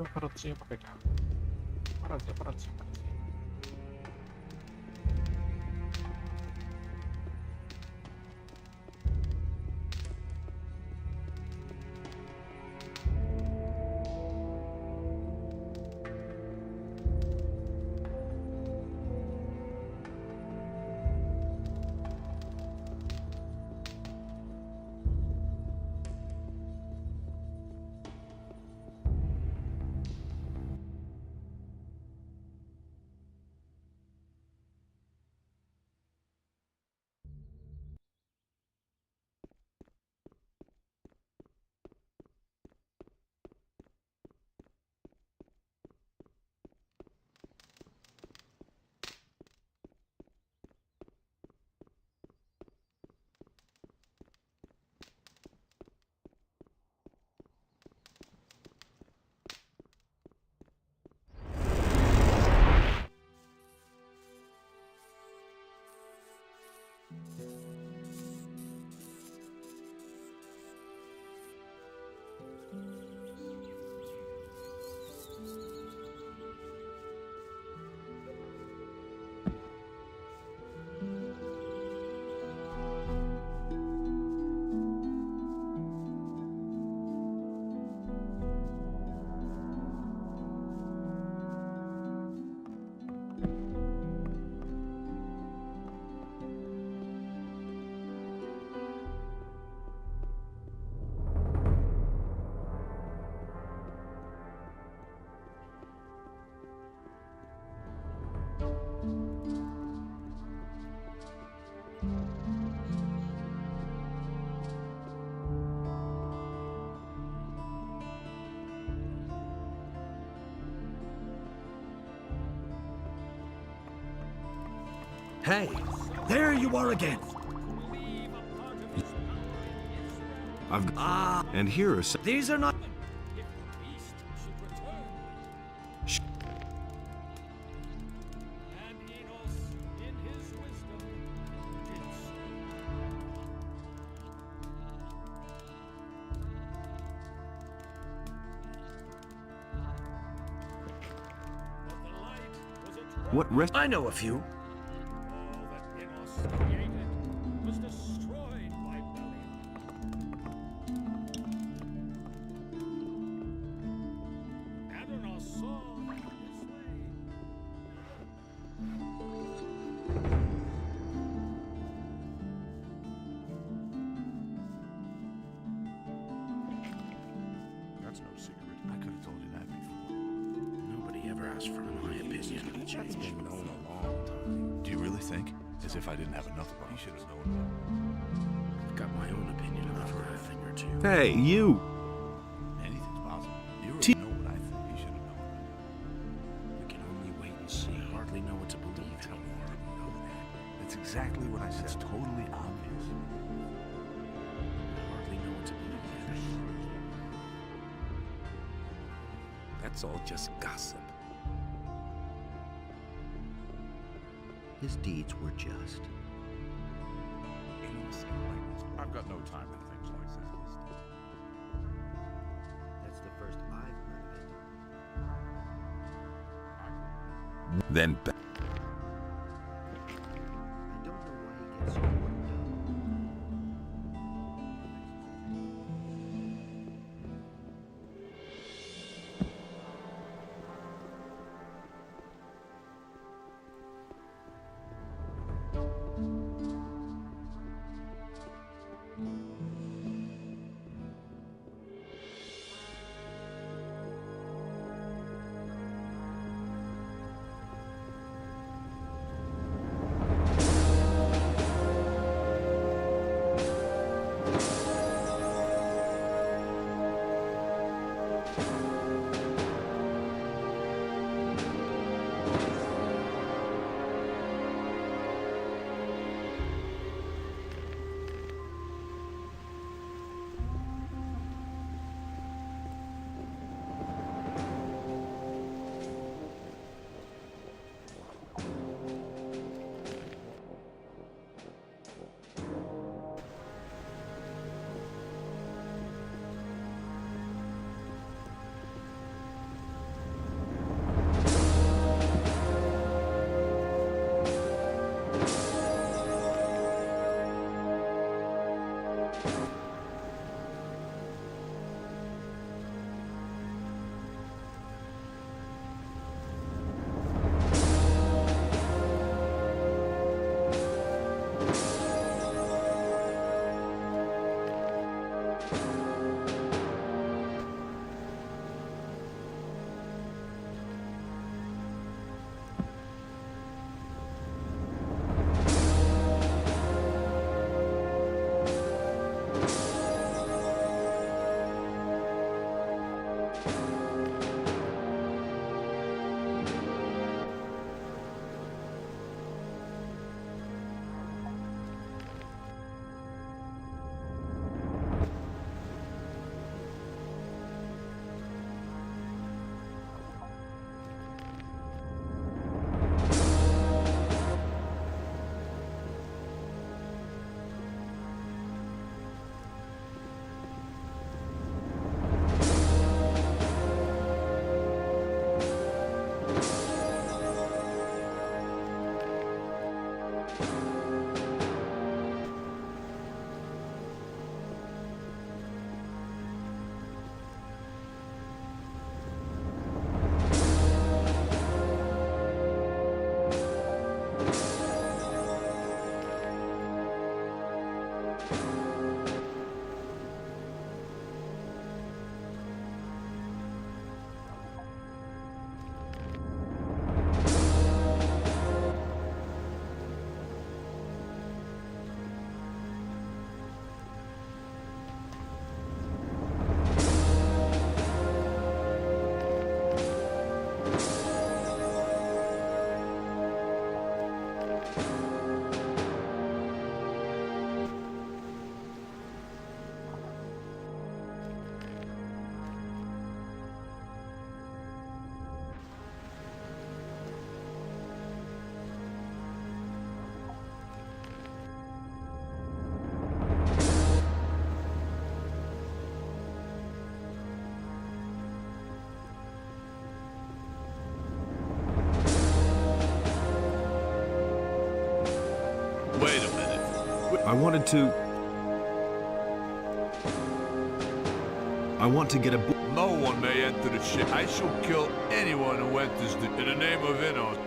Paradinha pra pegar. Paradinha, paradinha, paradinha. Hey, there you are again. And here are some. These are not. What rest? I know a few. That's no secret. I could have told you that before. Nobody ever asked for my opinion. That's been known a long time. Do you really think? As if I didn't have enough problems. You should have known. I've got my own opinion about a thing or two. Hey, you! Anything's possible. You already know what I think. You should have known. We can only wait and see. Hardly know what to believe anymore. Know that. That's exactly what I said. It's totally obvious. Hardly know what to believe yet. That's all just gossip. His deeds were just. I've got no time for things like this. That's the first I've heard of it. Then I don't know why he gets so worked up. Wait a minute. I wanted to... I want to get a... No one may enter the ship. I shall kill anyone who enters in the name of Innos.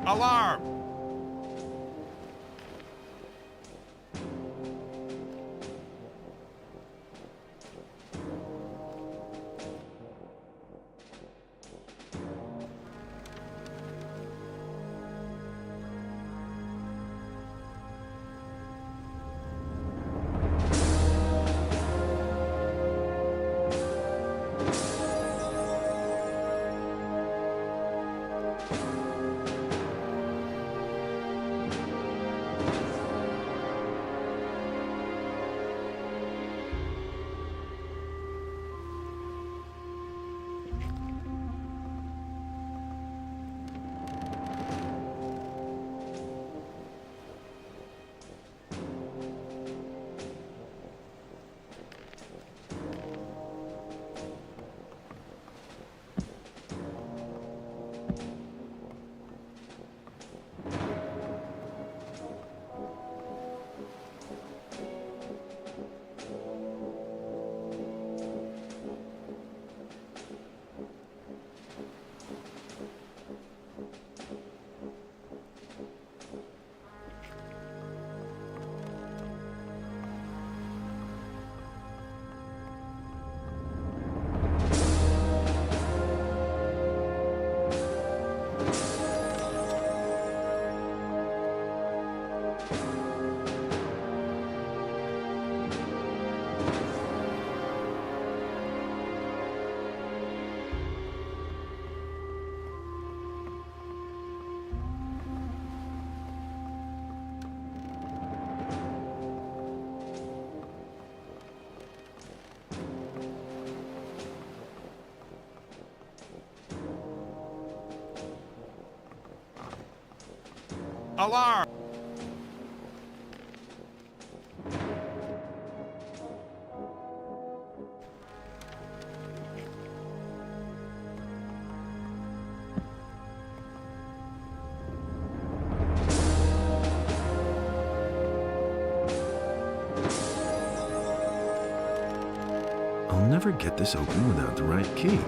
Alarm! Alarm! I'll never get this open without the right key.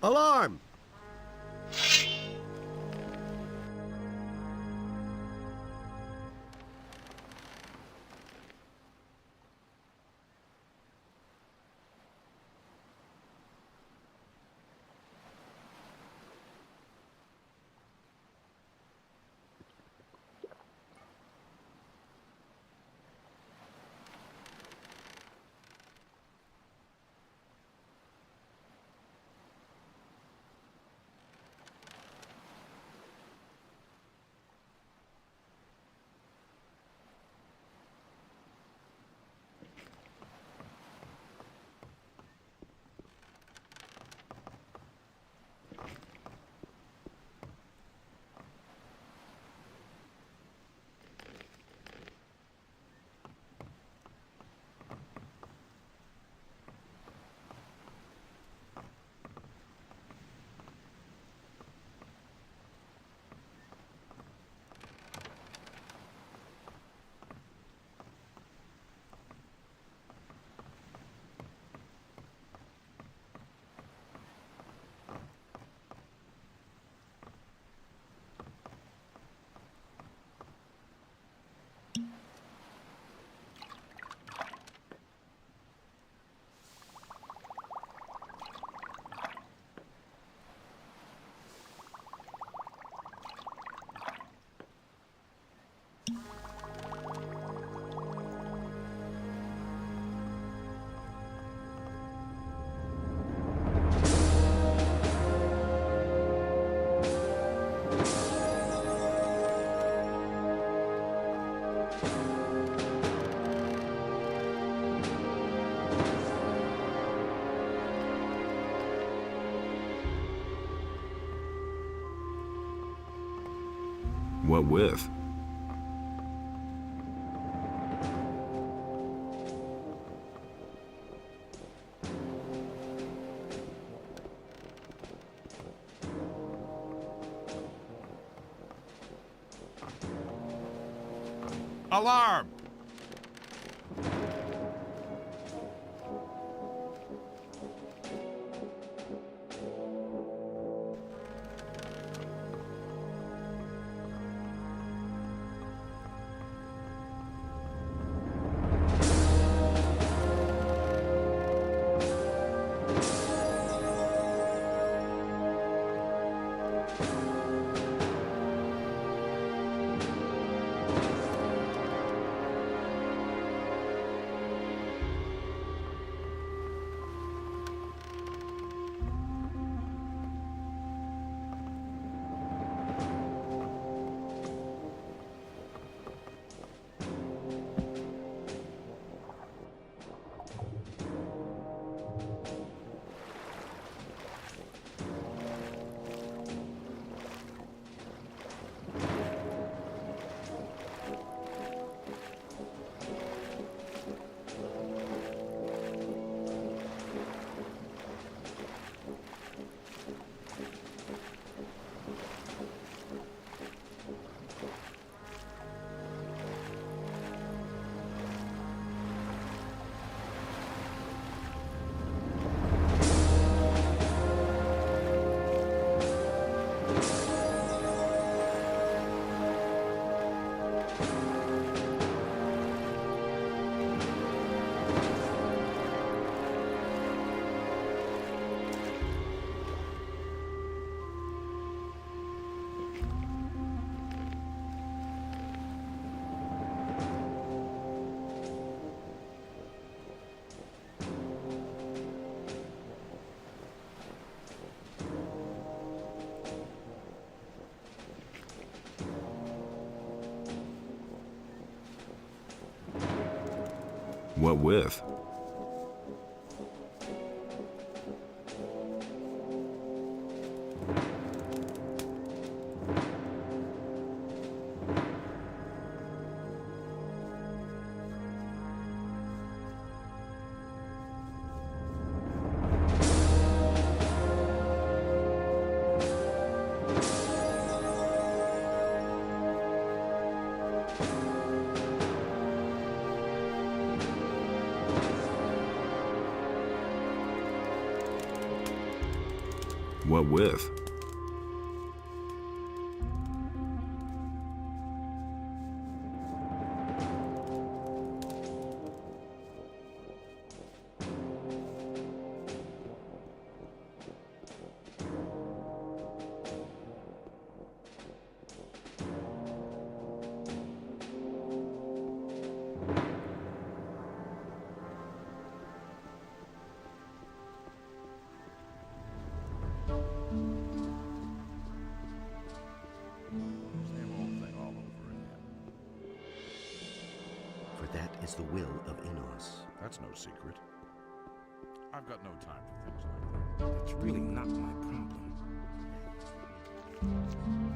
Alarm! What with? Alarm! What with? What with? That is the will of Enos. That's no secret. I've got no time for things like that. That's really not my problem.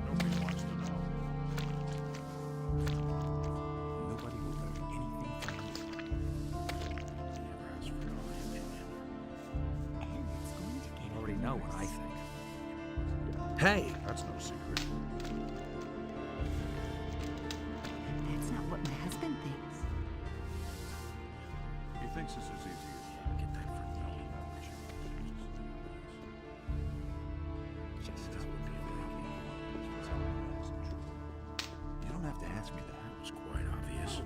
Nobody wants to know. Nobody will learn anything from me. Never asked for my opinion. And it's going to get You already know what I think. Hey! That's no secret. That's not what my husband thinks. He thinks this is easy as that. Get that from me. Just that would be You don't have to ask me that. It was quite obvious.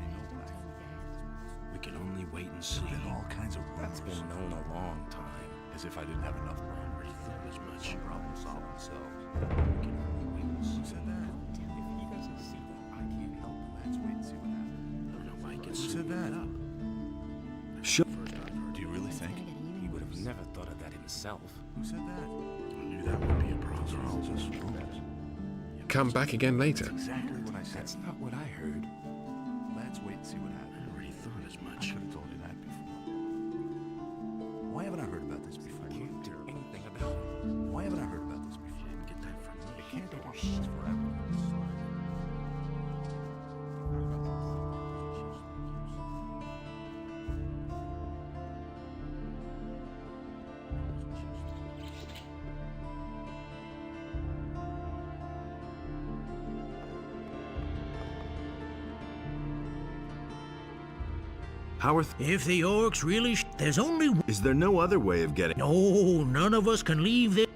We can only wait and see. There's been all kinds of rumors. That's been known a long time. As if I didn't have enough I already thought as much. problem solve themselves. We can only wait and see. Who said that? If he doesn't see that, I can't help him. Let's wait and see what happens. I don't know why he gets Who so said that? worked up. Sure. First I've heard. Do you really think? He would have never thought of that himself. Who said that? I knew that would be a problem. Those are all just rumors. Come back again later. Exactly what I said. That's not what I heard. Let's wait and see what happens. I already thought as I much. should have told you that before. Why haven't I heard about this before? I can't do anything about it. Why haven't I heard about this before? You didn't get that from me. It can't go on forever. How are If the orcs really there's only Is there no other way of getting... no, none of us can leave this.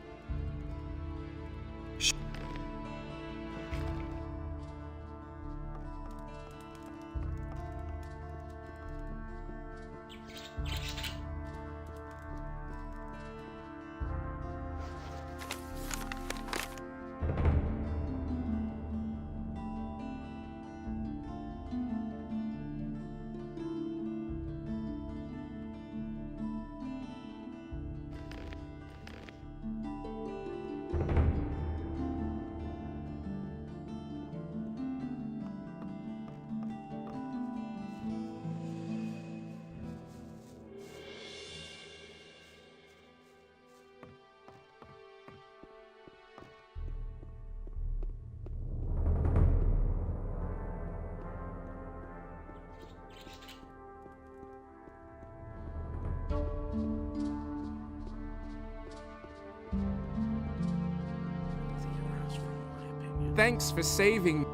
Thanks for saving.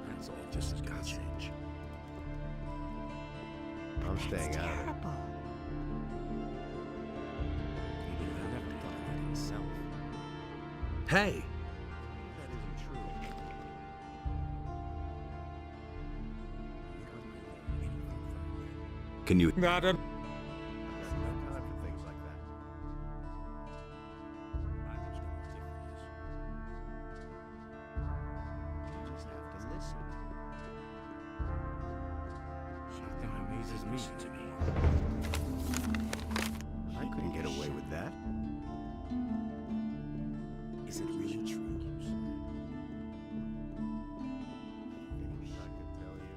That's all. This has got to change. I'm staying out of it. Terrible. He would have never done that himself. Hey! That isn't true. Can you... Not a I've got no time for things like that. You just have to listen. Something amazes me to me. I couldn't get away with that. Is it really true? Things I could tell you.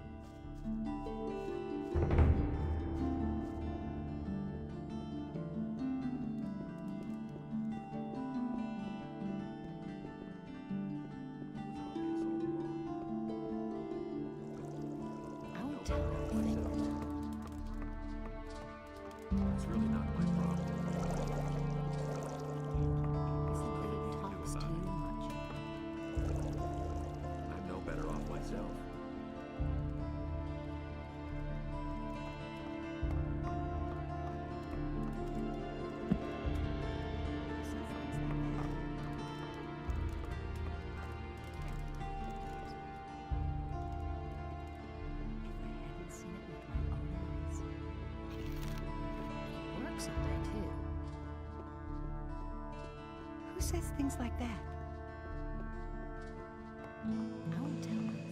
I won't tell anything. It's really not my problem. Somebody talks too much. I'm no better off myself. If I hadn't seen it with my own eyes. He works all day too. Who says things like that? I won't tell anything.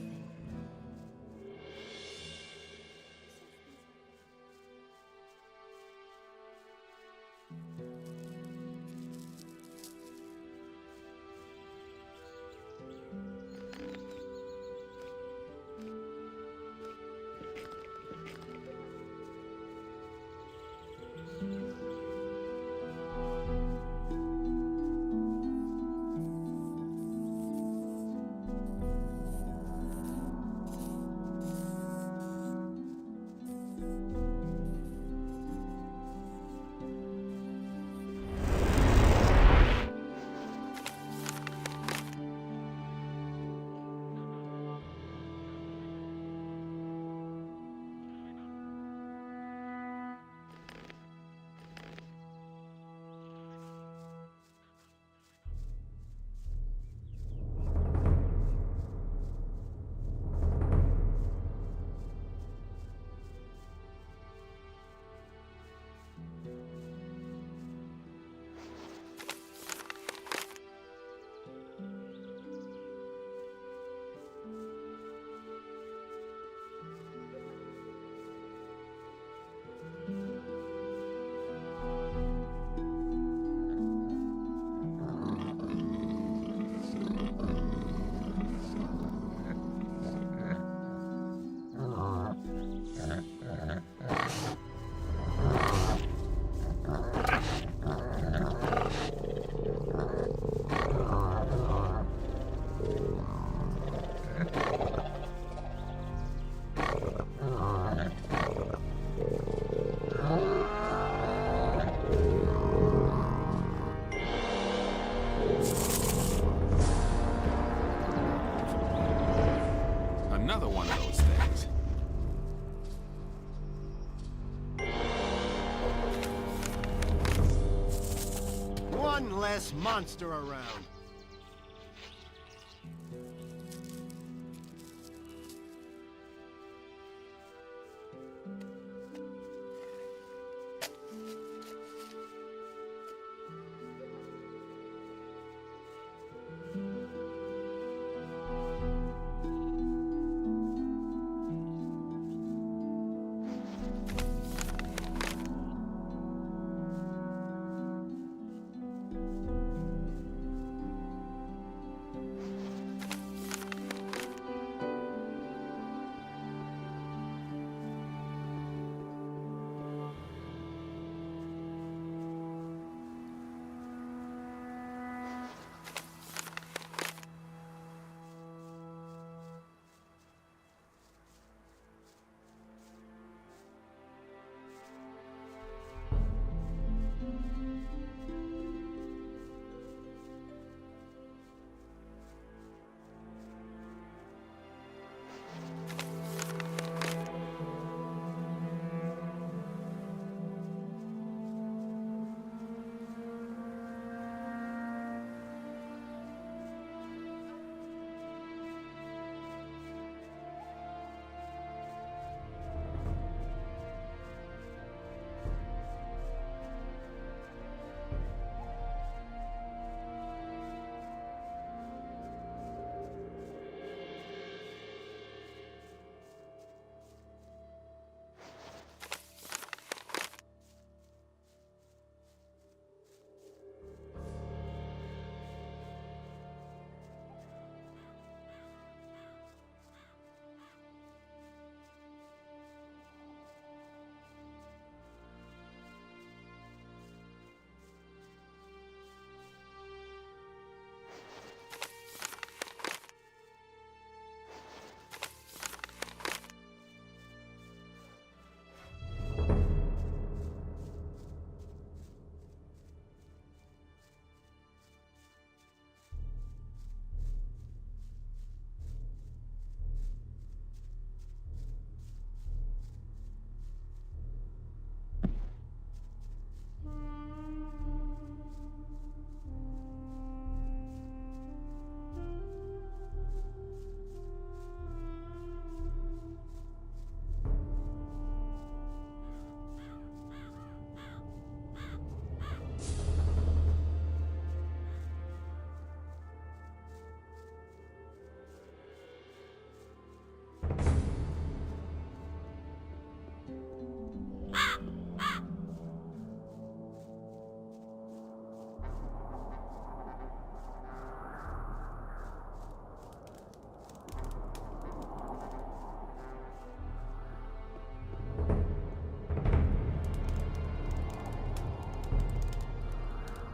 One less monster around.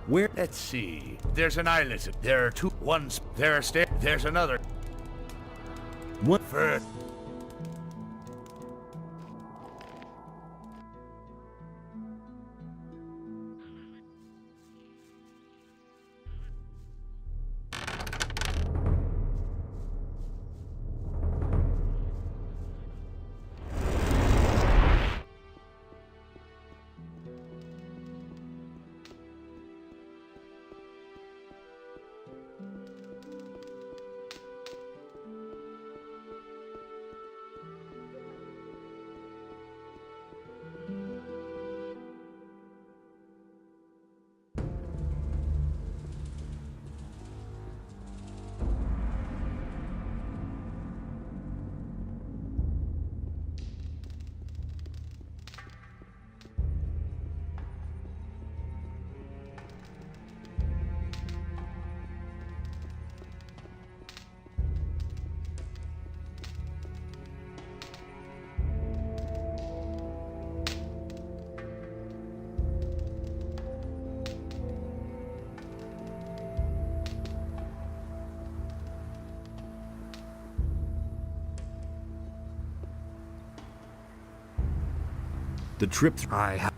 Where? Let's see. There's an islet. There are two. One's. There are stairs. There's another. What? First. The trip. I have.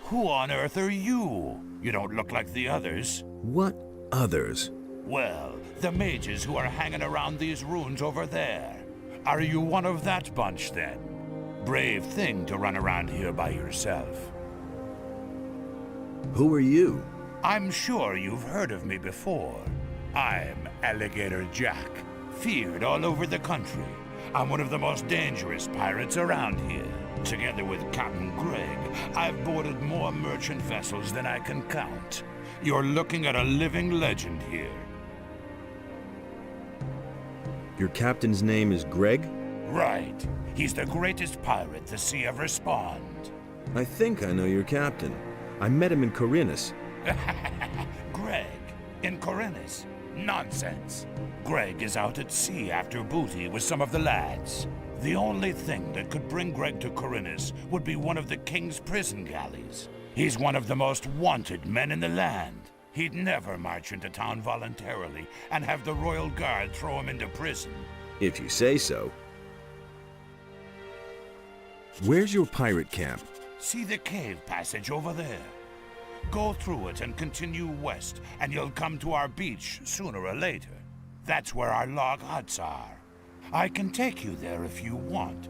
Who on earth are you? You don't look like the others. What others? Well, the mages who are hanging around these ruins over there. Are you one of that bunch, then? Brave thing to run around here by yourself. Who are you? I'm sure you've heard of me before. I'm Alligator Jack, feared all over the country. I'm one of the most dangerous pirates around here. Together with Captain Greg, I've boarded more merchant vessels than I can count. You're looking at a living legend here. Your captain's name is Greg? Right. He's the greatest pirate the sea ever spawned. I think I know your captain. I met him in Corinus. Greg, in Corinus? Nonsense. Greg is out at sea after booty with some of the lads. The only thing that could bring Greg to Corinus would be one of the king's prison galleys. He's one of the most wanted men in the land. He'd never march into town voluntarily and have the royal guard throw him into prison. If you say so. Where's your pirate camp? See the cave passage over there? Go through it and continue west, and you'll come to our beach sooner or later. That's where our log huts are. I can take you there if you want.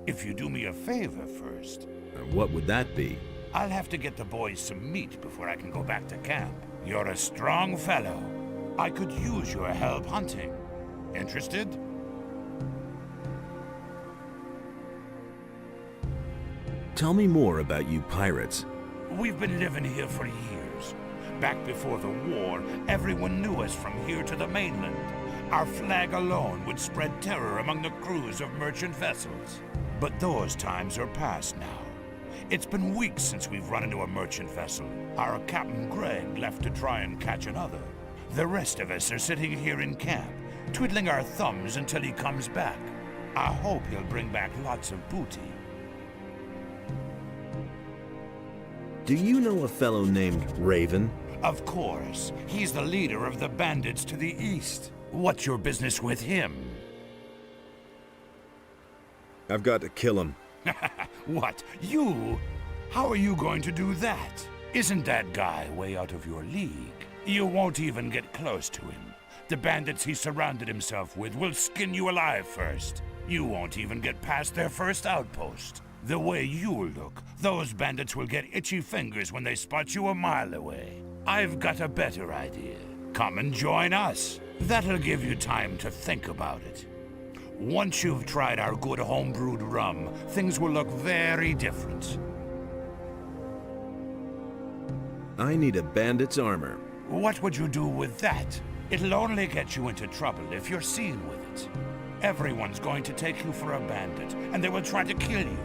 If you do me a favor first. What would that be? I'll have to get the boys some meat before I can go back to camp. You're a strong fellow. I could use your help hunting. Interested? Tell me more about you pirates. We've been living here for years. Back before the war, everyone knew us from here to the mainland. Our flag alone would spread terror among the crews of merchant vessels. But those times are past now. It's been weeks since we've run into a merchant vessel. Our Captain Greg left to try and catch another. The rest of us are sitting here in camp, twiddling our thumbs until he comes back. I hope he'll bring back lots of booty. Do you know a fellow named Raven? Of course. He's the leader of the bandits to the east. What's your business with him? I've got to kill him. What? You? How are you going to do that? Isn't that guy way out of your league? You won't even get close to him. The bandits he surrounded himself with will skin you alive first. You won't even get past their first outpost. The way you look, those bandits will get itchy fingers when they spot you a mile away. I've got a better idea. Come and join us. That'll give you time to think about it. Once you've tried our good homebrewed rum, things will look very different. I need a bandit's armor. What would you do with that? It'll only get you into trouble if you're seen with it. Everyone's going to take you for a bandit, and they will try to kill you.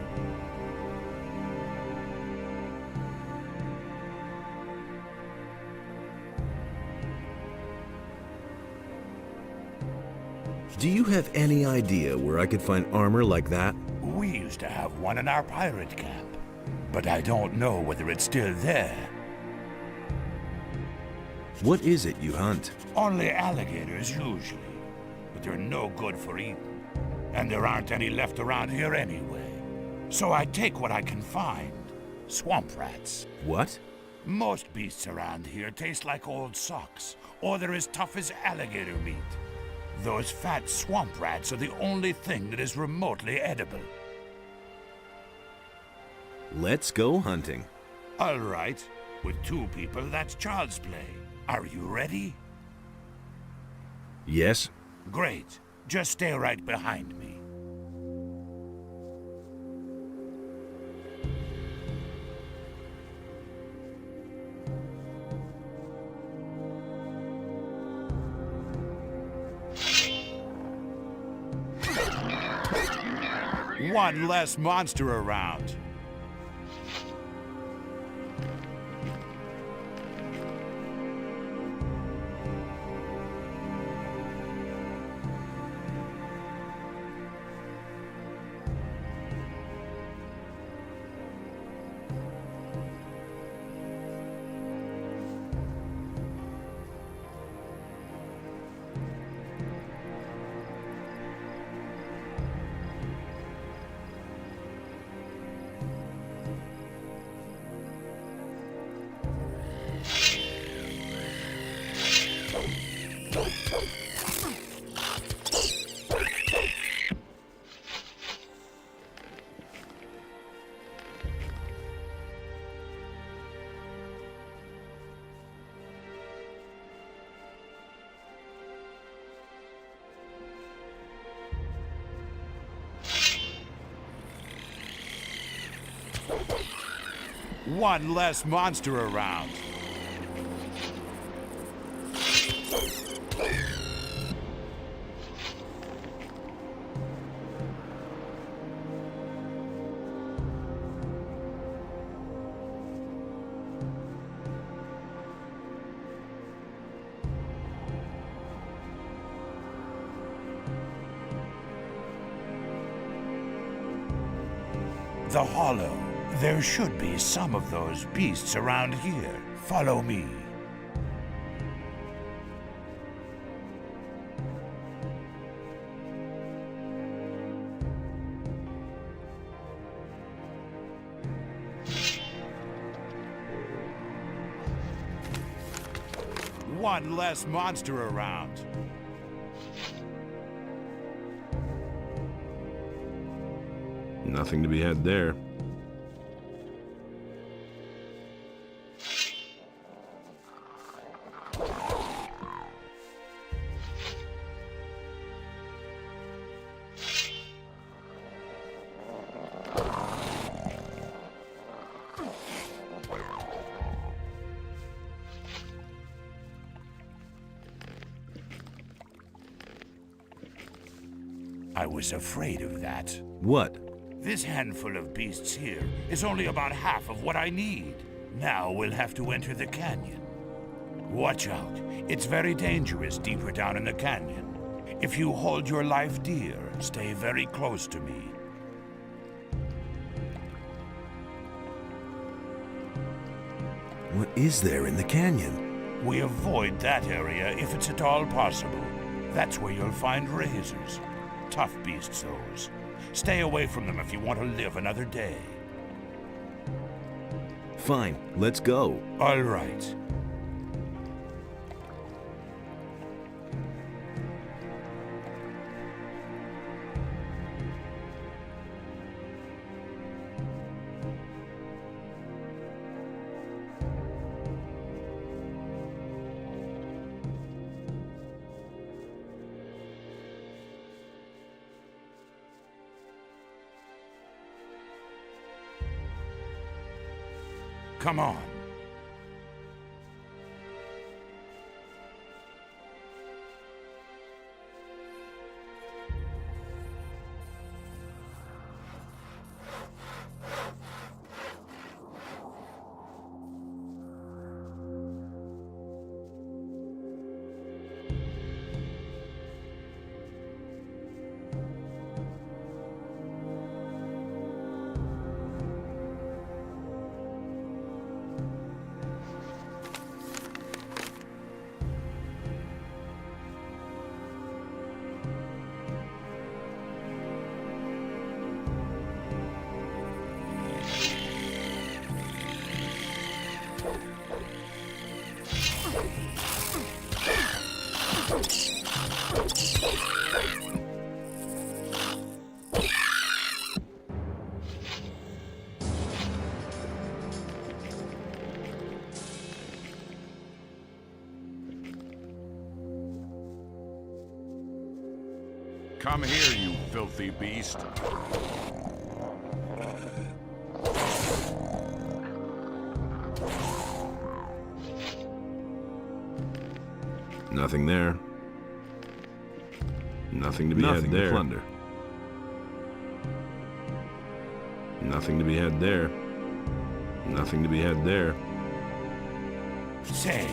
Do you have any idea where I could find armor like that? We used to have one in our pirate camp, but I don't know whether it's still there. What is it you hunt? Only alligators usually, but they're no good for eating. And there aren't any left around here anyway. So I take what I can find. Swamp rats. What? Most beasts around here taste like old socks, or they're as tough as alligator meat. Those fat swamp rats are the only thing that is remotely edible. Let's go hunting. All right. With two people, that's child's play. Are you ready? Yes. Great. Just stay right behind me. One less monster around. One less monster around. The Hollow. There should be some of those beasts around here. Follow me. One less monster around. Nothing to be had there. I was afraid of that. What? This handful of beasts here is only about half of what I need. Now we'll have to enter the canyon. Watch out. It's very dangerous deeper down in the canyon. If you hold your life dear, stay very close to me. What is there in the canyon? We avoid that area if it's at all possible. That's where you'll find razors. Tough beasts, those. Stay away from them if you want to live another day. Fine, let's go. All right. Come on. Come here, you filthy beast. Nothing there. Nothing to be had there. Plunder. Nothing to be had there. Nothing to be had there. Say,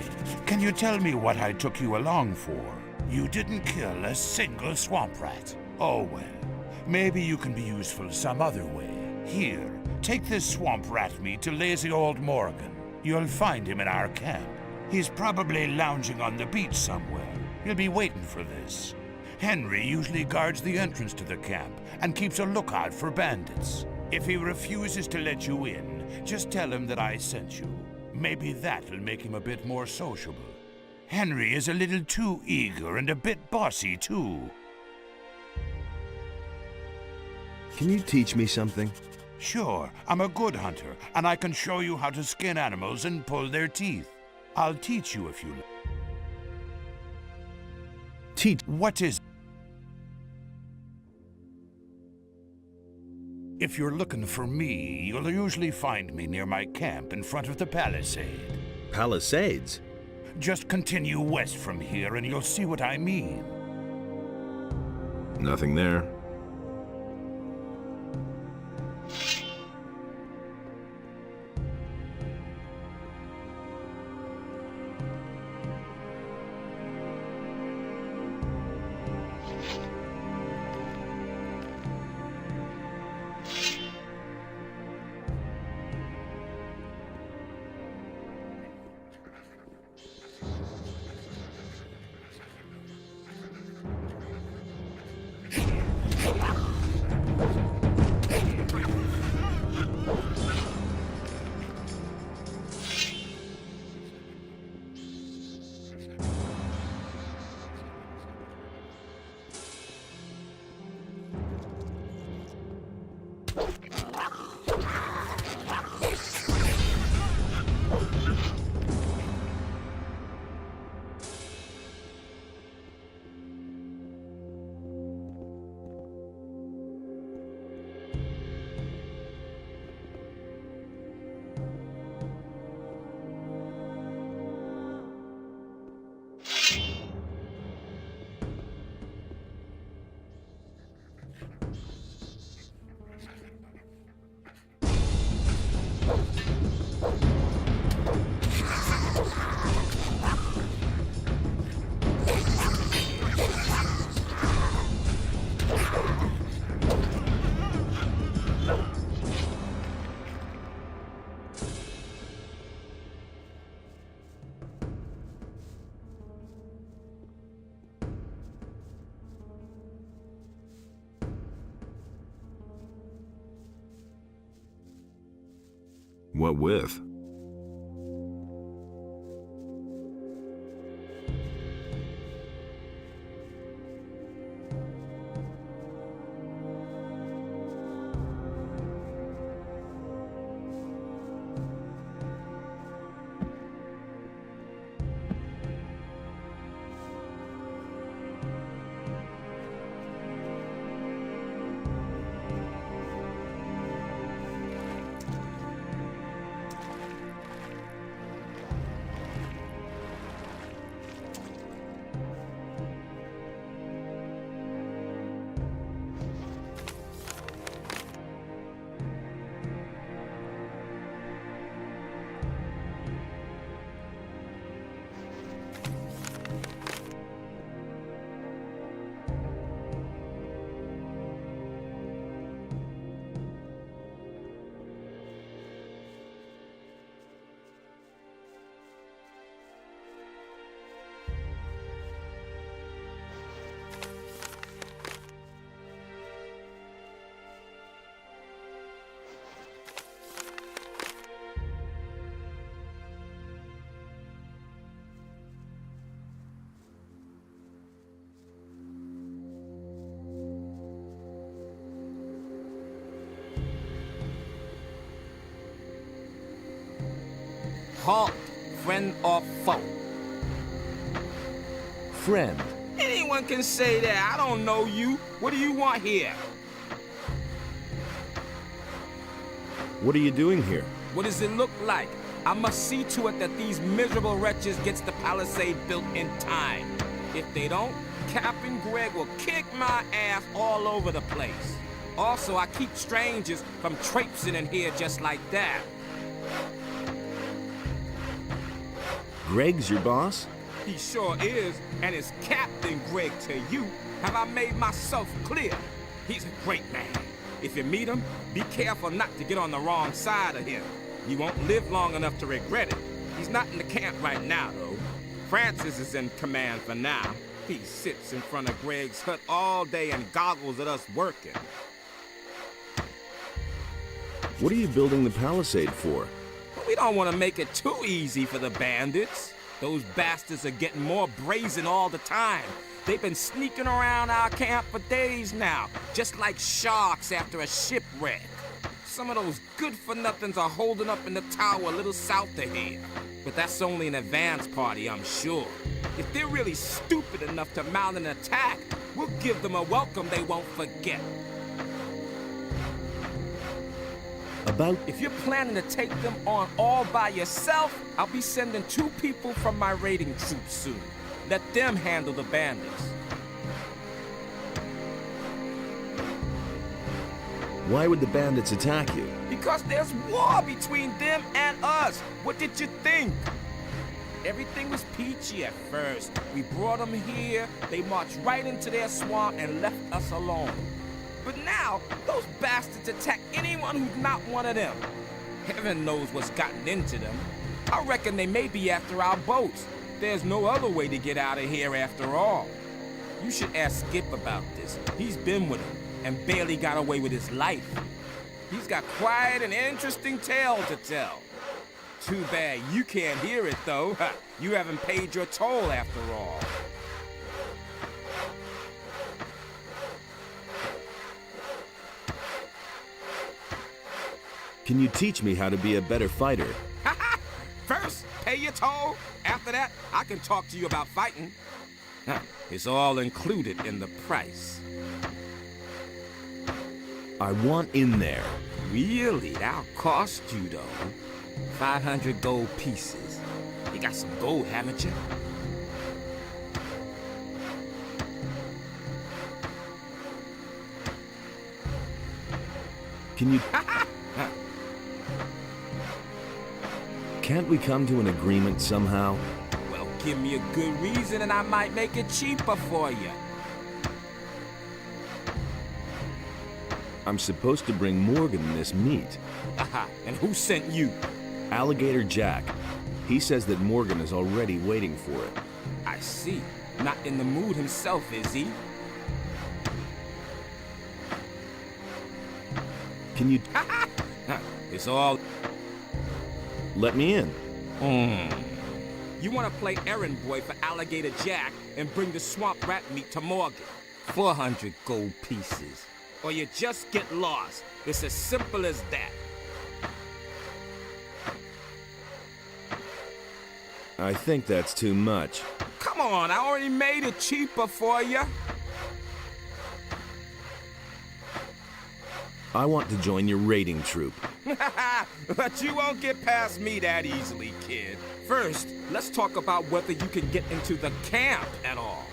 can you tell me what I took you along for? You didn't kill a single swamp rat. Oh well, maybe you can be useful some other way. Here, take this swamp rat meat to lazy old Morgan. You'll find him in our camp. He's probably lounging on the beach somewhere. He'll be waiting for this. Henry usually guards the entrance to the camp and keeps a lookout for bandits. If he refuses to let you in, just tell him that I sent you. Maybe that'll make him a bit more sociable. Henry is a little too eager and a bit bossy, too. Can you teach me something? Sure, I'm a good hunter, and I can show you how to skin animals and pull their teeth. I'll teach you if you like. Teach. What is... If you're looking for me, you'll usually find me near my camp in front of the palisade. Palisades? Just continue west from here and you'll see what I mean. Nothing there. What with? Halt, friend or foe? Friend. Anyone can say that. I don't know you. What do you want here? What are you doing here? What does it look like? I must see to it that these miserable wretches gets the palisade built in time. If they don't, Captain Greg will kick my ass all over the place. Also, I keep strangers from traipsing in here just like that. Greg's your boss? He sure is, and it's Captain Greg to you. Have I made myself clear? He's a great man. If you meet him, be careful not to get on the wrong side of him. You won't live long enough to regret it. He's not in the camp right now, though. Francis is in command for now. He sits in front of Greg's hut all day and goggles at us working. What are you building the palisade for? We don't want to make it too easy for the bandits. Those bastards are getting more brazen all the time. They've been sneaking around our camp for days now, just like sharks after a shipwreck. Some of those good-for-nothings are holding up in the tower a little south of here. But that's only an advance party, I'm sure. If they're really stupid enough to mount an attack, we'll give them a welcome they won't forget. About... If you're planning to take them on all by yourself, I'll be sending 2 people from my raiding troop soon. Let them handle the bandits. Why would the bandits attack you? Because there's war between them and us. What did you think? Everything was peachy at first. We brought them here, they marched right into their swamp and left us alone. But now, those bastards attack anyone who's not one of them. Heaven knows what's gotten into them. I reckon they may be after our boats. There's no other way to get out of here after all. You should ask Skip about this. He's been with them and barely got away with his life. He's got quite an interesting tale to tell. Too bad you can't hear it, though. You haven't paid your toll after all. Can you teach me how to be a better fighter? First, pay your toll. After that, I can talk to you about fighting. It's all included in the price. I want in there. Really? That'll cost you, though. 500 gold pieces. You got some gold, haven't you? Can you... Can't we come to an agreement somehow? Well, give me a good reason and I might make it cheaper for you. I'm supposed to bring Morgan this meat. And who sent you? Alligator Jack. He says that Morgan is already waiting for it. I see. Not in the mood himself, is he? Can you... It's all... Let me in. You want to play errand boy for Alligator Jack and bring the swamp rat meat to Morgan. 400 gold pieces. Or you just get lost. It's as simple as that. I think that's too much. Come on, I already made it cheaper for you. I want to join your raiding troop. But you won't get past me that easily, kid. First, let's talk about whether you can get into the camp at all.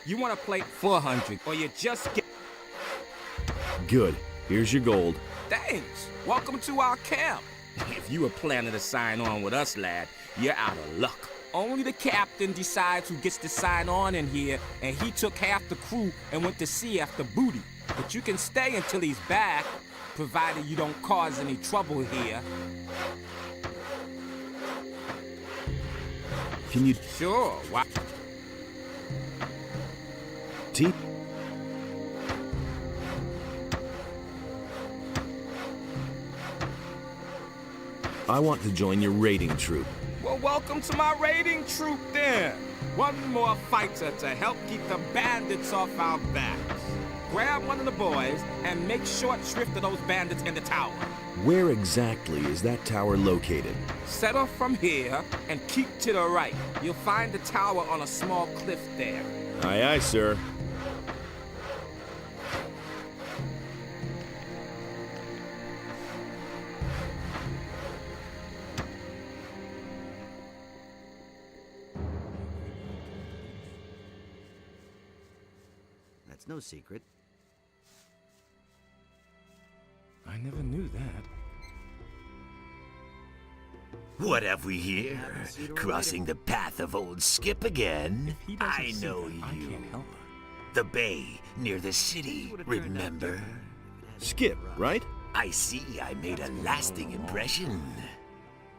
You want to play 400, or you just get... Good. Here's your gold. Thanks. Welcome to our camp. If you were planning to sign on with us, lad, you're out of luck. Only the captain decides who gets to sign on in here, and he took half the crew and went to sea after booty. But you can stay until he's back, provided you don't cause any trouble here. Can you... Sure, why... Teach... I want to join your raiding troop. Well, welcome to my raiding troop then. One more fighter to help keep the bandits off our backs. Grab one of the boys and make short shrift of those bandits in the tower. Where exactly is that tower located? Set off from here and keep to the right. You'll find the tower on a small cliff there. Aye, aye, sir. That's no secret. I never knew that. What have we here? Crossing the path of old Skip again? He doesn't I see know that, I you. can't help her. The bay near the city, remember? Skip, right? I see I made a lasting impression.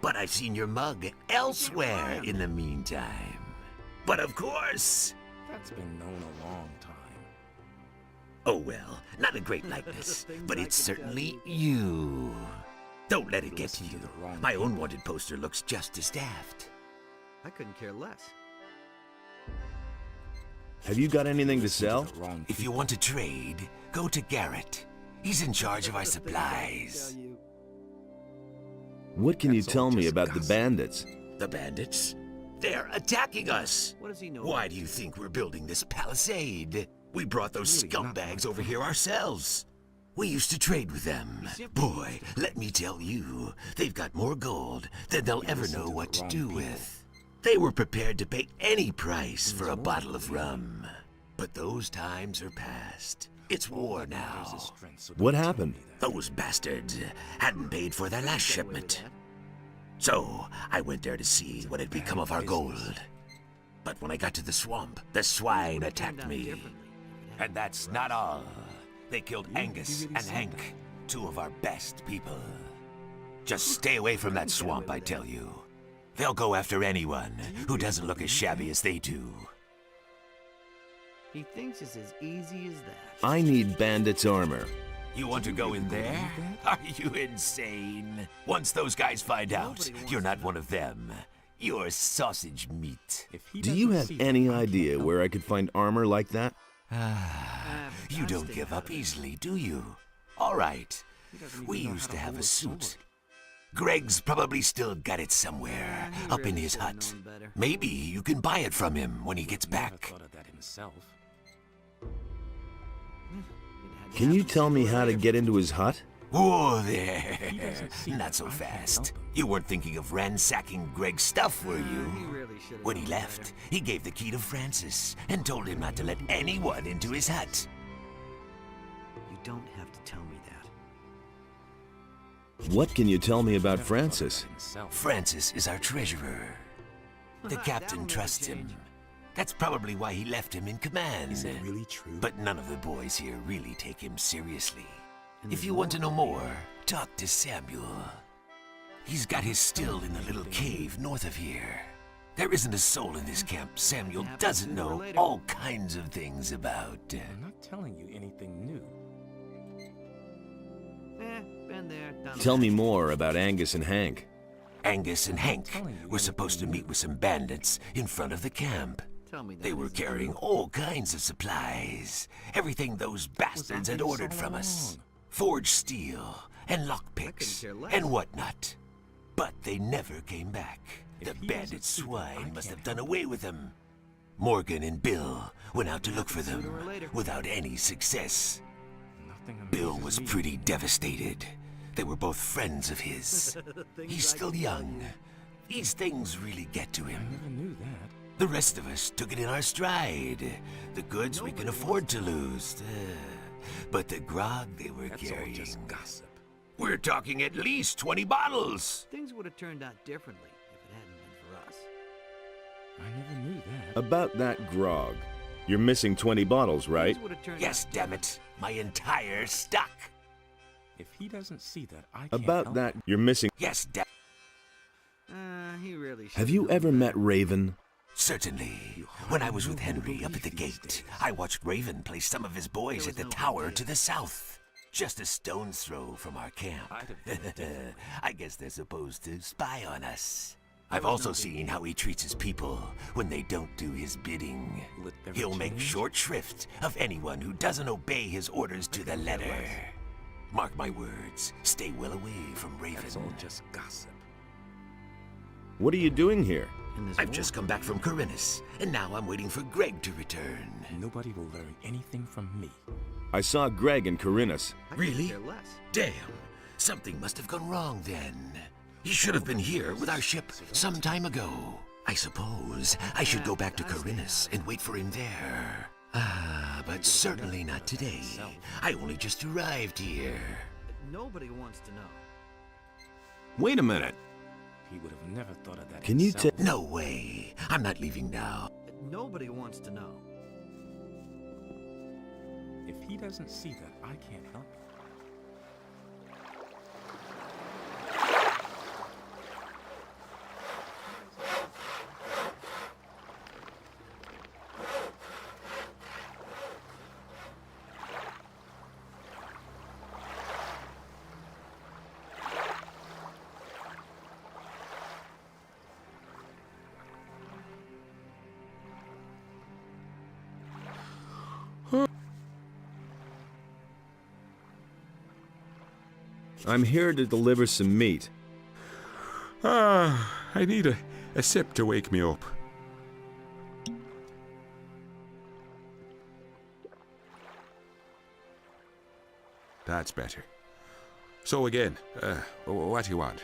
But I've seen your mug elsewhere in the meantime. But of course... That's been known a long time. Oh well, not a great likeness, but it's certainly you. Don't let it get to you. My own wanted poster looks just as daft. I couldn't care less. Have you got anything to sell? If you want to trade, go to Garrett. He's in charge of our supplies. What can you tell me about the bandits? The bandits? They're attacking us. What does he know? Why do you think we're building this palisade? We brought those scumbags over here ourselves. We used to trade with them. Boy, let me tell you, they've got more gold than they'll ever know what to do with. They were prepared to pay any price for a bottle of rum. But those times are past. It's war now. What happened? Those bastards hadn't paid for their last shipment. So, I went there to see what had become of our gold. But when I got to the swamp, the swine attacked me. And that's not all. They killed Angus and Hank, two of our best people. Just stay away from that swamp, I tell you. They'll go after anyone who doesn't look as shabby as they do. He thinks it's as easy as that. I need bandits' armor. You want to go in there? Are you insane? Once those guys find out, you're not one of them. You're sausage meat. Do you have any idea where I could find armor like that? You don't give up easily, do you? All right. We used to have a suit. Greg's probably still got it somewhere, up in his hut. Maybe you can buy it from him when he gets back. Thought of that himself. Can you tell me how to get into his hut? Whoa there! Not so fast. You weren't thinking of ransacking Greg's stuff, were you? When he left, he gave the key to Francis and told him not to let anyone into his hut. You don't have to tell me that. What can you tell me about Francis? Francis is our treasurer. The captain trusts him. That's probably why he left him in command. Is it really true? But none of the boys here really take him seriously. If you want to know more, talk to Samuel. He's got his still in the little cave north of here. There isn't a soul in this camp Samuel doesn't know all kinds of things about. I'm not telling you anything new. Been there, done Tell that. me more about Angus and Hank. Angus and Hank were supposed to meet with some bandits in front of the camp. Tell me that. They were carrying all kinds of supplies. Everything those bastards had ordered from us. Forged steel, and lockpicks, and whatnot. But they never came back. The bandit swine must have done away with them. Morgan and Bill went out to look for them, without any success. Bill was pretty devastated. They were both friends of his. He's still young. These things really get to him. I never knew that. The rest of us took it in our stride. The goods we can afford to lose. But the grog they were carrying... Just gossip. We're talking at least 20 bottles. Things would have turned out differently if it hadn't been for us. I never knew that. About that grog. You're missing 20 bottles, right? Things would have turned Yes, out damn it. My entire stock. If he doesn't see that, I can't About help that, it. you're missing... Yes, He really should Have you ever met Raven? certainly. When I was with Henry up at the gate, I watched Raven place some of his boys at the tower to the south. Just a stone's throw from our camp. I guess they're supposed to spy on us. I've also seen how he treats his people when they don't do his bidding. He'll make short shrift of anyone who doesn't obey his orders to the letter. Mark my words, stay well away from Raven. That's all just gossip. What are you doing here? in this I've war. just come back from Corinus, and now I'm waiting for Greg to return. Nobody will learn anything from me. I saw Greg and Corinus. I couldn't Really? care less. Damn, something must have gone wrong then. He should have been here with our ship some time ago. I suppose I should go back to Corinus and wait for him there. But certainly not today. I only just arrived here. Nobody wants to know. Wait a minute. He would have never thought of that Can you himself. No way. I'm not leaving now. Nobody wants to know. If he doesn't see that, I can't help it. I'm here to deliver some meat. I need a sip to wake me up. That's better. So again, what do you want?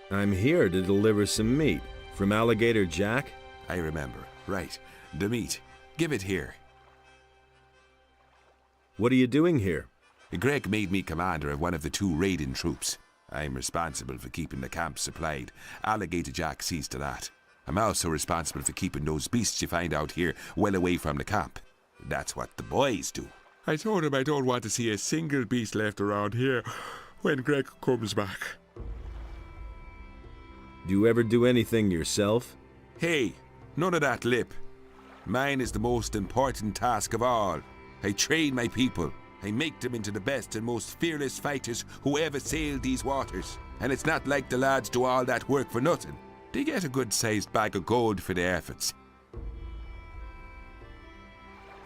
I'm here to deliver some meat. From Alligator Jack? I remember. Right. The meat. Give it here. What are you doing here? Greg made me commander of one of the 2 raiding troops. I'm responsible for keeping the camp supplied. Alligator Jack sees to that. I'm also responsible for keeping those beasts you find out here well away from the camp. That's what the boys do. I told him I don't want to see a single beast left around here when Greg comes back. Do you ever do anything yourself? Hey, none of that lip. Mine is the most important task of all. I train my people. I make them into the best and most fearless fighters who ever sailed these waters. And it's not like the lads do all that work for nothing. They get a good-sized bag of gold for their efforts.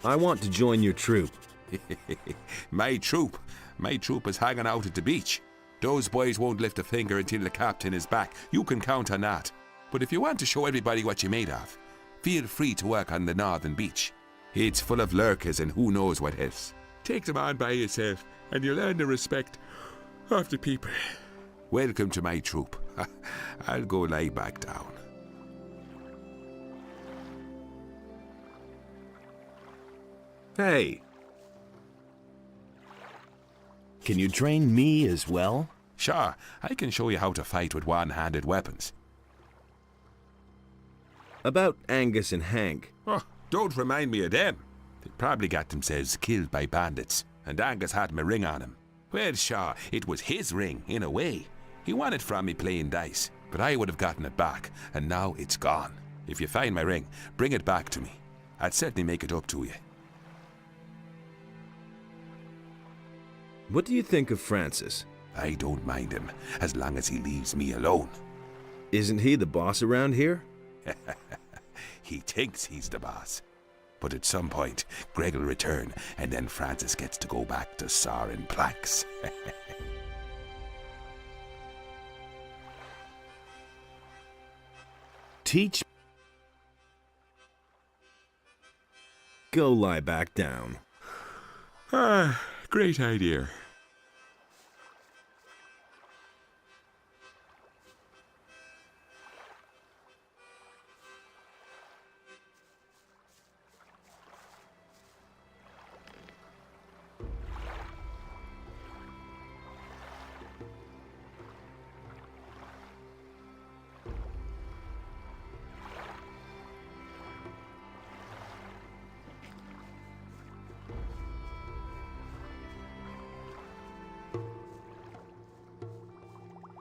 I want to join your troop. My troop? My troop is hanging out at the beach. Those boys won't lift a finger until the captain is back. You can count on that. But if you want to show everybody what you're made of, feel free to work on the northern beach. It's full of lurkers and who knows what else. Take them on by yourself, and you'll earn the respect of the people. Welcome to my troop. I'll go lie back down. Hey, Can you train me as well? Sure, I can show you how to fight with one-handed weapons. about Angus and Hank. Oh, don't remind me of them. They probably got themselves killed by bandits, and Angus had my ring on him. Well, sure, it was his ring, in a way. He won it from me playing dice, but I would have gotten it back, and now it's gone. If you find my ring, bring it back to me. I'd certainly make it up to you. What do you think of Francis? I don't mind him, as long as he leaves me alone. Isn't he the boss around here? He thinks he's the boss. But at some point, Greg will return, and then Francis gets to go back to sawing planks. Teach. Go lie back down. Ah, great idea.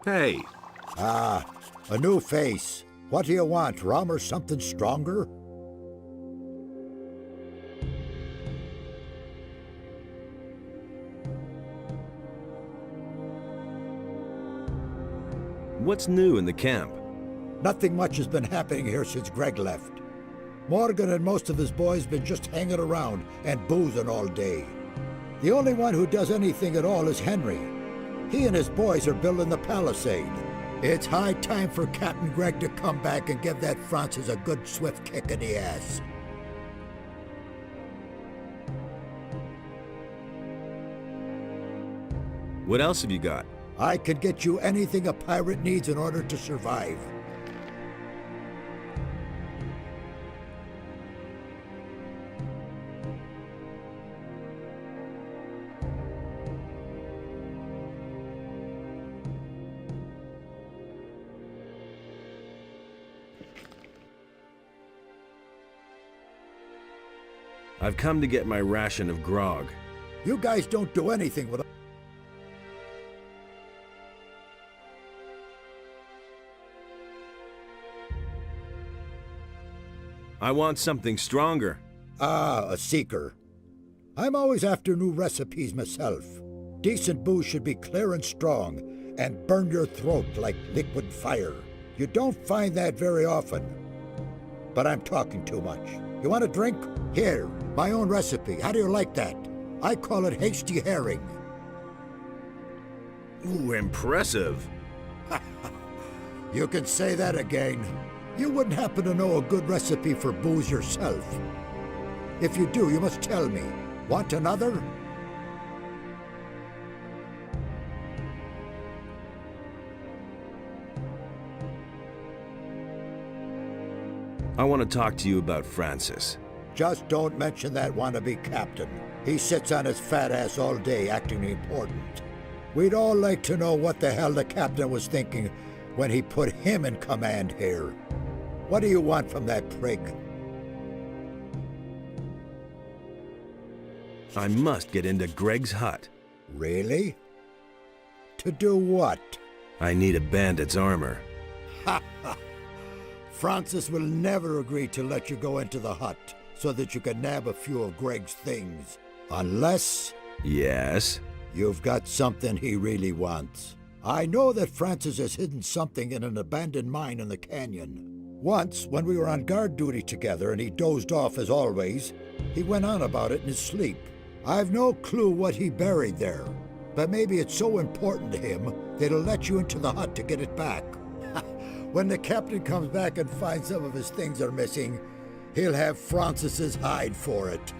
Hey, Ah, a new face. What do you want, rum or something stronger? what's new in the camp? Nothing much has been happening here since Greg left. Morgan and most of his boys been just hanging around and boozing all day. The only one who does anything at all is Henry. He and his boys are building the palisade. It's high time for Captain Greg to come back and give that Francis a good swift kick in the ass. What else have you got? I can get you anything a pirate needs in order to survive. I've come to get my ration of grog. You guys don't do anything with. I want something stronger. Ah, a seeker. I'm always after new recipes myself. Decent booze should be clear and strong, and burn your throat like liquid fire. You don't find that very often. But I'm talking too much. You want a drink? Here, my own recipe. How do you like that? I call it hasty herring. Ooh, impressive. You can say that again. You wouldn't happen to know a good recipe for booze yourself. If you do, you must tell me. Want another? I want to talk to you about Francis. Just don't mention that wannabe captain. He sits on his fat ass all day acting important. We'd all like to know what the hell the captain was thinking when he put him in command here. What do you want from that prig? I must get into Greg's hut. Really? To do what? I need a bandit's armor. Ha ha! Francis will never agree to let you go into the hut so that you can nab a few of Greg's things. Unless... Yes? You've got something he really wants. I know that Francis has hidden something in an abandoned mine in the canyon. Once, when we were on guard duty together and he dozed off as always, he went on about it in his sleep. I've no clue what he buried there, but maybe it's so important to him that he'll let you into the hut to get it back. When the captain comes back and finds some of his things are missing, he'll have Francis's hide for it.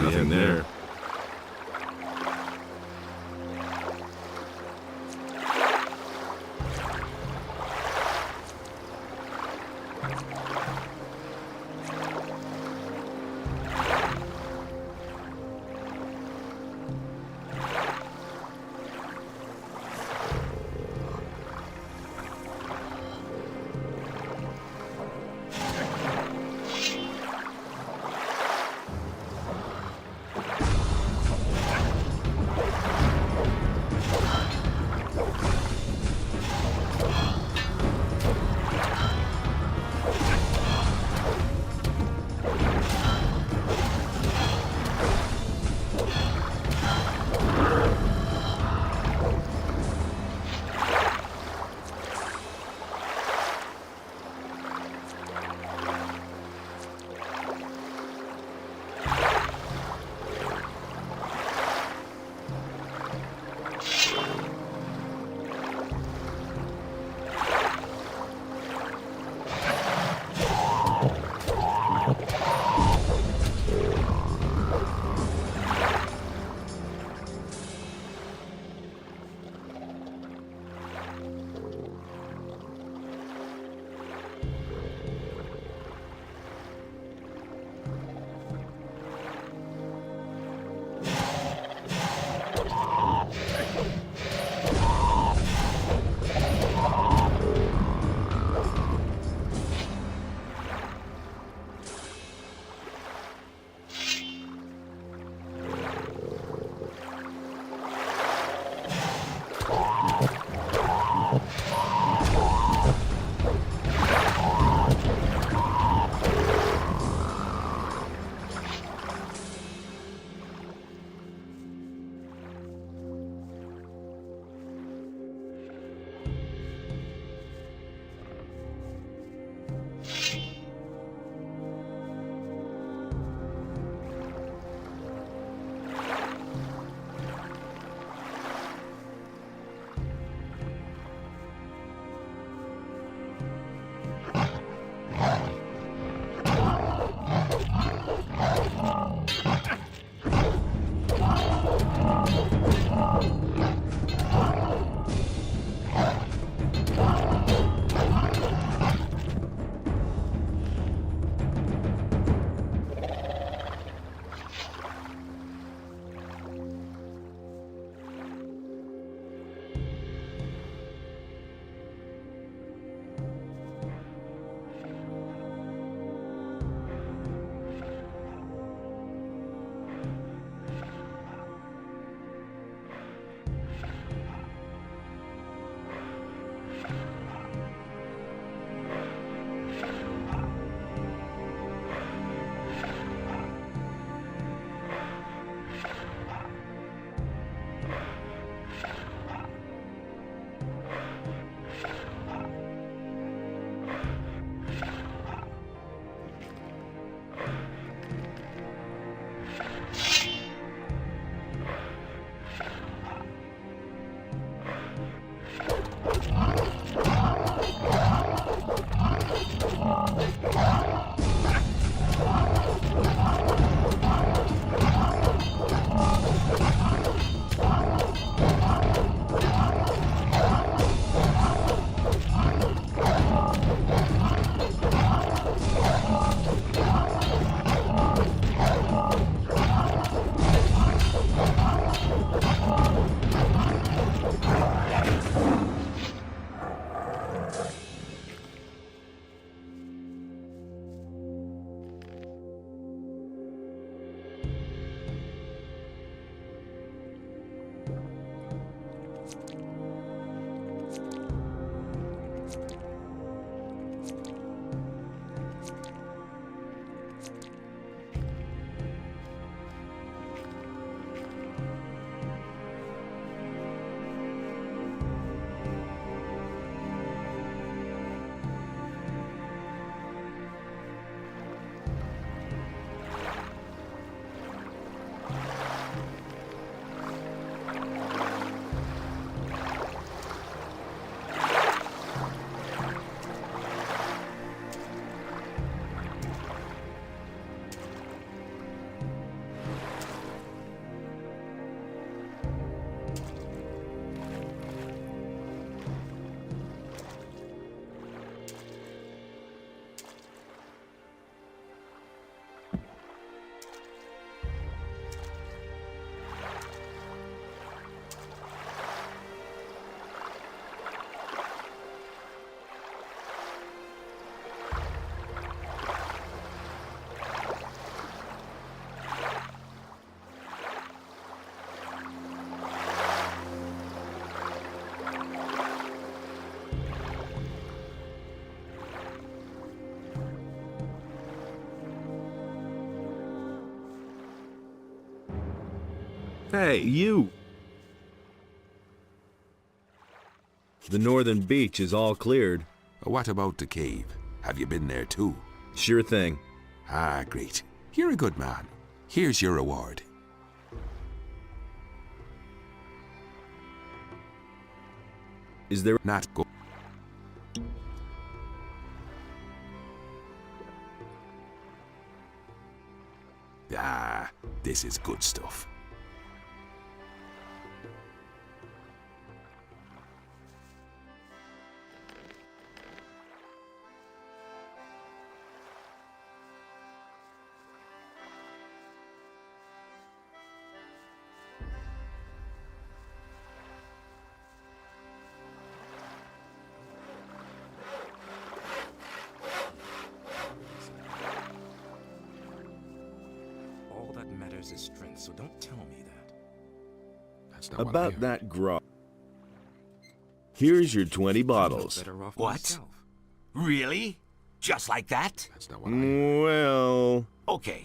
Nothing there. Hey, you! The northern beach is all cleared. What about the cave? Have you been there too? Sure thing. Ah, great. You're a good man. Here's your reward. Is there Not go. Ah, this is good stuff. All that matters is strength, so don't tell me that. That's not what I about hear. that grog? Here's your 20 I'm bottles. better off What? myself. Really? Just like that? That's not what I hear. Well, Okay,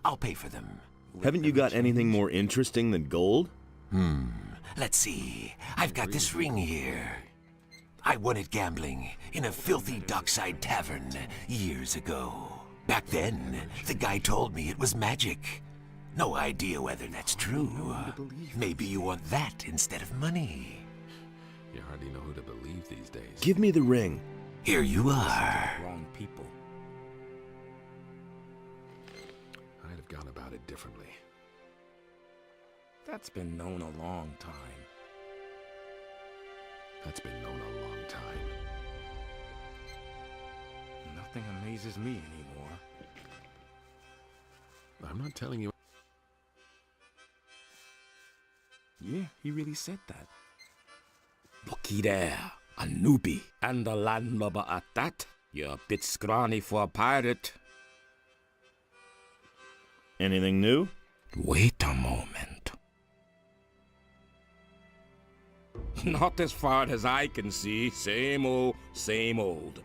I'll pay for them. haven't you got anything more interesting than gold? Let's see. I've got this ring here. I won it gambling in a filthy dockside tavern years ago. Back then, the guy told me it was magic. No idea whether that's true. Maybe you want that instead of money. You hardly know who to believe these days. Give me the ring. Here you are. Wrong people. I'd have gone about it differently. That's been known a long time. That's been known a long time. Nothing amazes me anymore. I'm not telling you. Yeah, he really said that. Looky there, a newbie, and a landlubber at that. You're a bit scrawny for a pirate. Anything new? Wait a moment. Not as far as I can see. Same old, same old.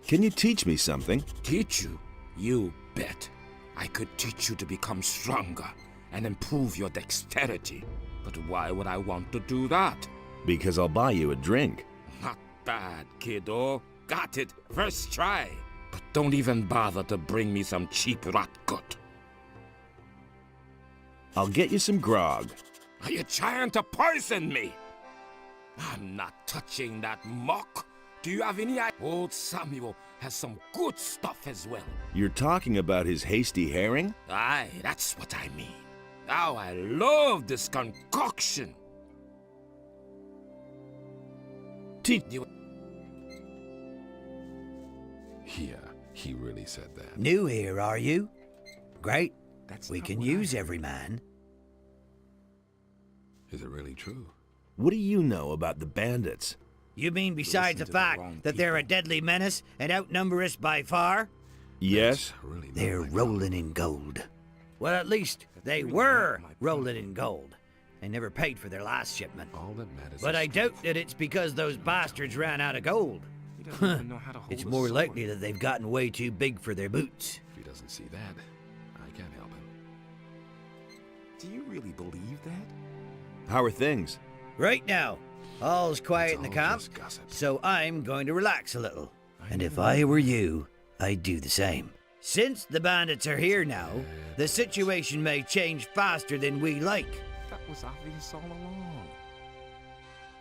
Can you teach me something? Teach you? You bet. I could teach you to become stronger and improve your dexterity. But why would I want to do that? Because I'll buy you a drink. Not bad, kiddo. Got it. First try. But don't even bother to bring me some cheap rot gut. I'll get you some grog. Are you trying to poison me? I'm not touching that muck. Do you have any idea? Old Samuel has some good stuff as well. You're talking about his hasty herring? Aye, that's what I mean. How I love this concoction. Teach You Yeah, he really said that. New here, are you? Great. That's We not can what I use heard. every man. Is it really true? What do you know about the bandits? You mean besides the listen to the fact wrong that they're a people. deadly menace and outnumber us by far? Yes? Really not They're like rolling in gold. Well, at least they really were not my rolling in gold. They never paid for their last shipment. all that matters. But is I doubt that it's because those bastards ran out of gold. He doesn't even know how to hold It's a more sword. likely that they've gotten way too big for their boots. If he doesn't see that, I can't help him. Do you really believe that? How are things? Right now, all's quiet It's in the all camp, just gossip. so I'm going to relax a little. And if I were you, I'd do the same. Since the bandits are here now, the situation may change faster than we like. That was obvious all along.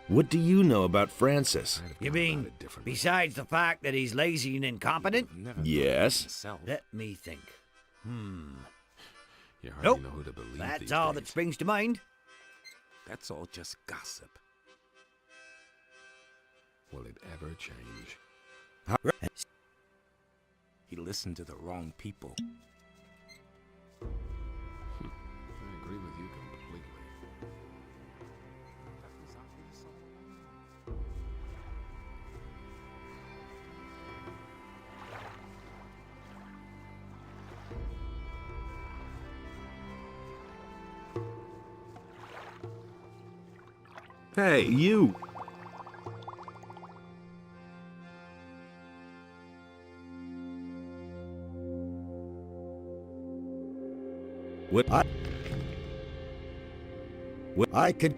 What do you know about Francis? I'd have You gone about mean, it differently. besides the fact that he's lazy and incompetent? I've never thought of Yes. himself. Let me think. You hardly Nope. know who to believe That's these all that days. springs to mind. That's all just gossip. Will it ever change? He listened to the wrong people. I agree with you completely. That was obvious all along. Hey, you! What? I can...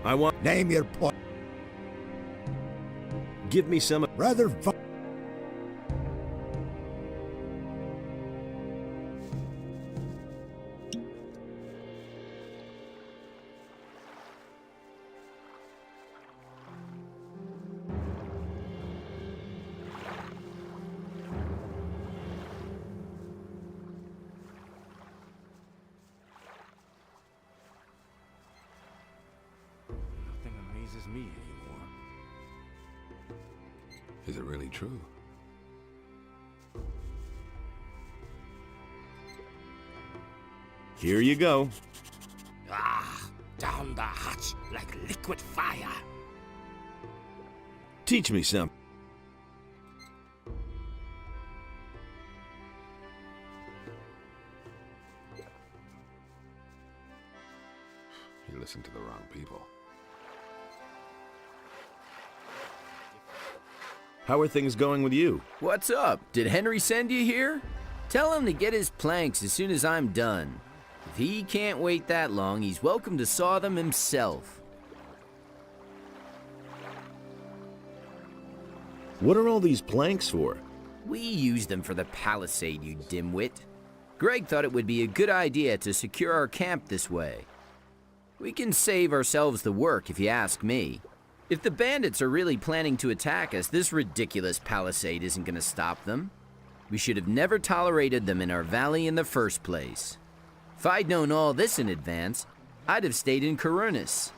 I want... Name your point. Give me some... Rather... Nothing amazes me anymore. Is it really true? Here you go. Ah, down the hatch like liquid fire. Teach me some. You listen to the wrong people. How are things going with you? What's up? Did Henry send you here? Tell him to get his planks as soon as I'm done. If he can't wait that long, he's welcome to saw them himself. What are all these planks for? We use them for the palisade, you dimwit. Greg thought it would be a good idea to secure our camp this way. We can save ourselves the work, if you ask me. If the bandits are really planning to attack us, this ridiculous palisade isn't going to stop them. We should have never tolerated them in our valley in the first place. If I'd known all this in advance, I'd have stayed in Corunus.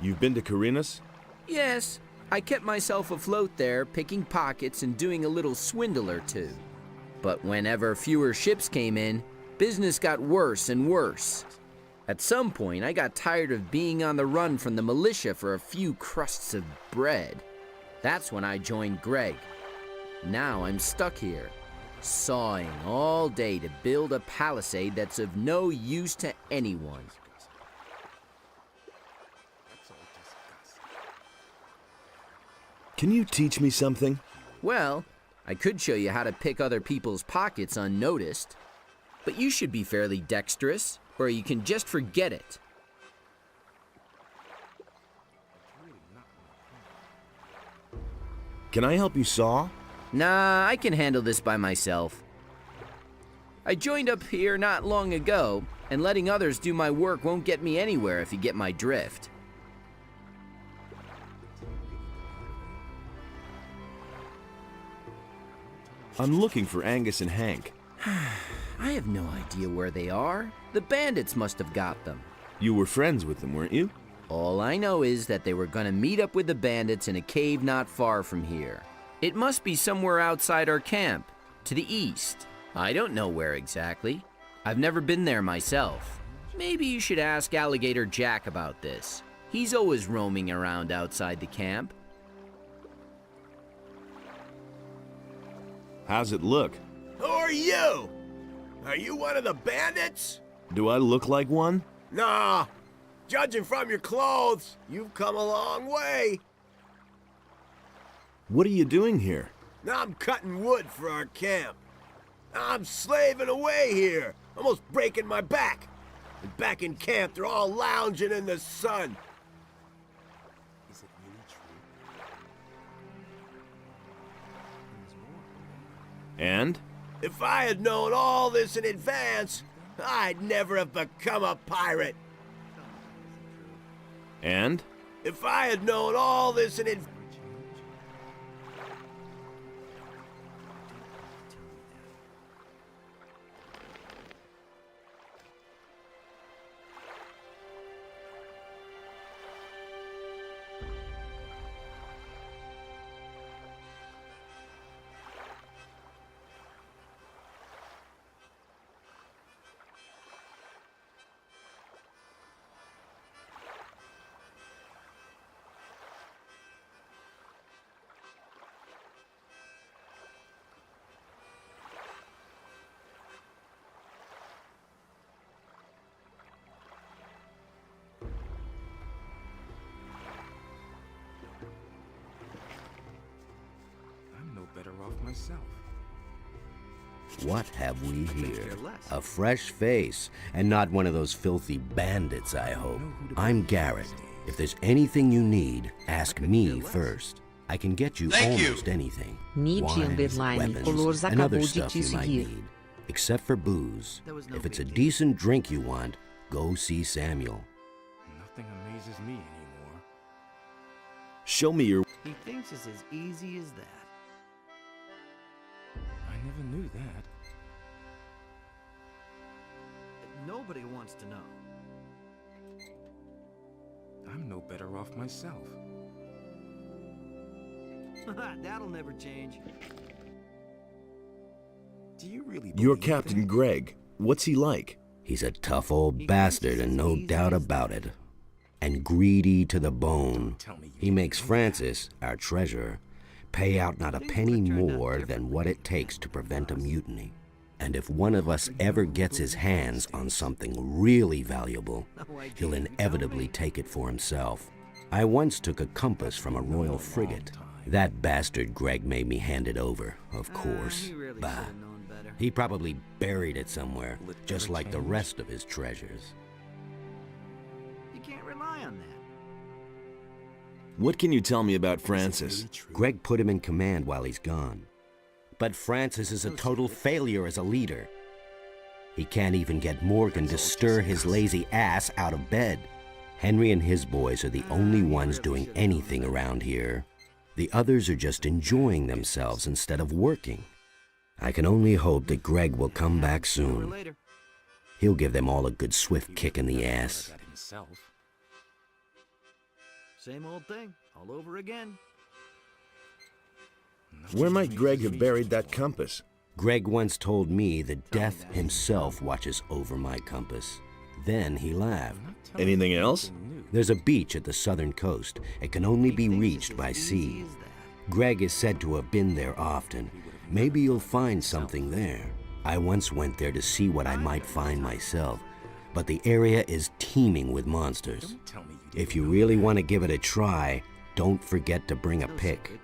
You've been to Corunus? Yes, I kept myself afloat there, picking pockets and doing a little swindle or two. But whenever fewer ships came in, business got worse and worse. At some point, I got tired of being on the run from the militia for a few crusts of bread. That's when I joined Greg. Now I'm stuck here, sawing all day to build a palisade that's of no use to anyone. Can you teach me something? Well, I could show you how to pick other people's pockets unnoticed, but you should be fairly dexterous, or you can just forget it. Can I help you saw? Nah, I can handle this by myself. I joined up here not long ago, and letting others do my work won't get me anywhere if you get my drift. I'm looking for Angus and Hank. I have no idea where they are. The bandits must have got them. You were friends with them, weren't you? All I know is that they were gonna meet up with the bandits in a cave not far from here. It must be somewhere outside our camp, to the east. I don't know where exactly. I've never been there myself. Maybe you should ask Alligator Jack about this. He's always roaming around outside the camp. How's it look? Who are you? Are you one of the bandits? Do I look like one? Nah. Judging from your clothes, you've come a long way. What are you doing here? I'm cutting wood for our camp. I'm slaving away here, almost breaking my back. And back in camp, they're all lounging in the sun. Is it really true? There's more. And? If I had known all this in advance, I'd never have become a pirate. And? If I had known all this in advance... myself. What have we here? A fresh face, and not one of those filthy bandits, I hope. I'm Garrett. If there's anything you need, ask me first. I can get you almost anything. Wines, weapons, and other stuff you might need. Except for booze. If it's a decent drink you want, go see Samuel. Nothing amazes me anymore. Show me your... He thinks it's as easy as that. I never knew that. Nobody wants to know. I'm no better off myself. That'll never change. Do you really You're believe Captain that? Greg. What's he like? He's a tough old bastard and no doubt about it. And greedy to the bone. He makes Francis, our treasurer, pay out not a penny more than what it takes to prevent a mutiny. And if one of us ever gets his hands on something really valuable, he'll inevitably take it for himself. I once took a compass from a royal frigate. That bastard Greg made me hand it over, of course. Bah. He probably buried it somewhere, just like the rest of his treasures. You can't rely on that. What can you tell me about Francis? Greg put him in command while he's gone. But Francis is a total failure as a leader. He can't even get Morgan to stir his lazy ass out of bed. Henry and his boys are the only ones doing anything around here. The others are just enjoying themselves instead of working. I can only hope that Greg will come back soon. He'll give them all a good swift kick in the ass. Same old thing, all over again. Where might Greg have buried that compass? Greg once told me that death himself watches over my compass. Then he laughed. Anything else? There's a beach at the southern coast. It can only be reached by sea. Greg is said to have been there often. Maybe you'll find something there. I once went there to see what I might find myself, but the area is teeming with monsters. If you really want to give it a try, don't forget to bring a pick.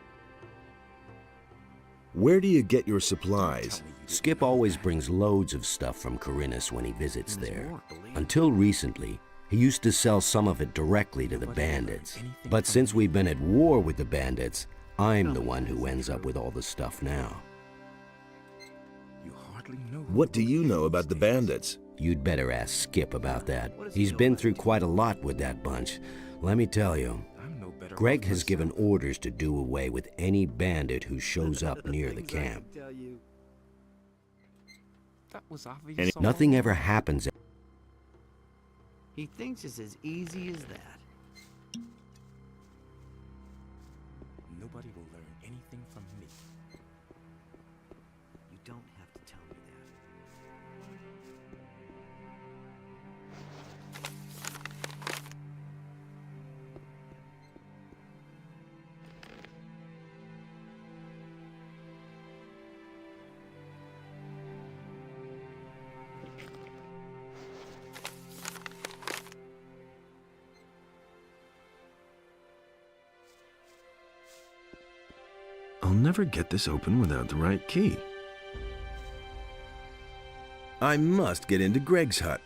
Where do you get your supplies? Skip always brings loads of stuff from Corinus when he visits there. Until recently, he used to sell some of it directly to the bandits. But since we've been at war with the bandits, I'm the one who ends up with all the stuff now. What do you know about the bandits? You'd better ask Skip about that. He's been through quite a lot with that bunch. Let me tell you, Greg has given orders to do away with any bandit who shows up near the camp. Nothing ever happens. He thinks it's as easy as that. Nobody will learn anything from me. You don't have to tell me that. I'll never get this open without the right key. I must get into Greg's hut.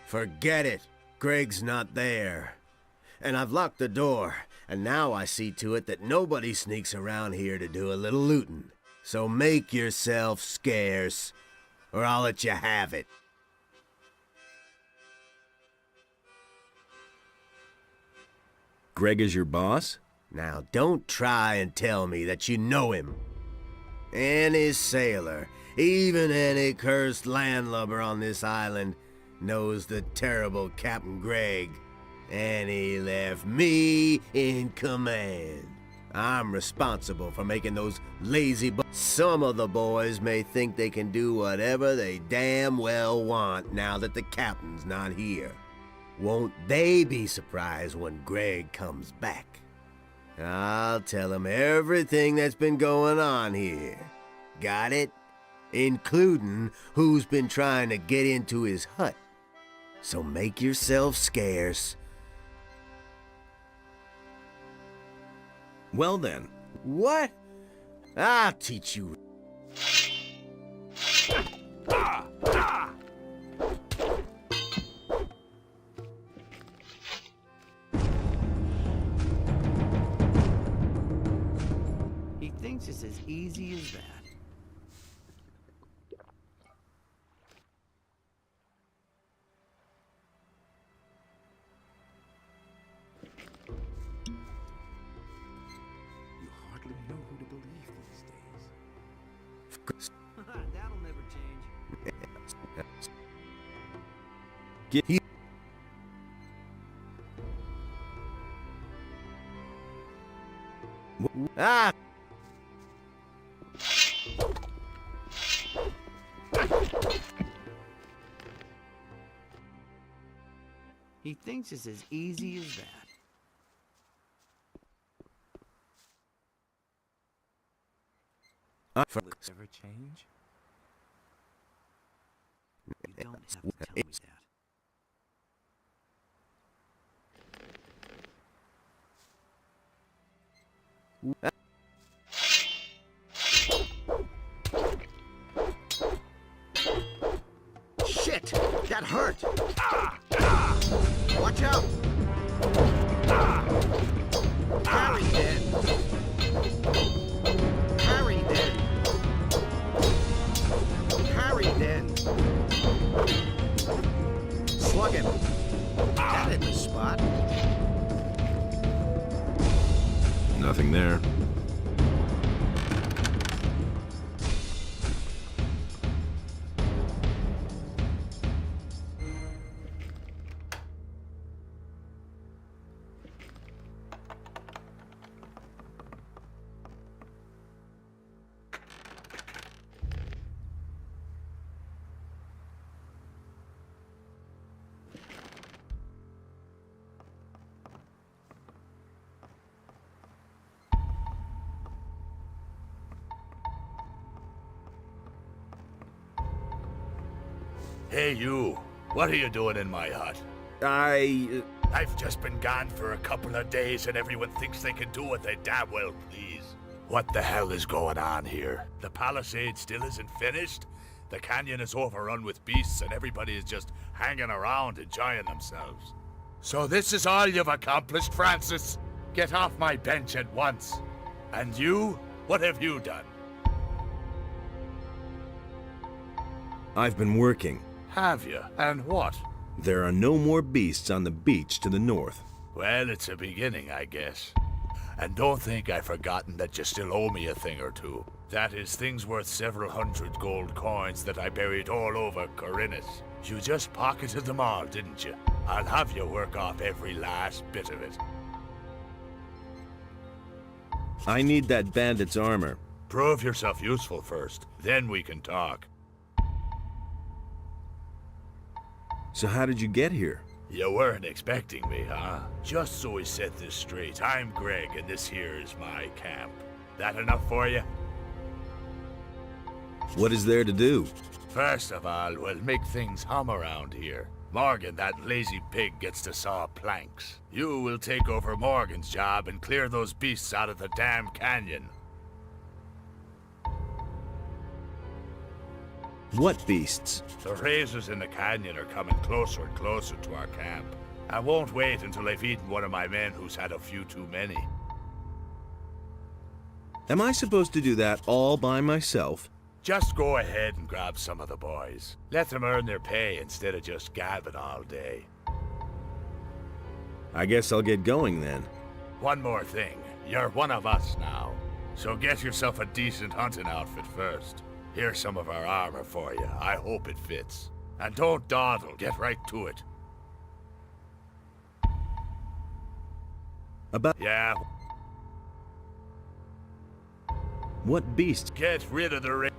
Forget it. Greg's not there. And I've locked the door, and now I see to it that nobody sneaks around here to do a little looting. So make yourself scarce, or I'll let you have it. Greg is your boss? Now, don't try and tell me that you know him. Any sailor, even any cursed landlubber on this island, knows the terrible Captain Greg. And he left me in command. I'm responsible for making those lazy Some of the boys may think they can do whatever they damn well want now that the captain's not here. Won't they be surprised when Greg comes back? I'll tell him everything that's been going on here. Got it? Including who's been trying to get into his hut. So make yourself scarce. Well then. What? I'll teach you. He thinks it's as easy as that. You hardly know who to believe these days. That'll never change. Get he. Ah! He thinks it's as easy as that. Will it ever change? You don't have to tell me that. Shit! That hurt! Watch out! Harry then! Harry then! Harry then! Slug him! That hit the spot. Nothing there. Hey, you. What are you doing in my hut? I've just been gone for a couple of days and everyone thinks they can do what they damn well please. What the hell is going on here? The palisade still isn't finished? The canyon is overrun with beasts and everybody is just hanging around enjoying themselves. So this is all you've accomplished, Francis? Get off my bench at once. And you? What have you done? I've been working. Have you? And what? There are no more beasts on the beach to the north. Well, it's a beginning, I guess. And don't think I've forgotten that you still owe me a thing or two. That is, things worth several hundred gold coins that I buried all over Corinus. You just pocketed them all, didn't you? I'll have you work off every last bit of it. I need that bandit's armor. Prove yourself useful first, then we can talk. So how did you get here? You weren't expecting me, huh? Just so we set this straight, I'm Greg, and this here is my camp. That enough for you? What is there to do? First of all, we'll make things hum around here. Morgan, that lazy pig, gets to saw planks. You will take over Morgan's job and clear those beasts out of the damn canyon. What beasts? The razors in the canyon are coming closer and closer to our camp. I won't wait until I've eaten one of my men who's had a few too many. Am I supposed to do that all by myself? Just go ahead and grab some of the boys. Let them earn their pay instead of just gabbing all day. I guess I'll get going then. One more thing. You're one of us now. So get yourself a decent hunting outfit first. Here's some of our armor for you. I hope it fits. And don't dawdle. Get right to it. Yeah. What beasts? Get rid of the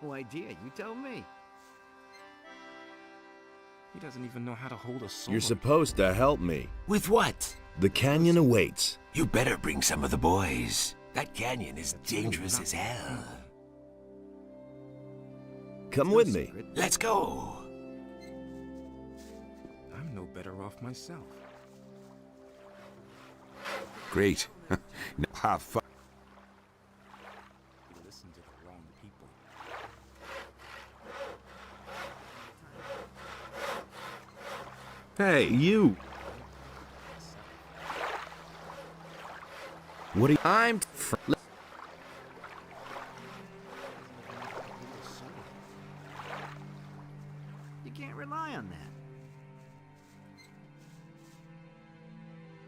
No idea. You tell me. He doesn't even know how to hold a sword. You're supposed to help me. With what? The canyon awaits. You better bring some of the boys. That canyon is dangerous as hell. Come with me. Let's go. I'm no better off myself. Great. Now have fun. Listen to the wrong people. Hey, you! What are you... I'm... You can't rely on that.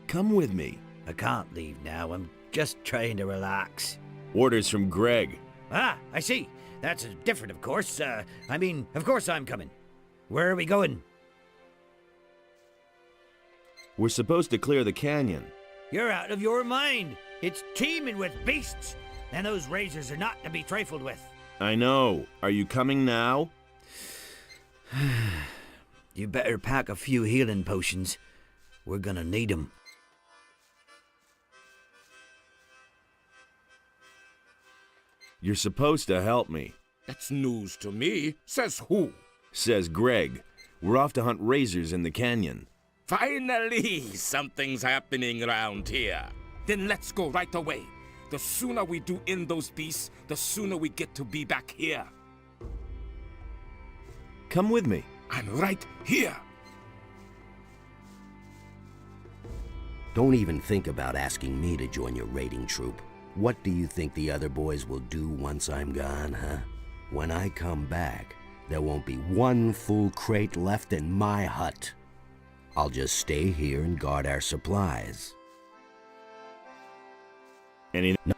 Come with me. I can't leave now. I'm just trying to relax. Orders from Greg. Ah, I see. That's different, of course. I mean, of course I'm coming. Where are we going? We're supposed to clear the canyon. You're out of your mind. It's teeming with beasts, and those razors are not to be trifled with. I know. Are you coming now? You better pack a few healing potions. We're gonna need 'em. You're supposed to help me. That's news to me. Says who? Says Greg. We're off to hunt razors in the canyon. Finally, something's happening around here. Then let's go right away. The sooner we do in those beasts, the sooner we get to be back here. Come with me. I'm right here. Don't even think about asking me to join your raiding troop. What do you think the other boys will do once I'm gone, huh? When I come back, there won't be one full crate left in my hut. I'll just stay here and guard our supplies. Any... No.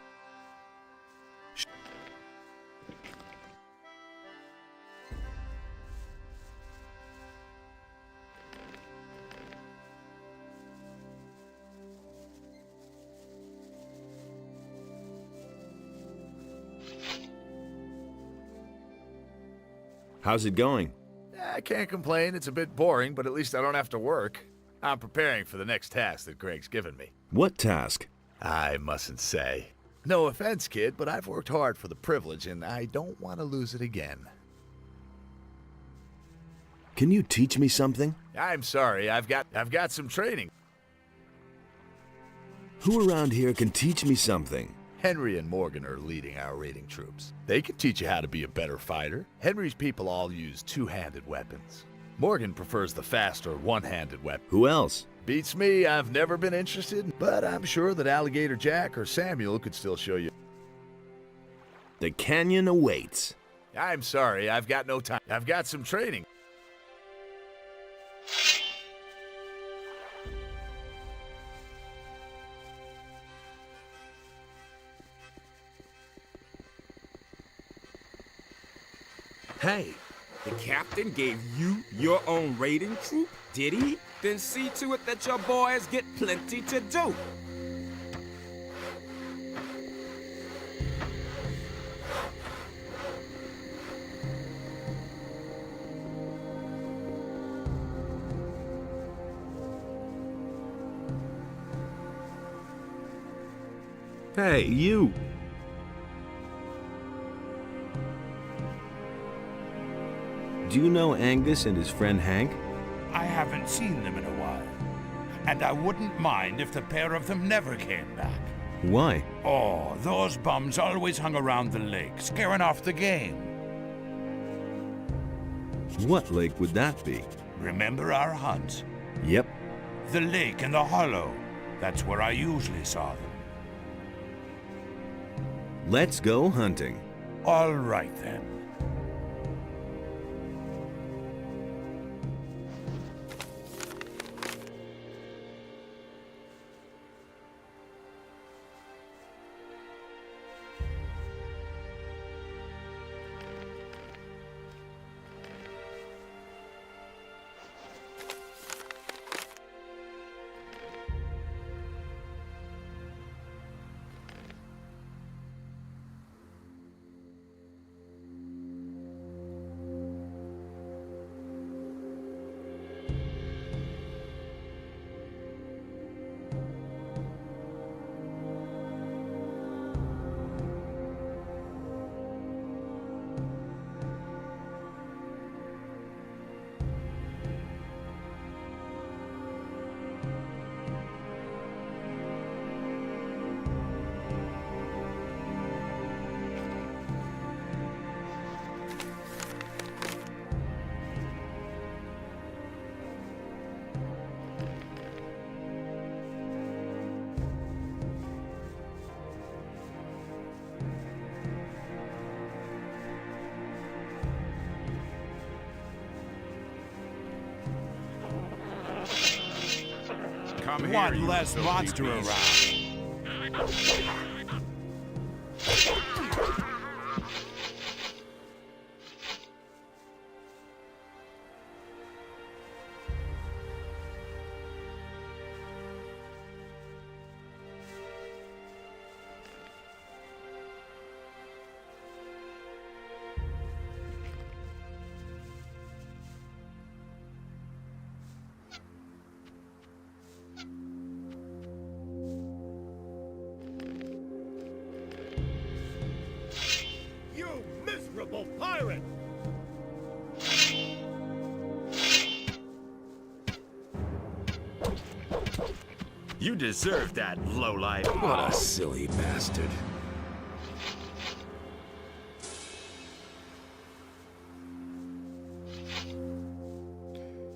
How's it going? I can't complain. It's a bit boring, but at least I don't have to work. I'm preparing for the next task that Greg's given me. What task? I mustn't say. No offense, kid, but I've worked hard for the privilege, and I don't want to lose it again. Can you teach me something? I'm sorry. I've got some training. Who around here can teach me something? Henry and Morgan are leading our raiding troops. They can teach you how to be a better fighter. Henry's people all use two-handed weapons. Morgan prefers the faster one-handed weapon. Who else? Beats me, I've never been interested, but I'm sure that Alligator Jack or Samuel could still show you. The canyon awaits. I'm sorry, I've got no time. I've got some training. Hey, the captain gave you your own raiding troop, did he? Then see to it that your boys get plenty to do. Hey, you! Do you know Angus and his friend Hank? I haven't seen them in a while. And I wouldn't mind if the pair of them never came back. Why? Oh, those bums always hung around the lake, scaring off the game. What lake would that be? Remember our hunts? Yep. The lake in the hollow. That's where I usually saw them. Let's go hunting. All right, then. Come here, One you less filthy monster beast. around. You miserable pirate! You deserve that, lowlife. What a silly bastard.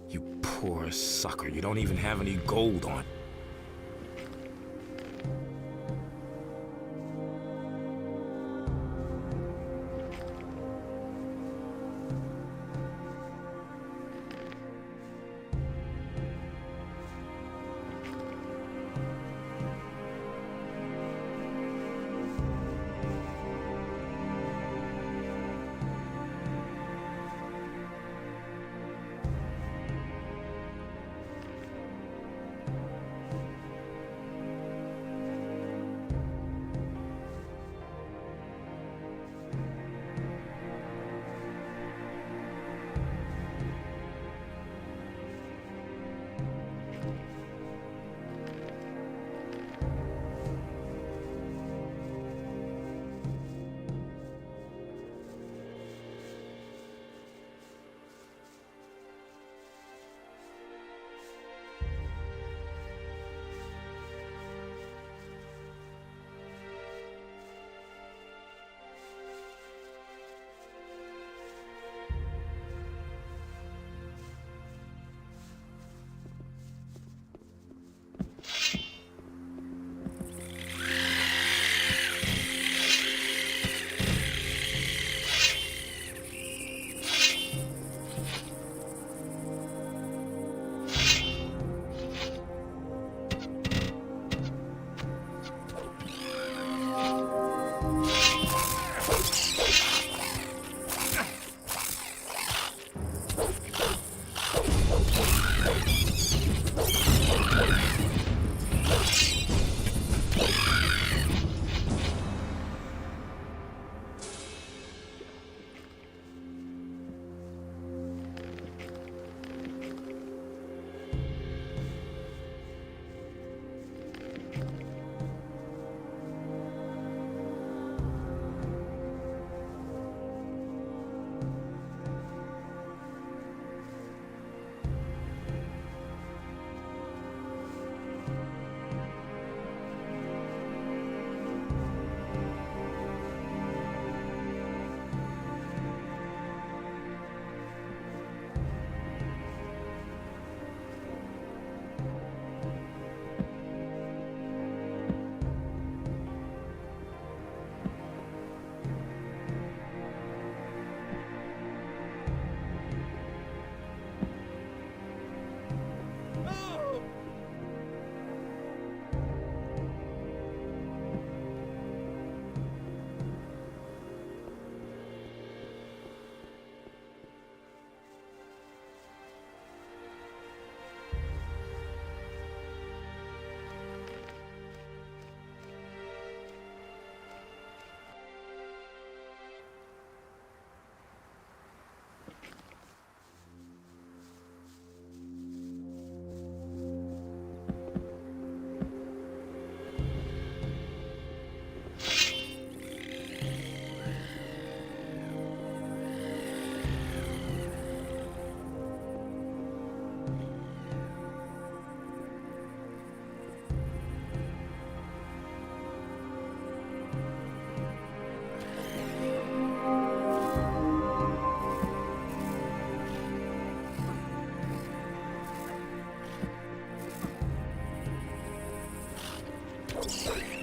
You poor sucker. You don't even have any gold on.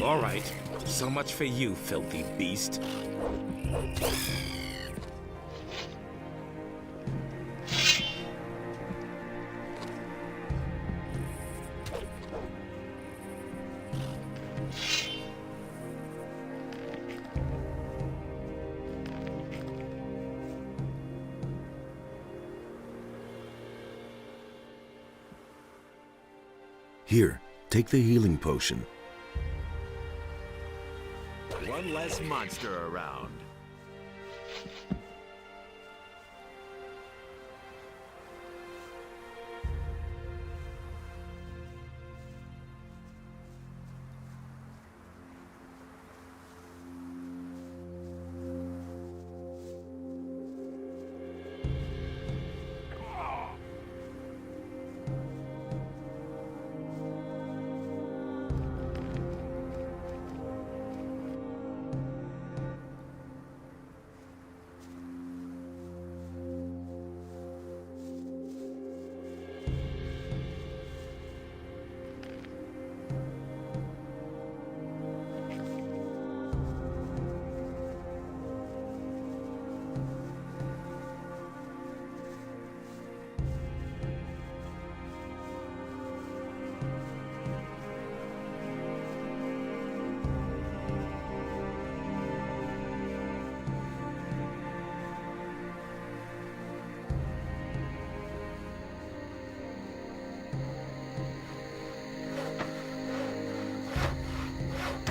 All right. So much for you, filthy beast. Here, take the healing potion. One less monster around.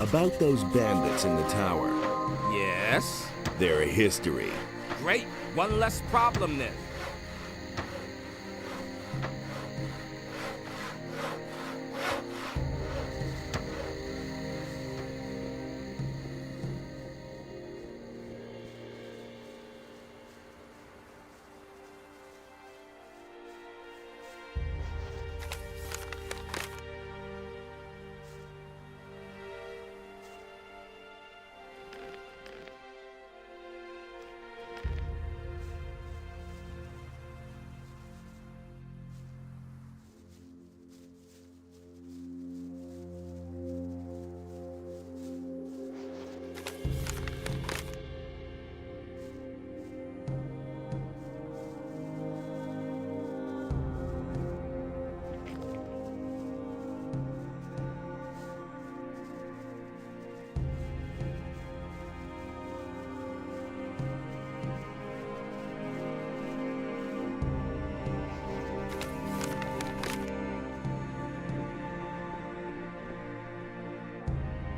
About those bandits in the tower. Yes? Their history. Great. One less problem then.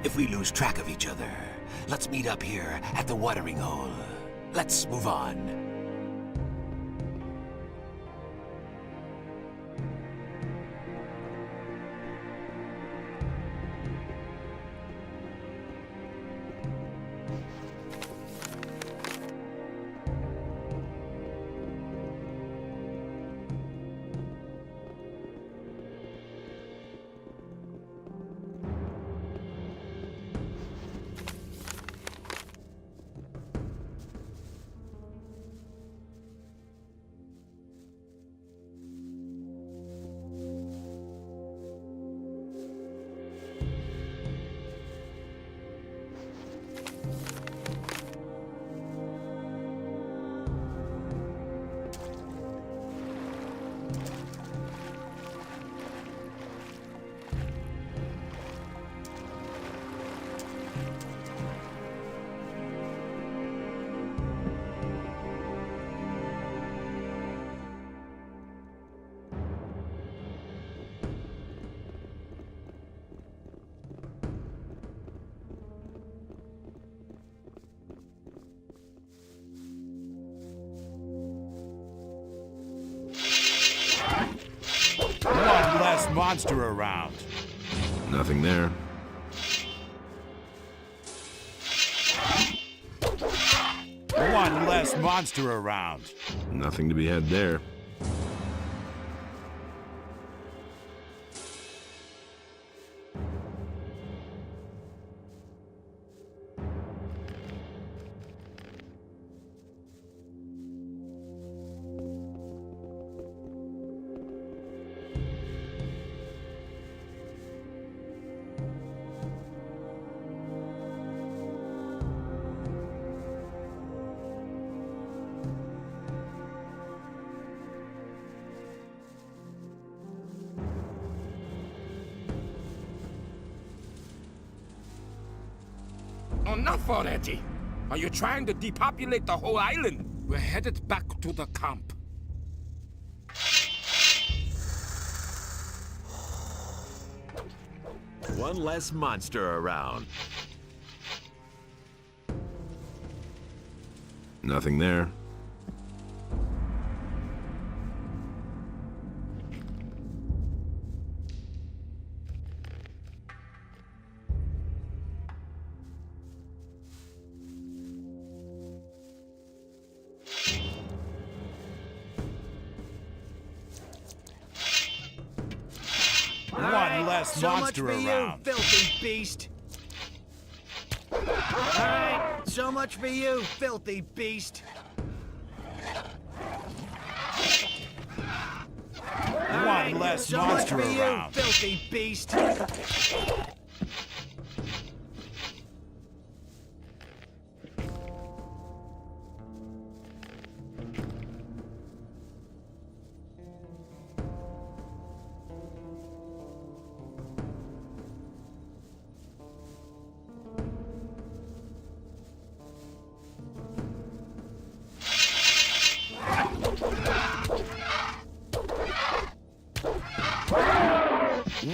If we lose track of each other, let's meet up here at the watering hole. Let's move on. One less monster around. Nothing there. One less monster around. Nothing to be had there. Enough already! Are you trying to depopulate the whole island? We're headed back to the camp. One less monster around. Nothing there. One less So much monster for you, around. filthy beast. Alright, so much for you, filthy beast. One less So monster much for you, around. filthy beast.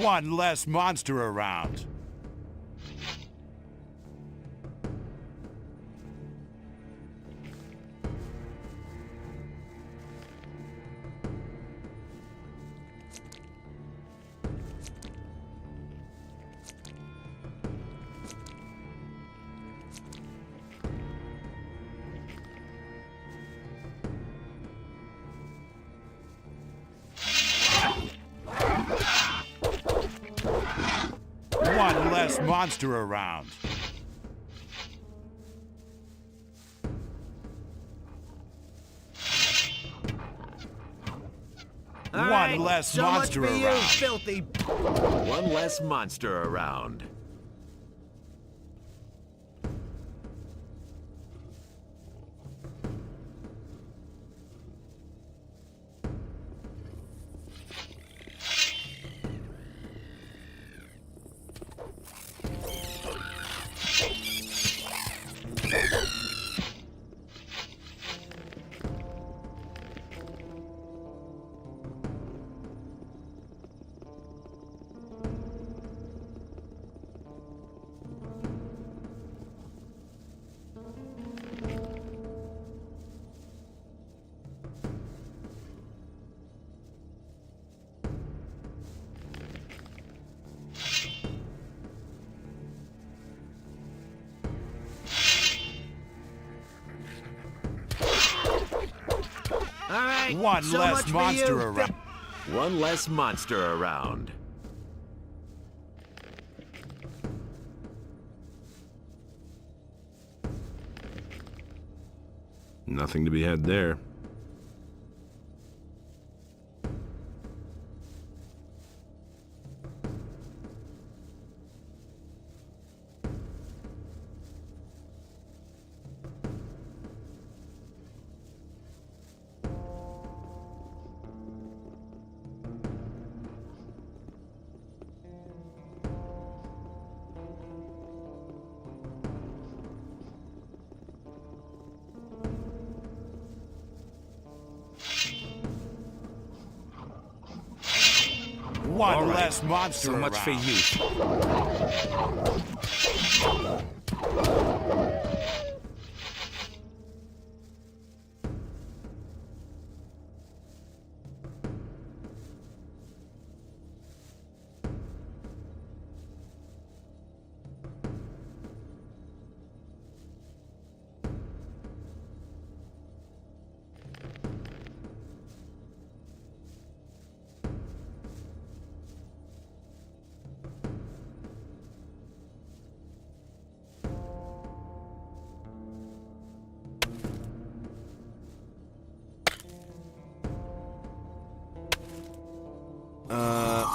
One less monster around. One less monster around. One less so monster much for you, around. filthy. One less monster around. Alright, One so less much for monster you, around. One less monster around. Nothing to be had there. One less monster So much for around. you.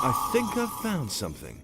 I think I've found something.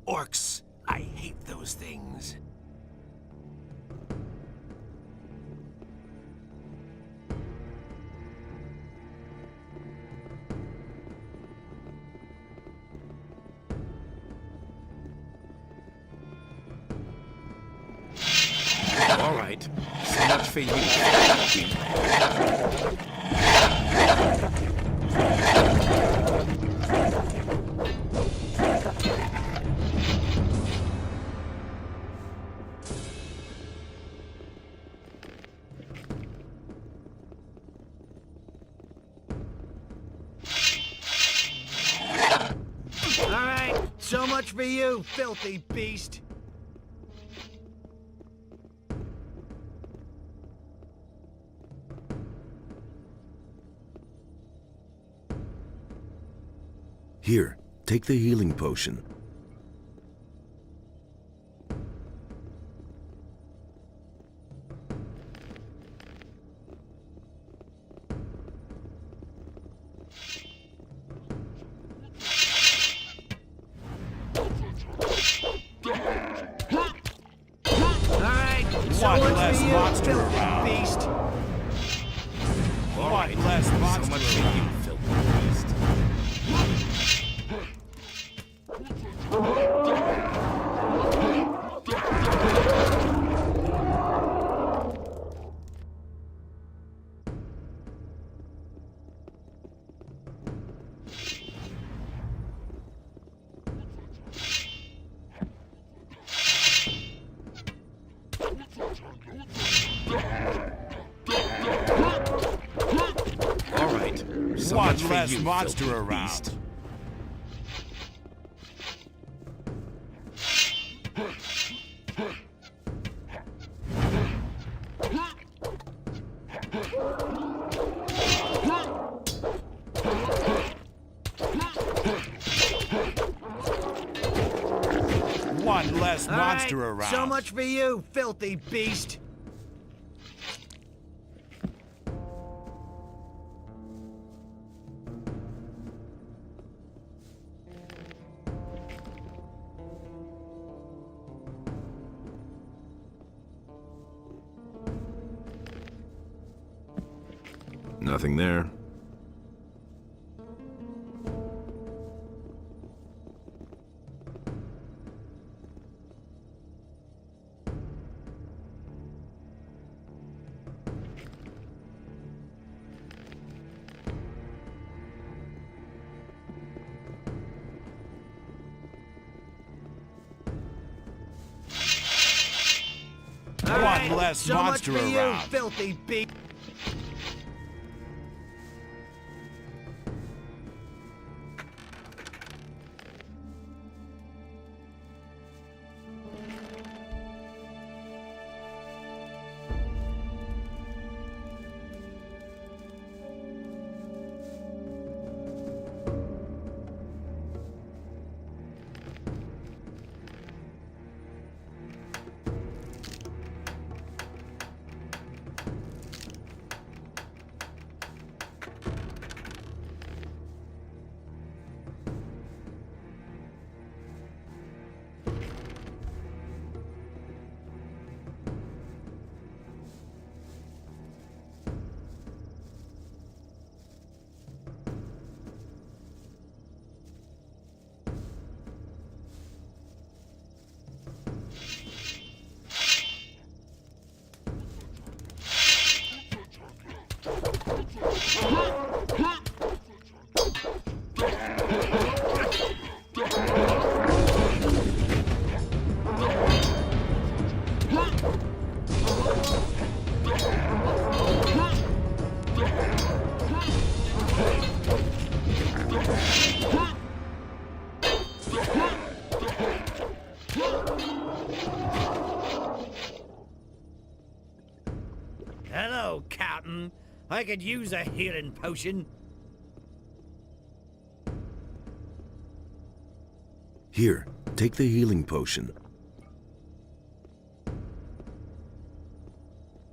Orcs. I hate those things. All right, so much for you. All right, so much for you, filthy beast. Here, take the healing potion. So One much less for you, monster filthy around. beast. One less monster So much for around. you, filthy beast. All right, so One much for less you, monster filthy around. beast. One less All monster right, around. so much for you, filthy beast. Nothing there. All right, One less so much monster for you, around. filthy beast. Hello, Captain. I could use a healing potion. Here, take the healing potion.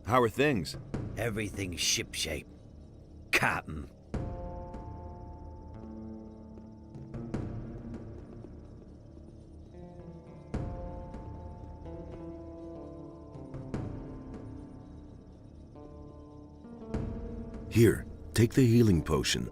How are things? Everything's shipshape, Captain. Here, take the healing potion.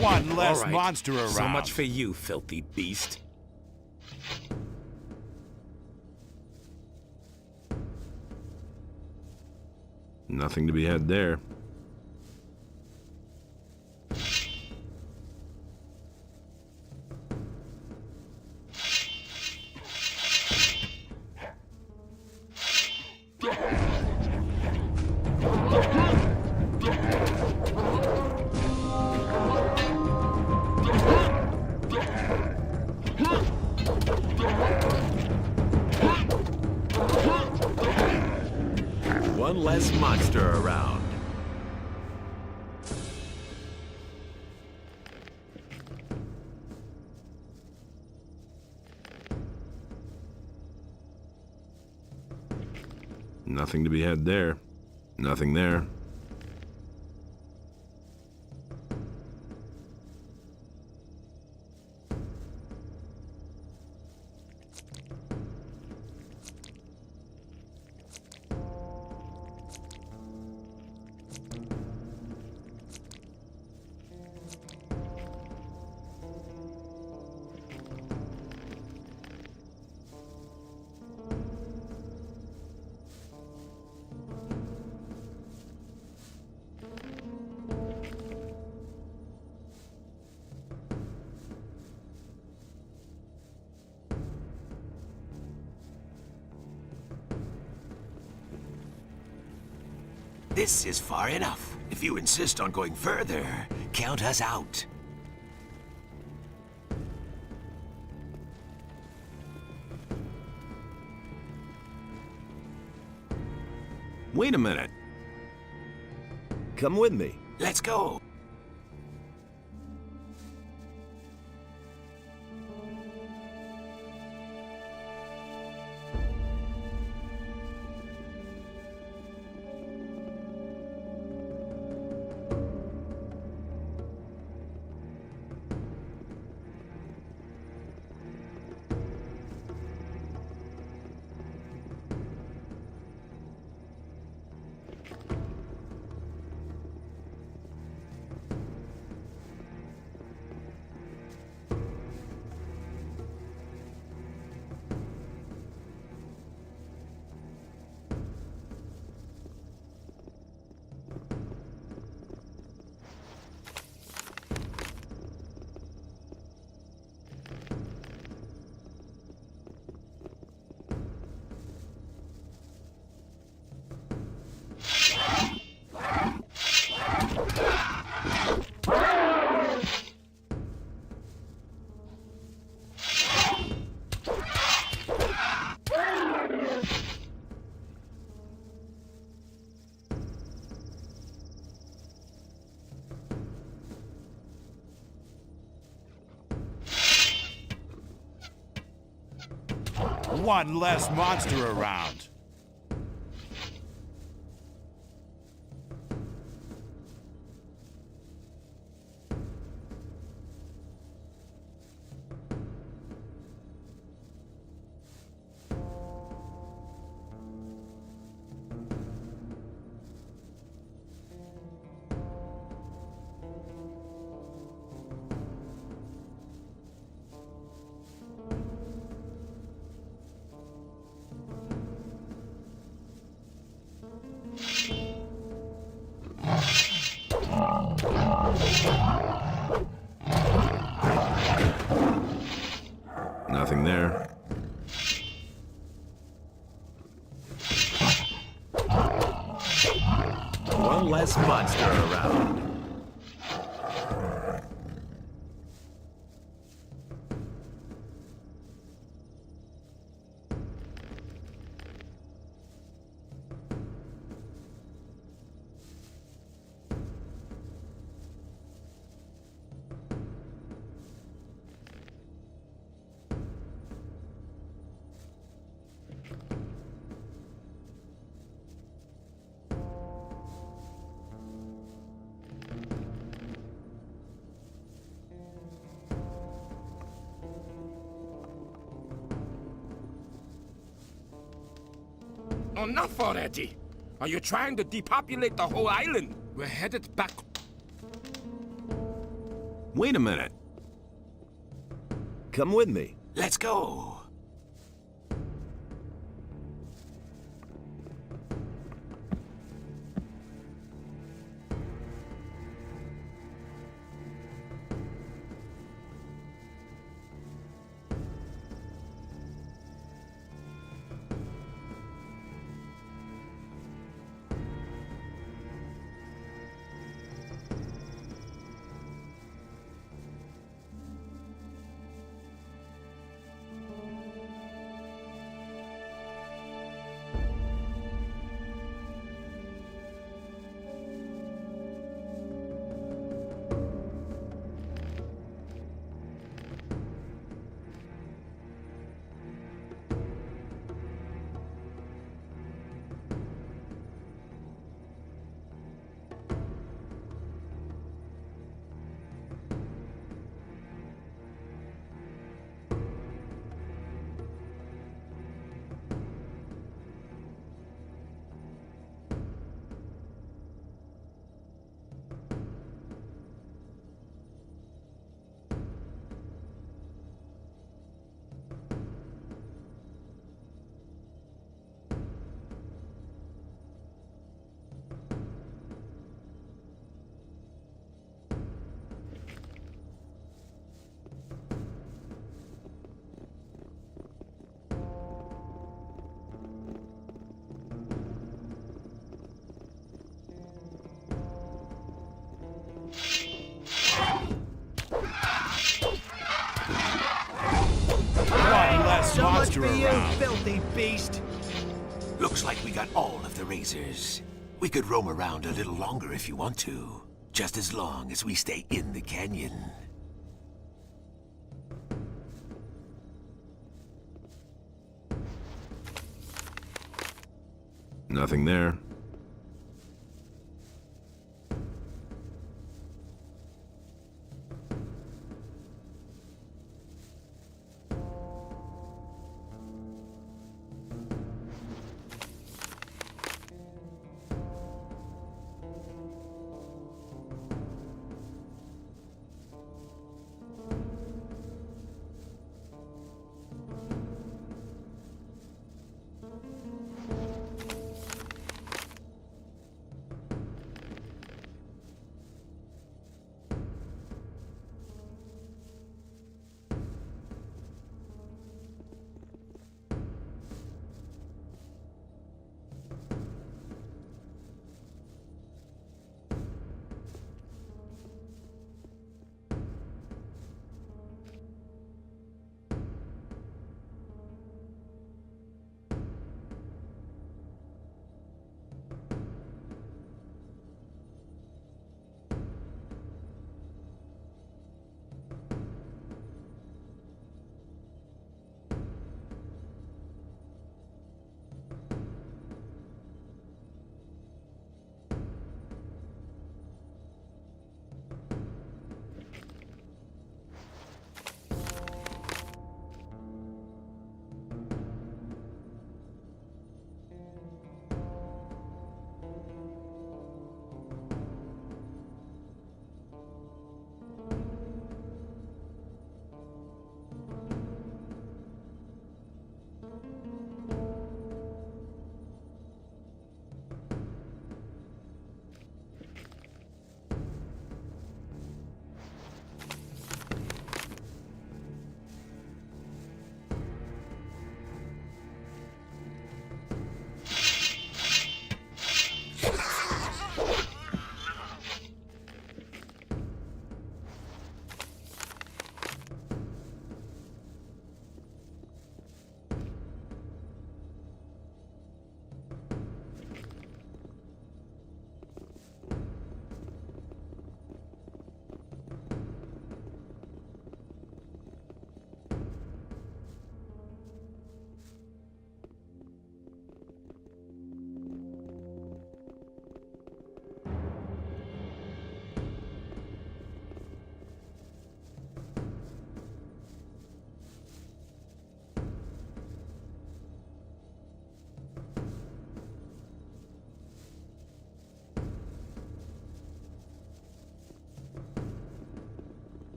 One less All right. monster around. So much for you, filthy beast. Nothing to be had there. One less monster around. Nothing to be had there. Nothing there. This is far enough. If you insist on going further, count us out. Wait a minute. Come with me. Let's go. One less monster around. Nothing there. One less monster around. Enough already! Are you trying to depopulate the whole island? We're headed back. Wait a minute. Come with me. Let's go. monster around. Filthy beast! Looks like we got all of the razors. We could roam around a little longer if you want to. Just as long as we stay in the canyon. Nothing there.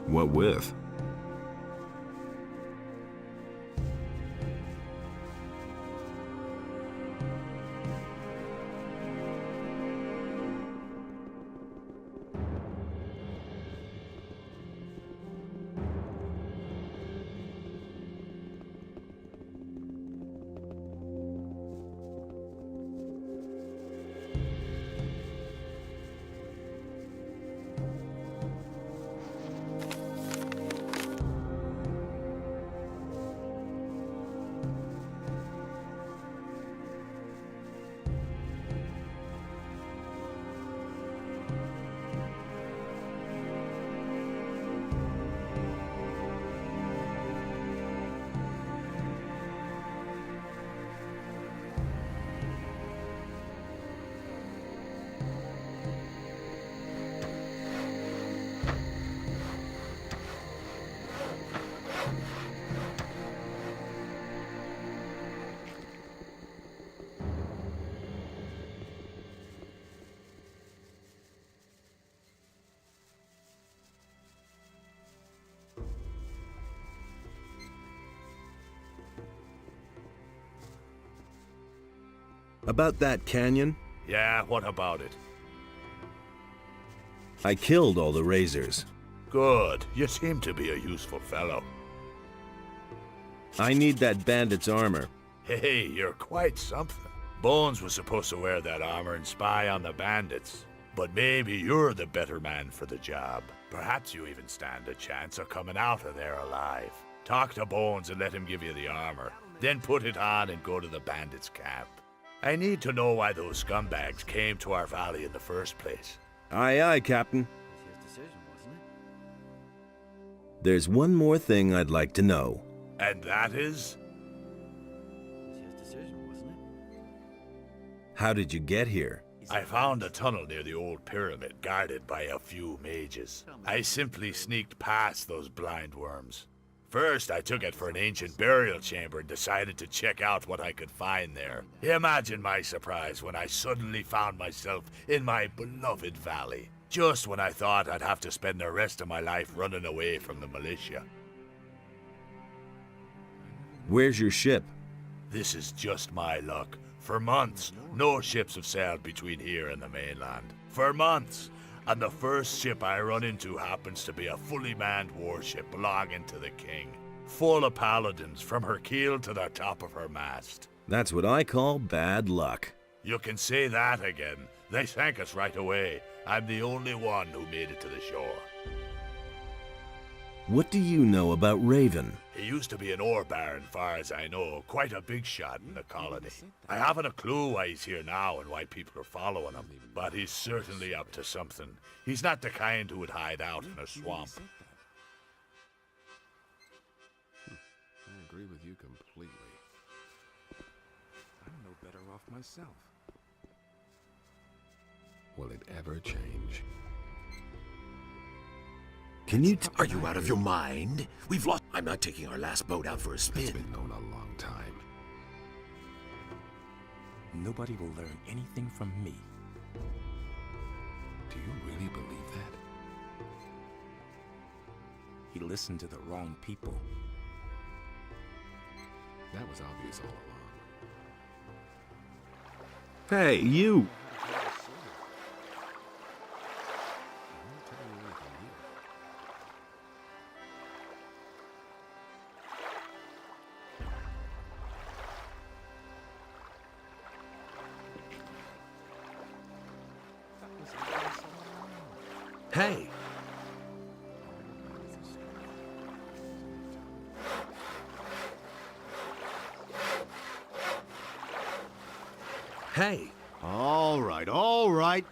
What with? About that canyon? Yeah, what about it? I killed all the razors. Good. You seem to be a useful fellow. I need that bandit's armor. Hey, you're quite something. Bones was supposed to wear that armor and spy on the bandits. But maybe you're the better man for the job. Perhaps you even stand a chance of coming out of there alive. Talk to Bones and let him give you the armor. Then put it on and go to the bandits' camp. I need to know why those scumbags came to our valley in the first place. Aye, aye, Captain. His decision, wasn't it? There's one more thing I'd like to know. And that is? His decision, wasn't it? How did you get here? I found a tunnel near the old pyramid, guarded by a few mages. I simply sneaked past those blind worms. First, I took it for an ancient burial chamber and decided to check out what I could find there. Imagine my surprise when I suddenly found myself in my beloved valley, just when I thought I'd have to spend the rest of my life running away from the militia. Where's your ship? This is just my luck. For months, no ships have sailed between here and the mainland. For months! And the first ship I run into happens to be a fully manned warship belonging to the king. Full of paladins from her keel to the top of her mast. That's what I call bad luck. You can say that again. They sank us right away. I'm the only one who made it to the shore. What do you know about Raven? He used to be an ore baron, far as I know. Quite a big shot in the colony. I haven't a clue why he's here now and why people are following him. But he's certainly up to something. He's not the kind who would hide out in a swamp. I agree with you completely. I'm no better off myself. Will it ever change? Can you Are you out of your mind? We've lost... I'm not taking our last boat out for a spin. It's been known a long time. Nobody will learn anything from me. Do you really believe that? He listened to the wrong people. That was obvious all along. Hey, you! Hey! Hey! All right, all right.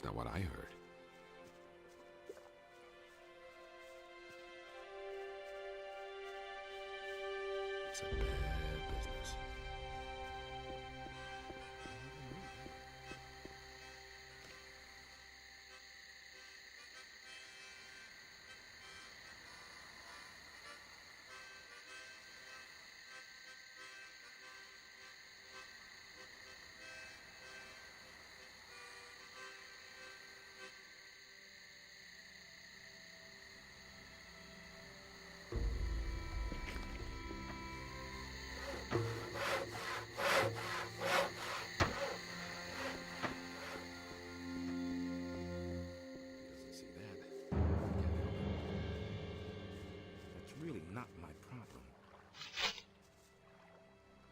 That's not what I heard. It's a bad business. Really not my problem.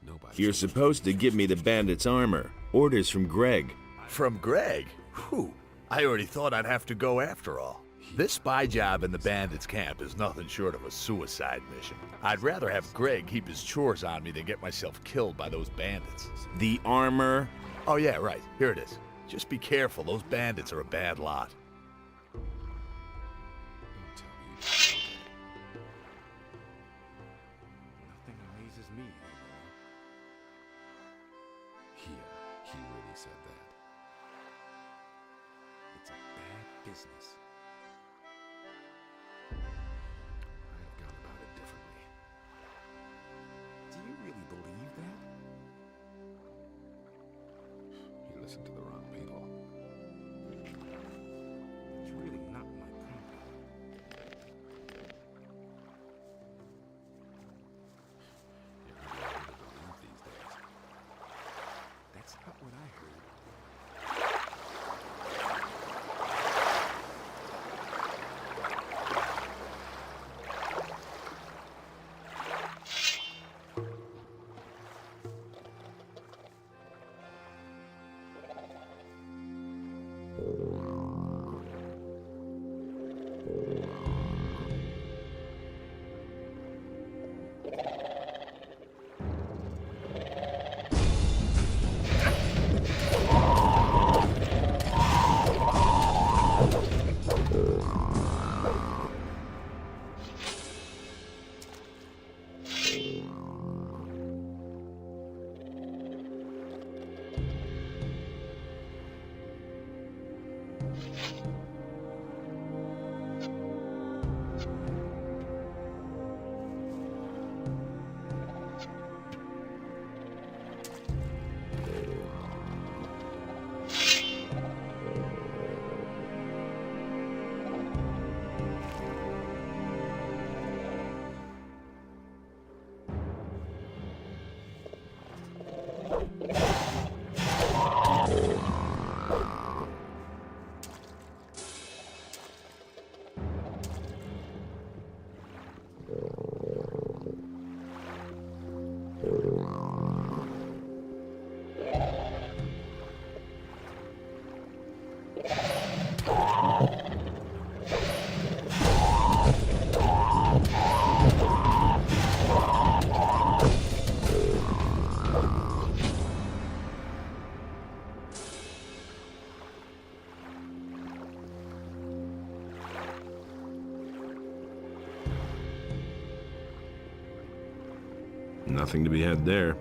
Nobody. You're supposed to give me the bandit's armor. Orders from Greg. From Greg? Whew. I already thought I'd have to go after all. This spy job in the bandits' camp is nothing short of a suicide mission. I'd rather have Greg keep his chores on me than get myself killed by those bandits. The armor? Oh yeah, right. Here it is. Just be careful. Those bandits are a bad lot. Nothing amazes me anymore. Yeah, he really said that. It's a bad business. I have gone about it differently. Do you really believe that? You listen to the wrong people. It's really not my problem. You're hardly able to believe these days. That's not what I heard. Nothing to be had there.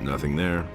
Nothing there.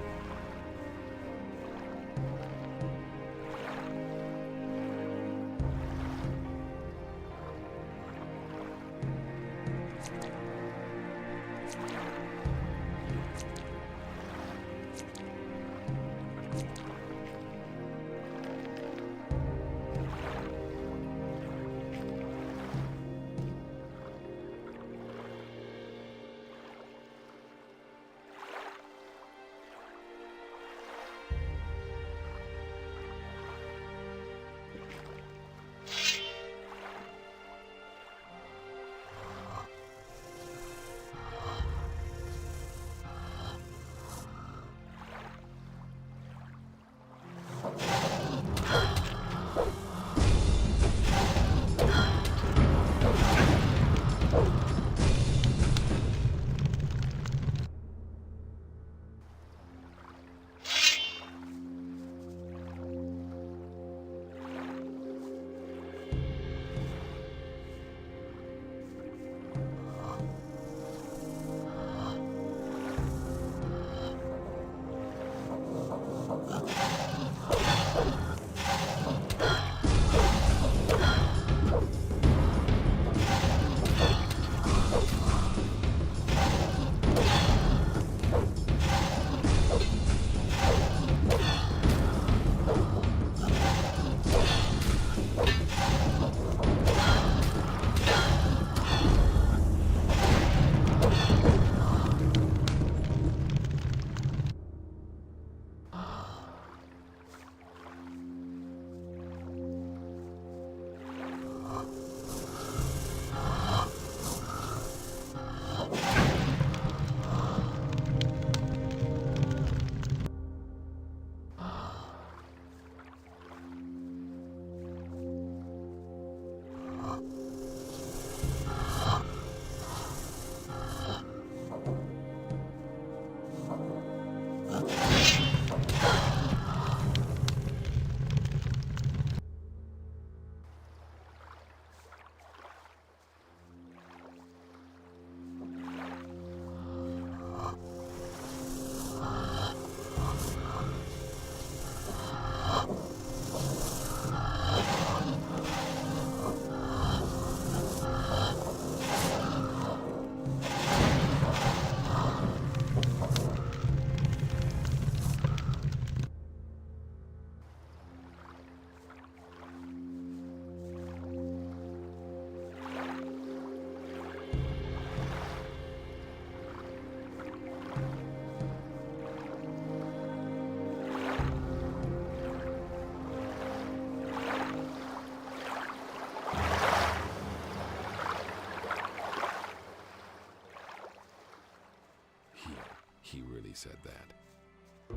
He really said that.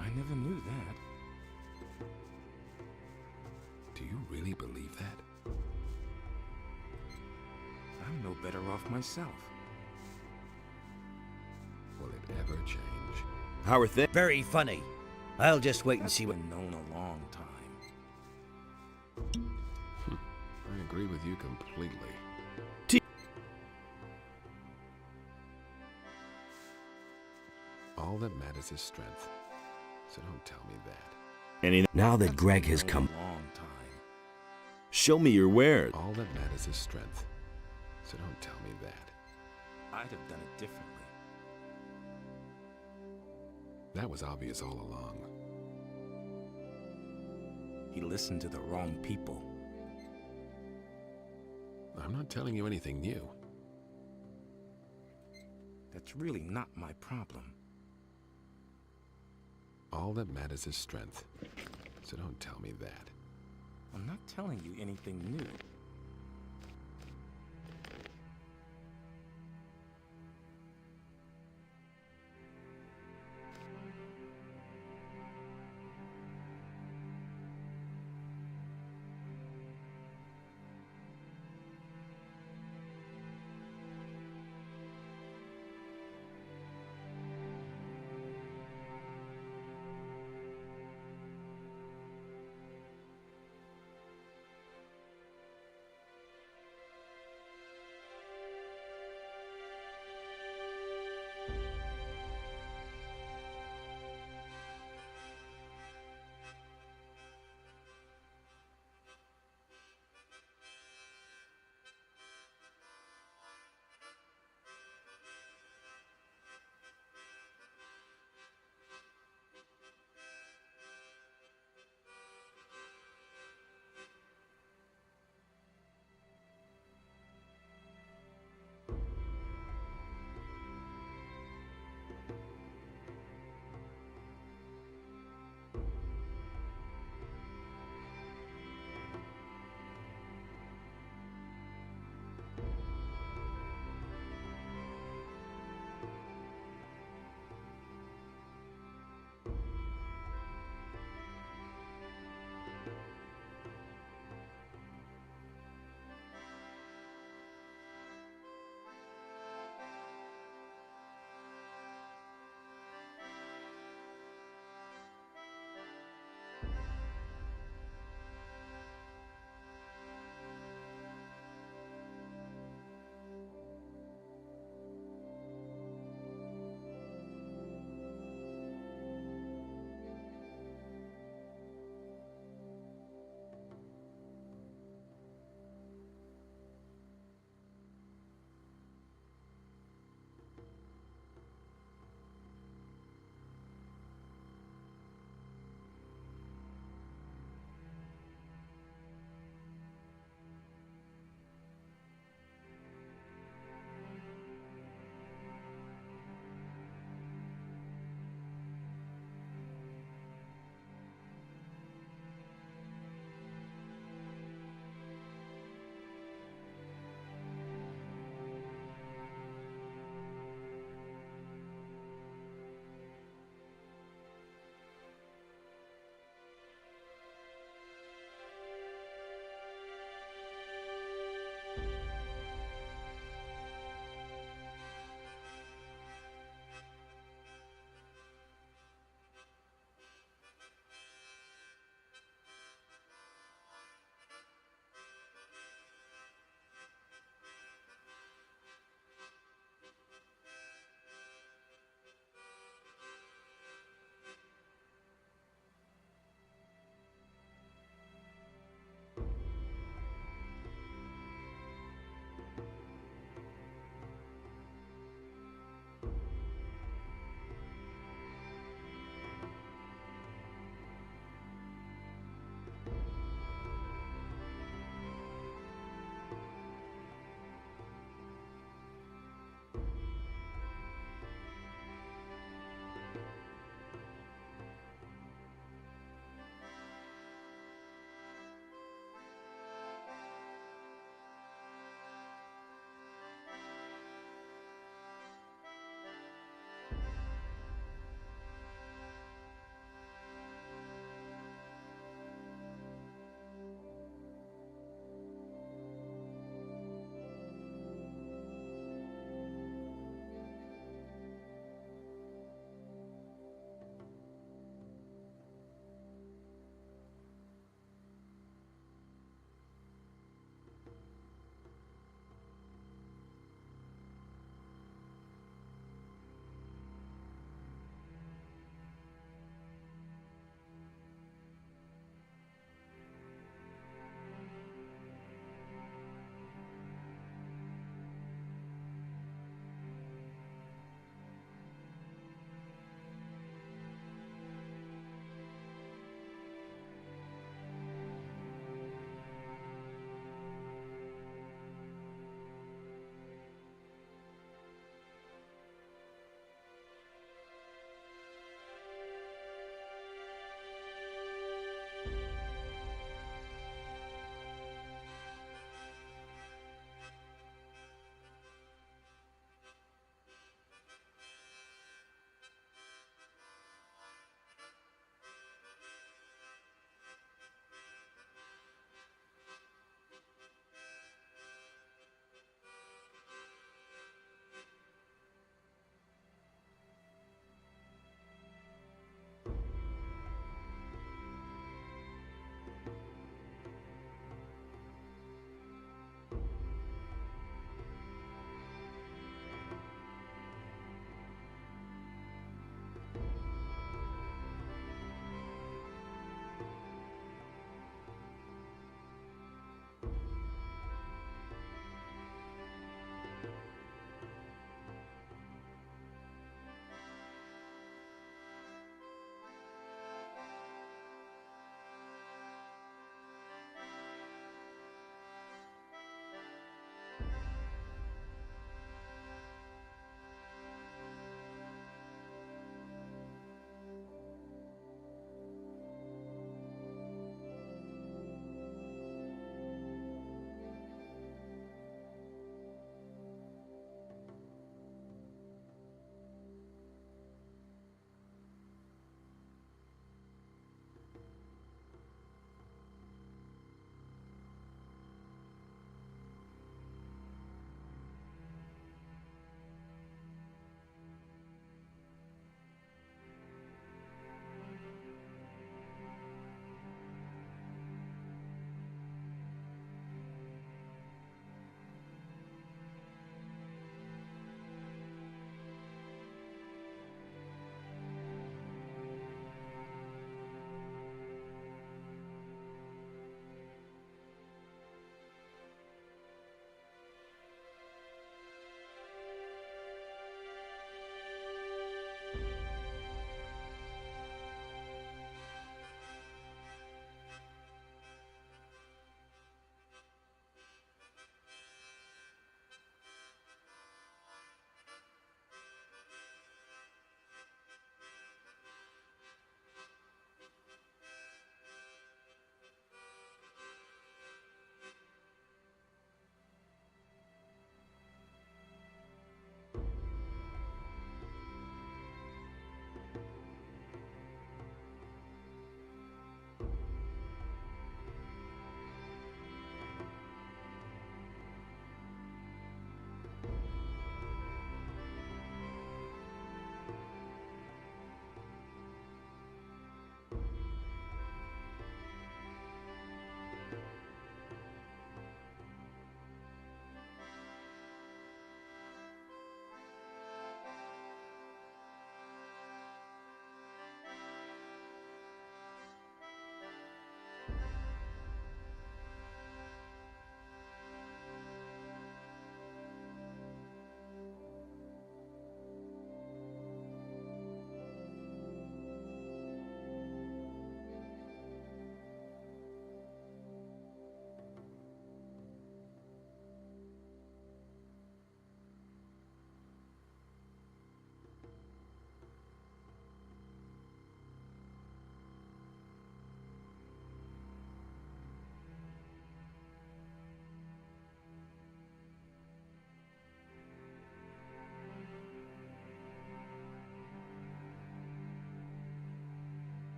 I never knew that. Do you really believe that? I'm no better off myself. Will it ever change? How are things? Very funny. I'll just wait and see what. Been known a long time. I agree with you completely. All that matters is strength. So don't tell me that. Now that Greg has come, Long time. Show me your wares. All that matters is strength. So don't tell me that. I'd have done it differently. That was obvious all along. He listened to the wrong people. I'm not telling you anything new. That's really not my problem. All that matters is strength. So don't tell me that. I'm not telling you anything new.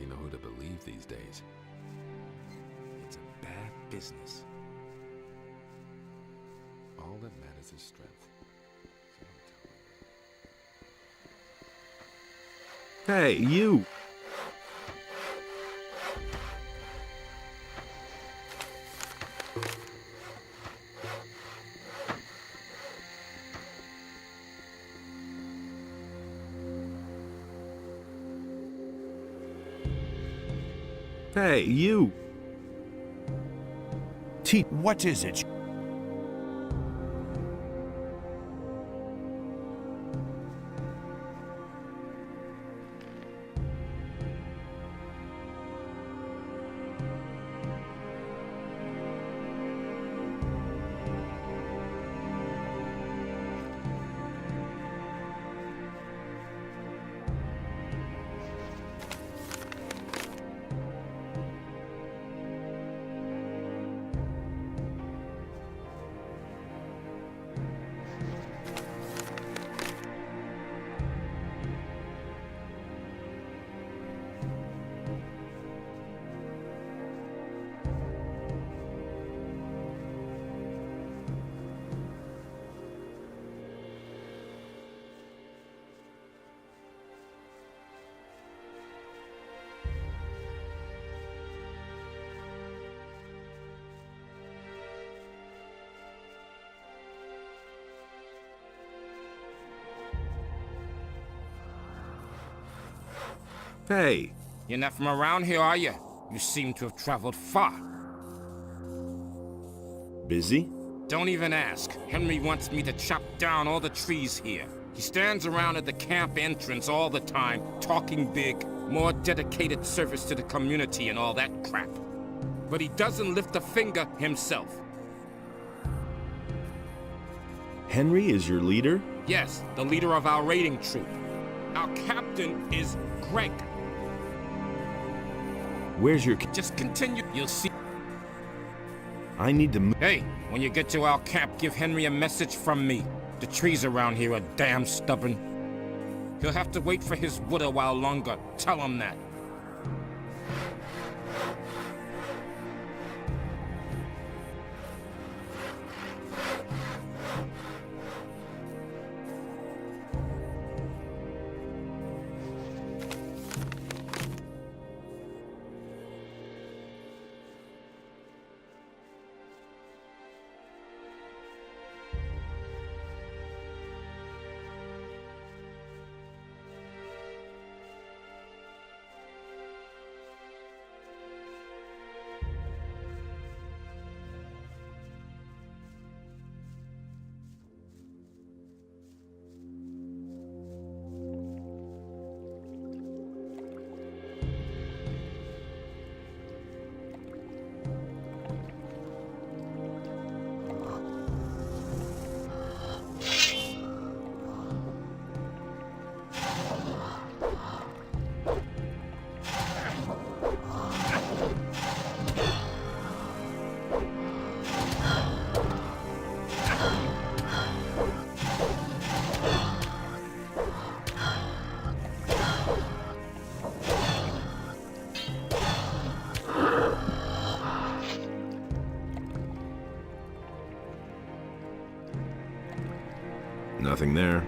know who to believe these days. It's a bad business. All that matters is strength. Hey, you! Hey, you! What is it? Hey! You're not from around here, are you? You seem to have traveled far. Busy? Don't even ask. Henry wants me to chop down all the trees here. He stands around at the camp entrance all the time, talking big, more dedicated service to the community and all that crap. But he doesn't lift a finger himself. Henry is your leader? Yes, the leader of our raiding troop. Our captain is Greg. Where's your... Just continue, you'll see. I need to move. Hey, when you get to our camp, give Henry a message from me. The trees around here are damn stubborn. He'll have to wait for his wood a while longer. Tell him that. Nothing there.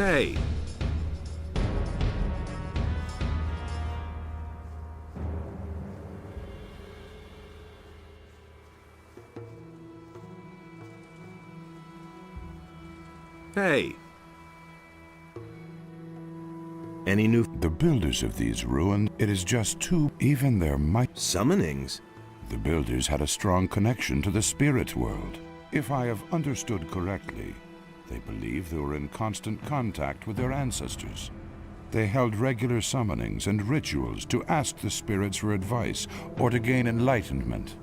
Hey! Hey! Any new... The builders of these ruins, it is just too... Even their might... Summonings? The builders had a strong connection to the spirit world. If I have understood correctly, they believe they were in constant contact with their ancestors. They held regular summonings and rituals to ask the spirits for advice or to gain enlightenment.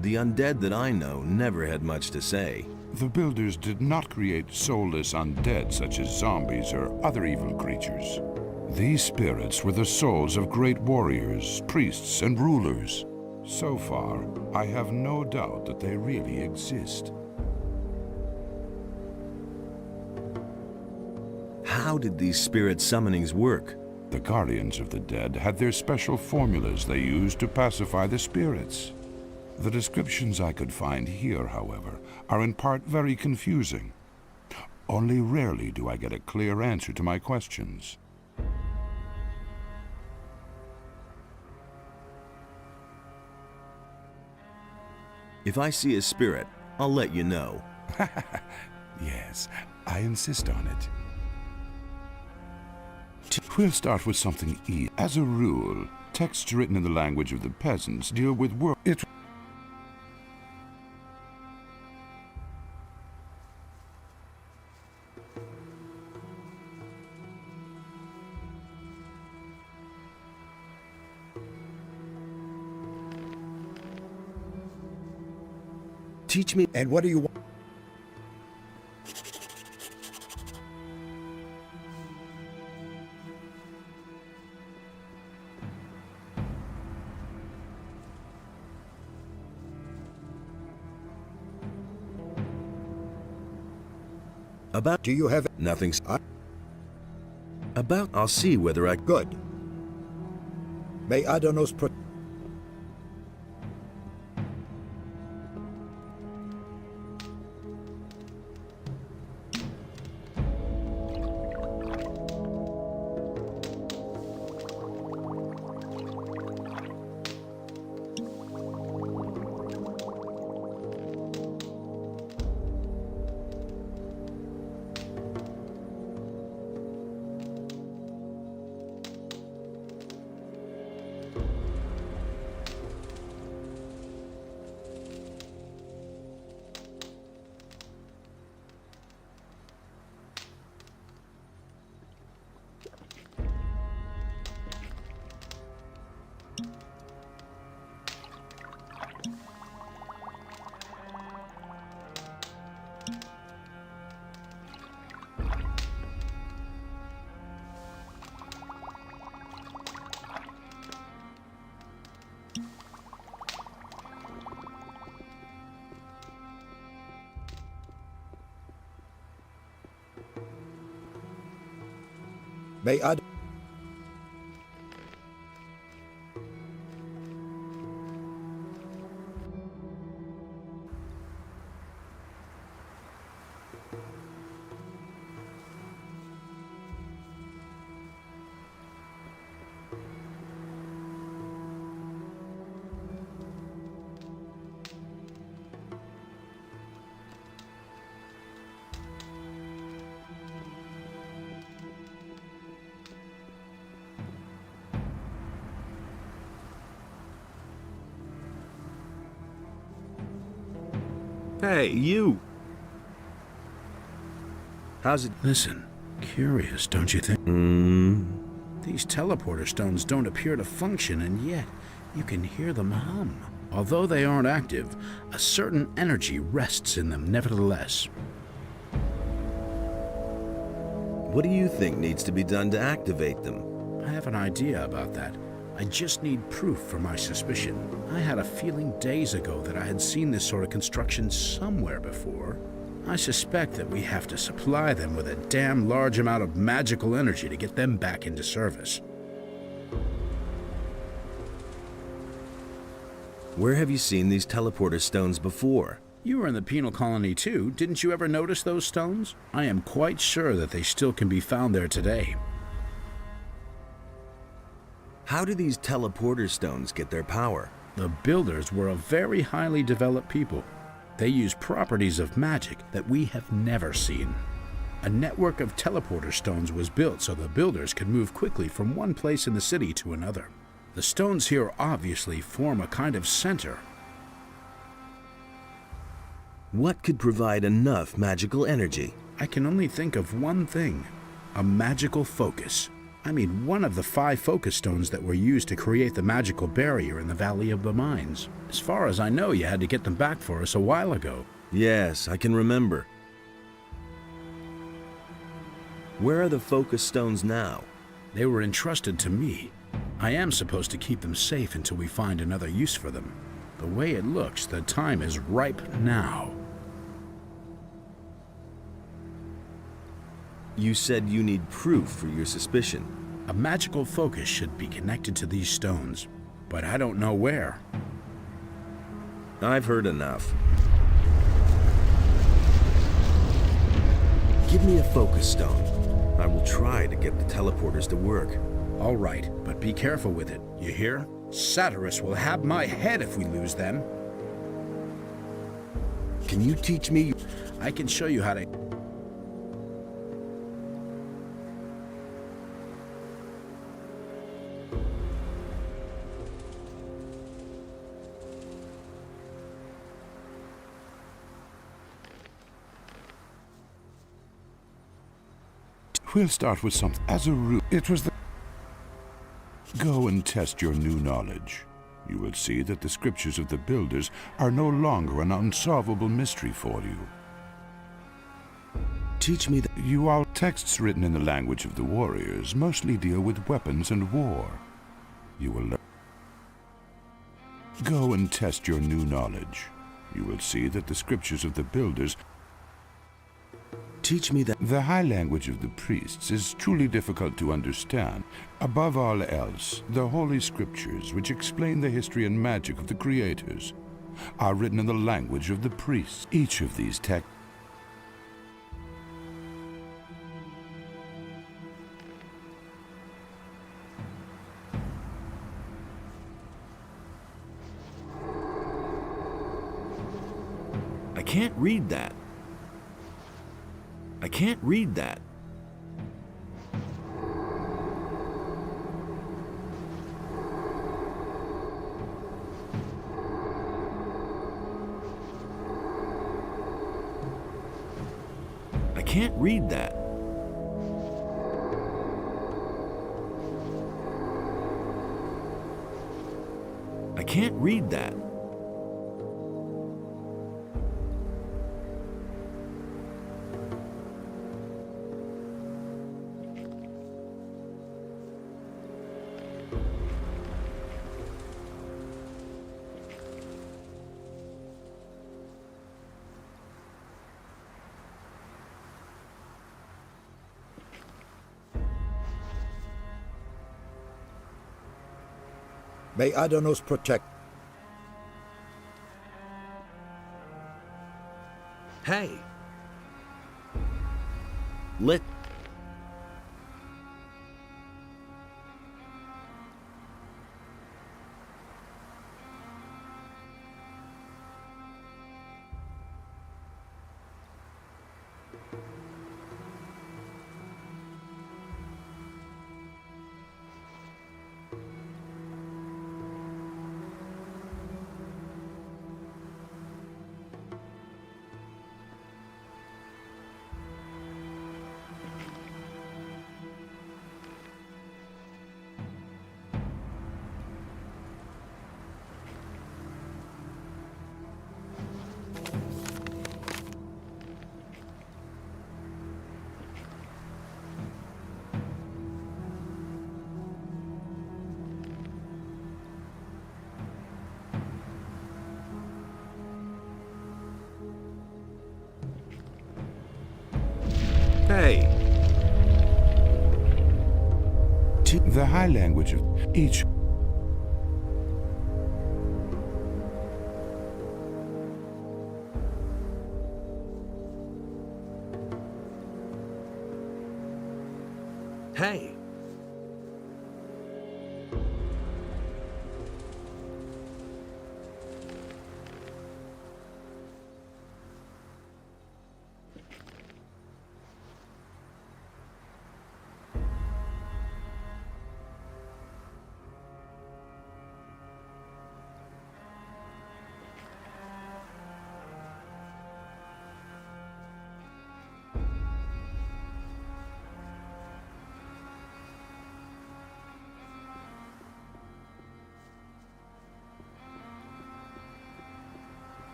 The undead that I know never had much to say. The builders did not create soulless undead such as zombies or other evil creatures. These spirits were the souls of great warriors, priests, and rulers. So far, I have no doubt that they really exist. How did these spirit summonings work? The guardians of the dead had their special formulas they used to pacify the spirits. The descriptions I could find here, however, are in part very confusing. Only rarely do I get a clear answer to my questions. If I see a spirit, I'll let you know. Yes, I insist on it. We'll start with something easy. As a rule, texts written in the language of the peasants deal with work. Teach me. And what do you want? About... Do you have... Nothing's... About... I'll see whether I... Good. May Adonos protect... May Ad... Hey, you! How's it... Listen, curious, don't you think? These teleporter stones don't appear to function, and yet you can hear them hum. Although they aren't active, a certain energy rests in them nevertheless. What do you think needs to be done to activate them? I have an idea about that. I just need proof for my suspicion. I had a feeling days ago that I had seen this sort of construction somewhere before. I suspect that we have to supply them with a damn large amount of magical energy to get them back into service. Where have you seen these teleporter stones before? You were in the penal colony too. Didn't you ever notice those stones? I am quite sure that they still can be found there today. How do these teleporter stones get their power? The builders were a very highly developed people. They used properties of magic that we have never seen. A network of teleporter stones was built so the builders could move quickly from one place in the city to another. The stones here obviously form a kind of center. What could provide enough magical energy? I can only think of one thing: a magical focus. I mean, one of the 5 focus stones that were used to create the magical barrier in the Valley of the Mines. As far as I know, you had to get them back for us a while ago. Yes, I can remember. Where are the focus stones now? They were entrusted to me. I am supposed to keep them safe until we find another use for them. The way it looks, the time is ripe now. You said you need proof for your suspicion. A magical focus should be connected to these stones, but I don't know where. I've heard enough. Give me a focus stone. I will try to get the teleporters to work. All right, but be careful with it. You hear? Satyrus will have my head if we lose them. Can you teach me? I can show you how to... We'll start with something. As a root, it was the... Go and test your new knowledge. You will see that the scriptures of the builders are no longer an unsolvable mystery for you. Teach me that... You all texts written in the language of the warriors mostly deal with weapons and war. You will learn. Go and test your new knowledge. You will see that the scriptures of the builders... Teach me that... The high language of the priests is truly difficult to understand. Above all else, the holy scriptures, which explain the history and magic of the creators, are written in the language of the priests. Each of these texts... I can't read that. I can't read that. I can't read that. I can't read that. May Adanos protect. Hey! Let... Hey! The high language of each... Hey!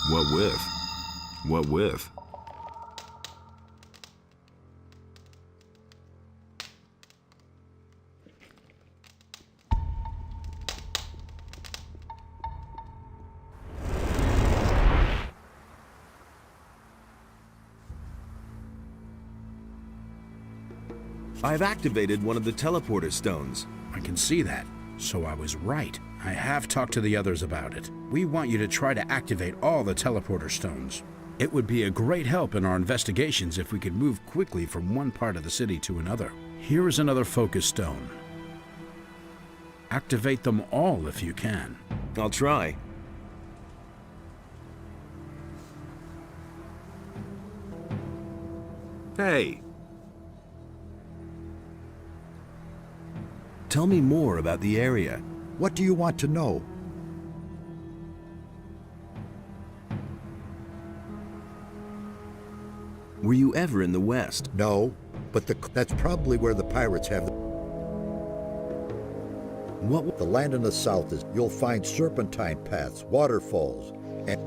What with? What with? I've activated one of the teleporter stones. I can see that, so I was right. I have talked to the others about it. We want you to try to activate all the teleporter stones. It would be a great help in our investigations if we could move quickly from one part of the city to another. Here is another focus stone. Activate them all if you can. I'll try. Hey! Tell me more about the area. What do you want to know? Were you ever in the West? No, but that's probably where the pirates have the... What? The land in the south is... You'll find serpentine paths, waterfalls, and...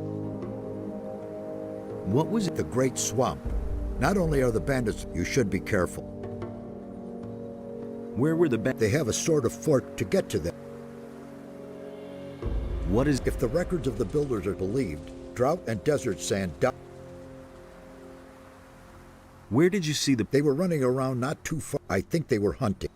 What was it? The Great Swamp. Not only are the bandits, you should be careful. Where were the bandits? They have a sort of fort to get to them. What is... If the records of the builders are believed, drought and desert sand... Where did you see the... They were running around not too far. I think they were hunting.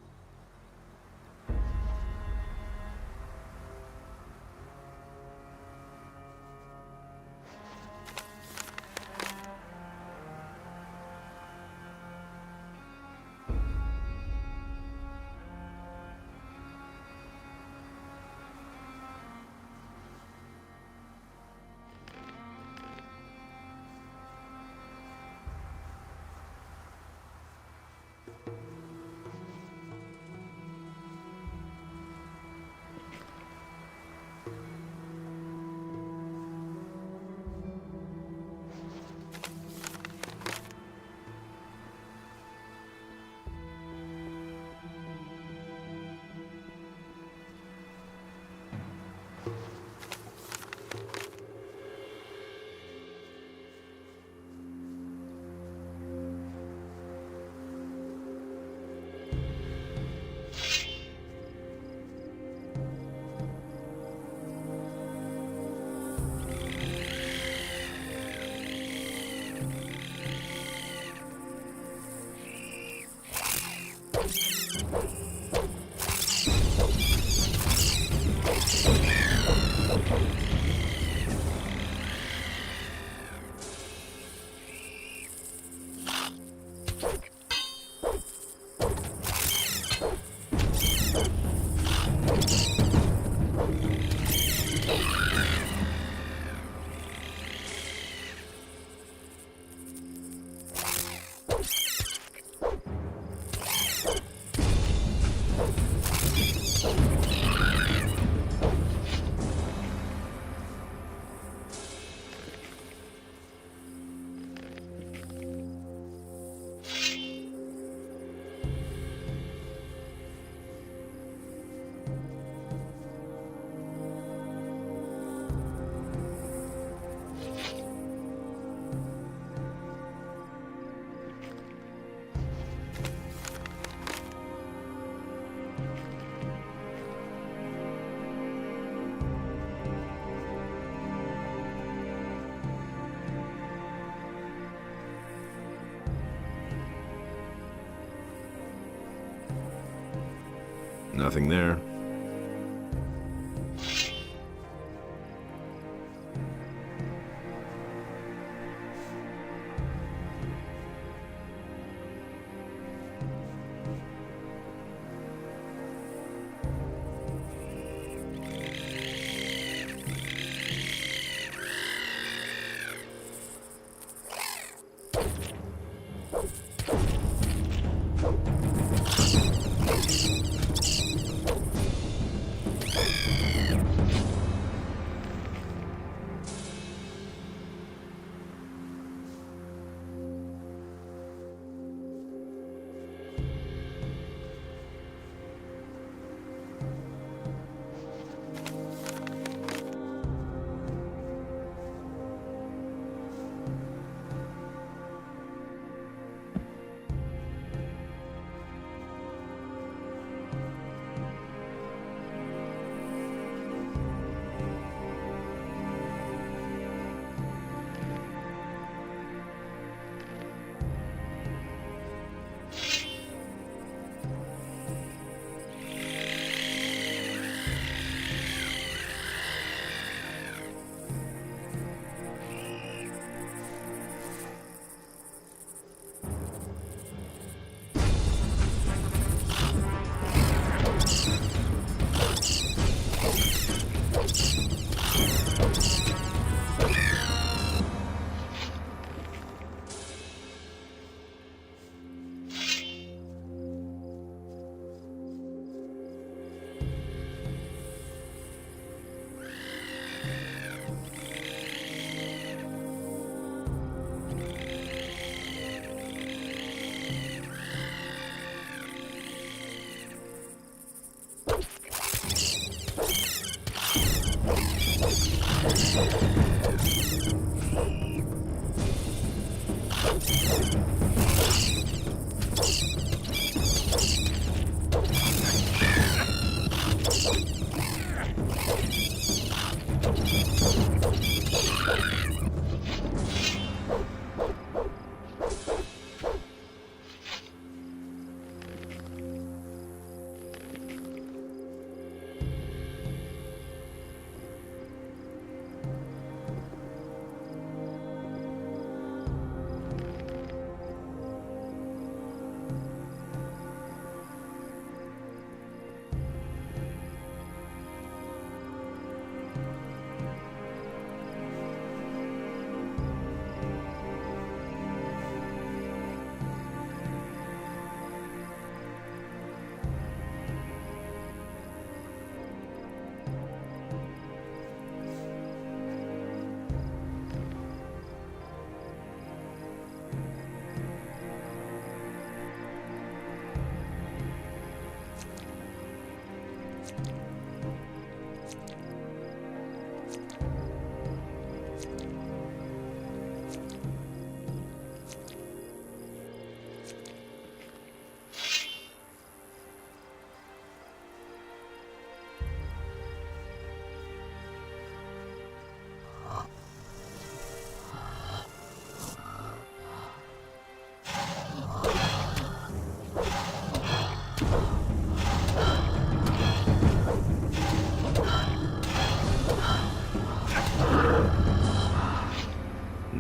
Nothing there.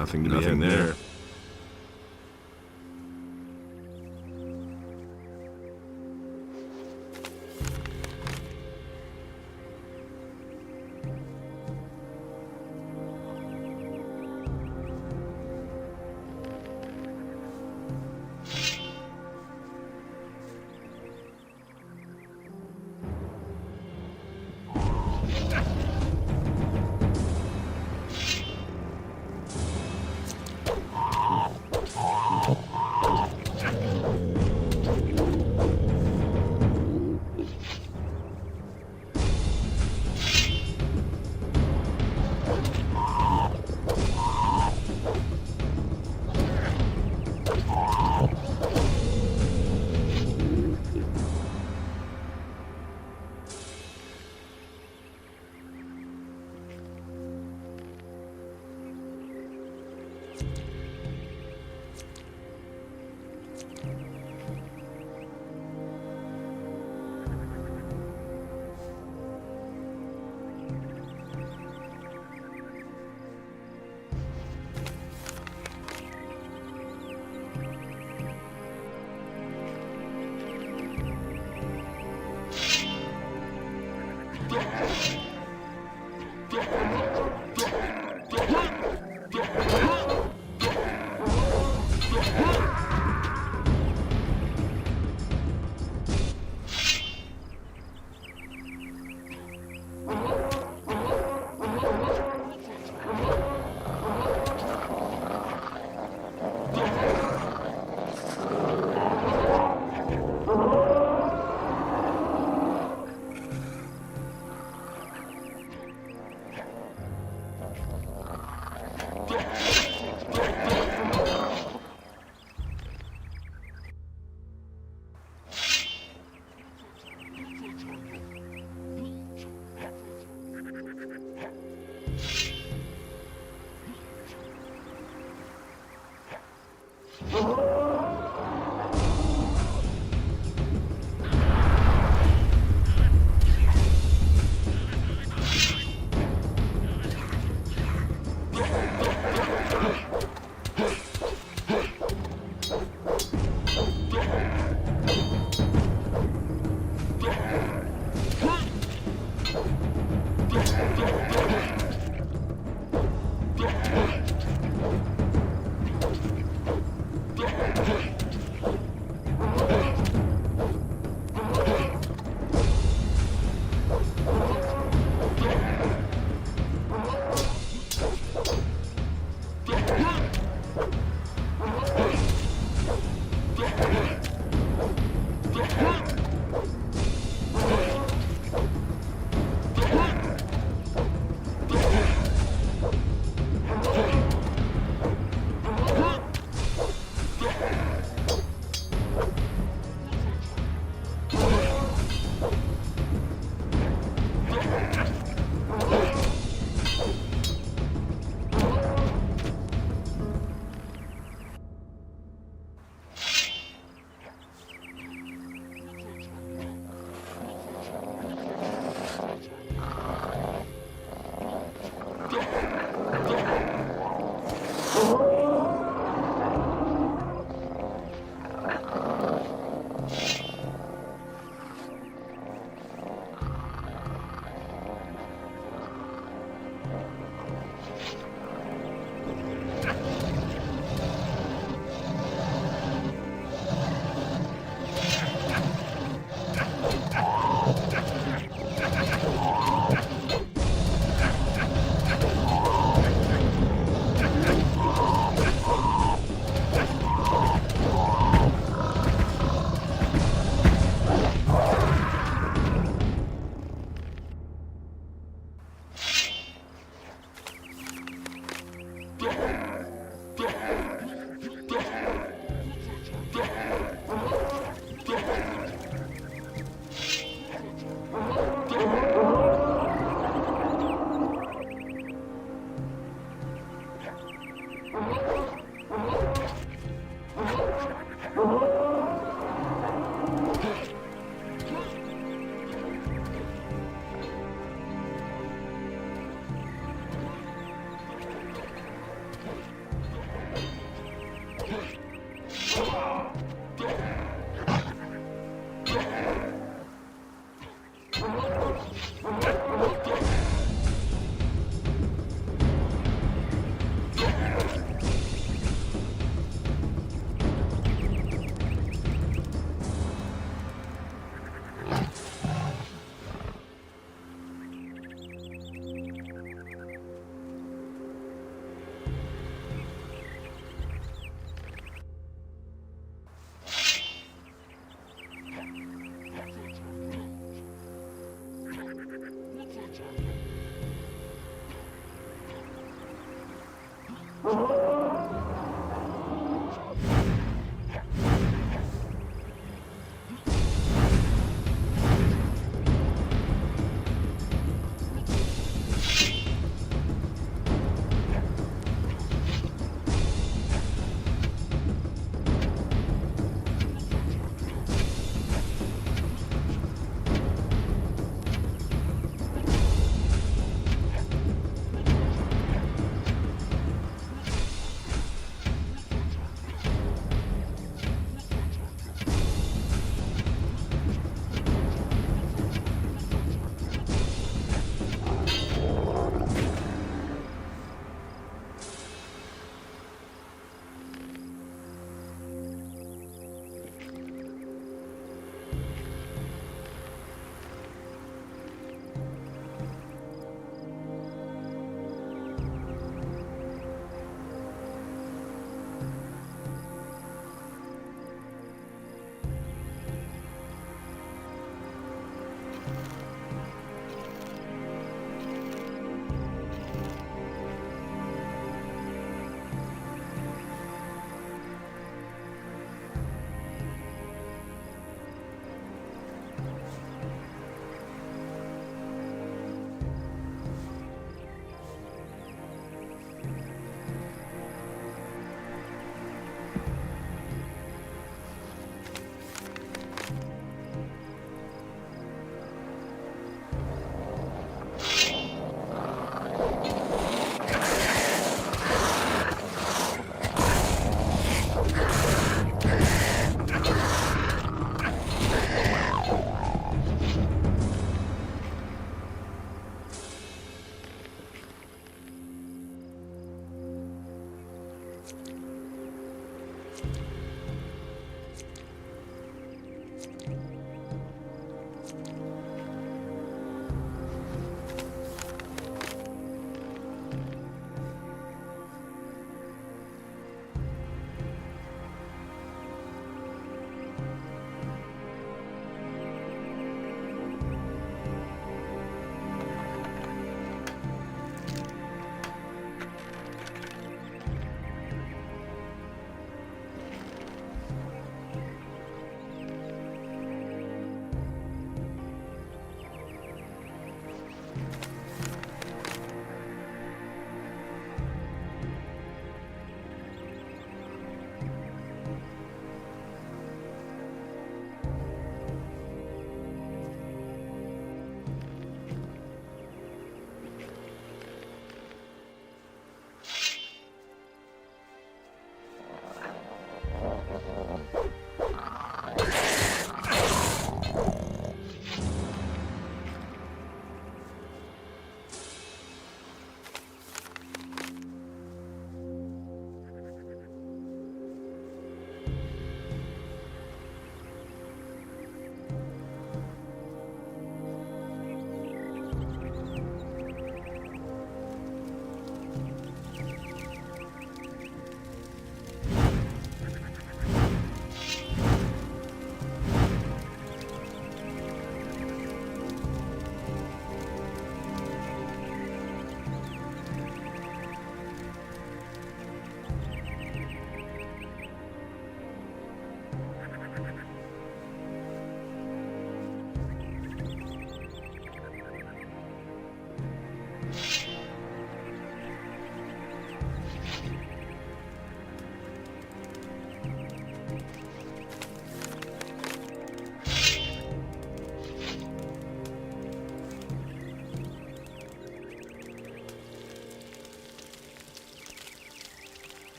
Nothing to be had there.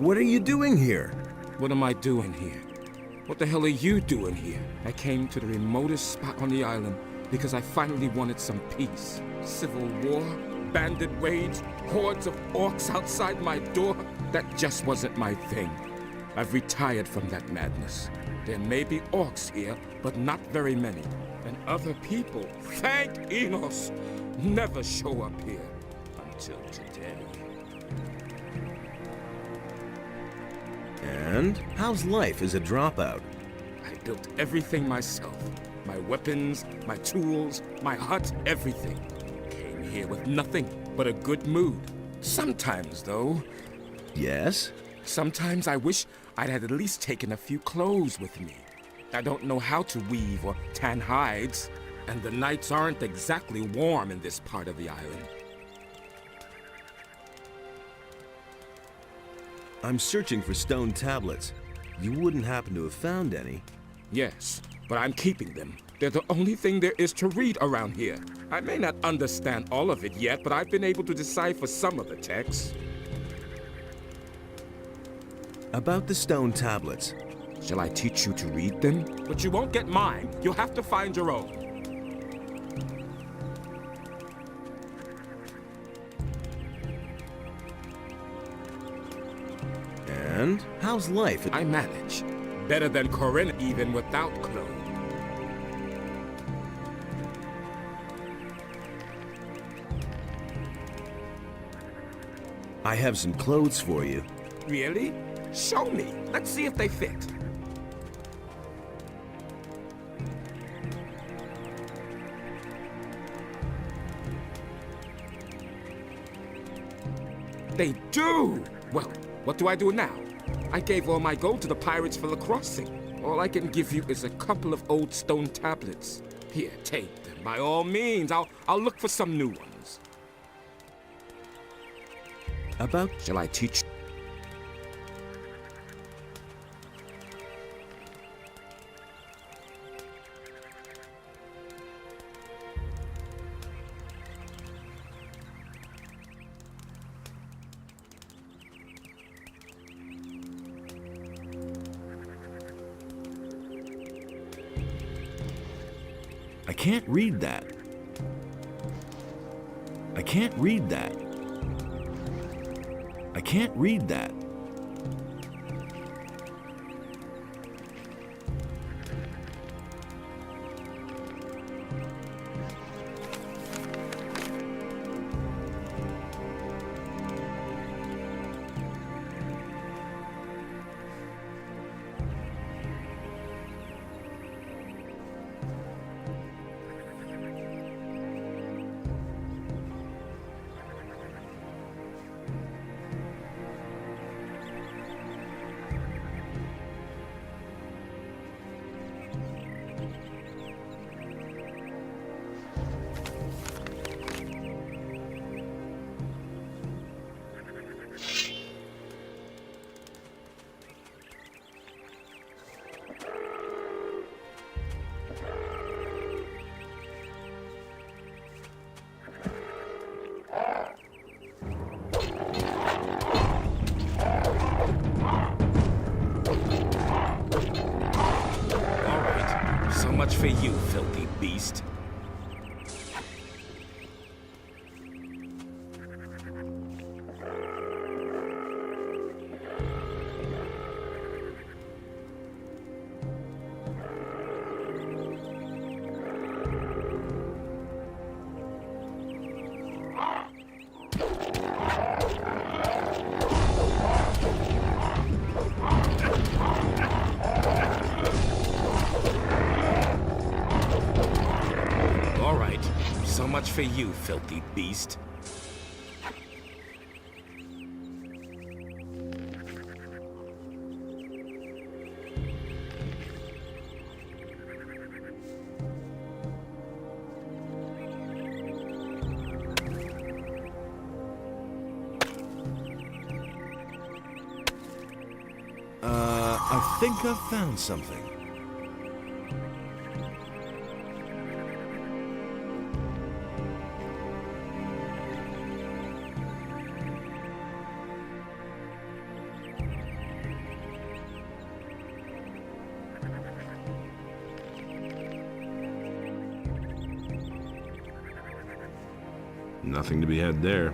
What are you doing here? What am I doing here? What the hell are you doing here? I came to the remotest spot on the island because I finally wanted some peace. Civil war, bandit raids, hordes of orcs outside my door. That just wasn't my thing. I've retired from that madness. There may be orcs here, but not very many. And other people, thank Enos, never show up here until today. And how's life as a dropout? I built everything myself. My weapons, my tools, my hut, everything. Came here with nothing but a good mood. Sometimes, though... Yes? Sometimes I wish I'd had at least taken a few clothes with me. I don't know how to weave or tan hides, and the nights aren't exactly warm in this part of the island. I'm searching for stone tablets. You wouldn't happen to have found any? Yes, but I'm keeping them. They're the only thing there is to read around here. I may not understand all of it yet, but I've been able to decipher some of the text. About the stone tablets. Shall I teach you to read them? But you won't get mine. You'll have to find your own. And how's life? I manage. Better than Corinne even without clothes. I have some clothes for you. Really? Show me. Let's see if they fit. They do! Well, what do I do now? I gave all my gold to the pirates for the crossing. All I can give you is a couple of old stone tablets. Here, take them. By all means, I'll look for some new ones. About... Shall I teach? I can't read that. I can't read that. I can't read that. Much for you, filthy beast. So much for you, filthy beast. I think I've found something. Nothing to be had there.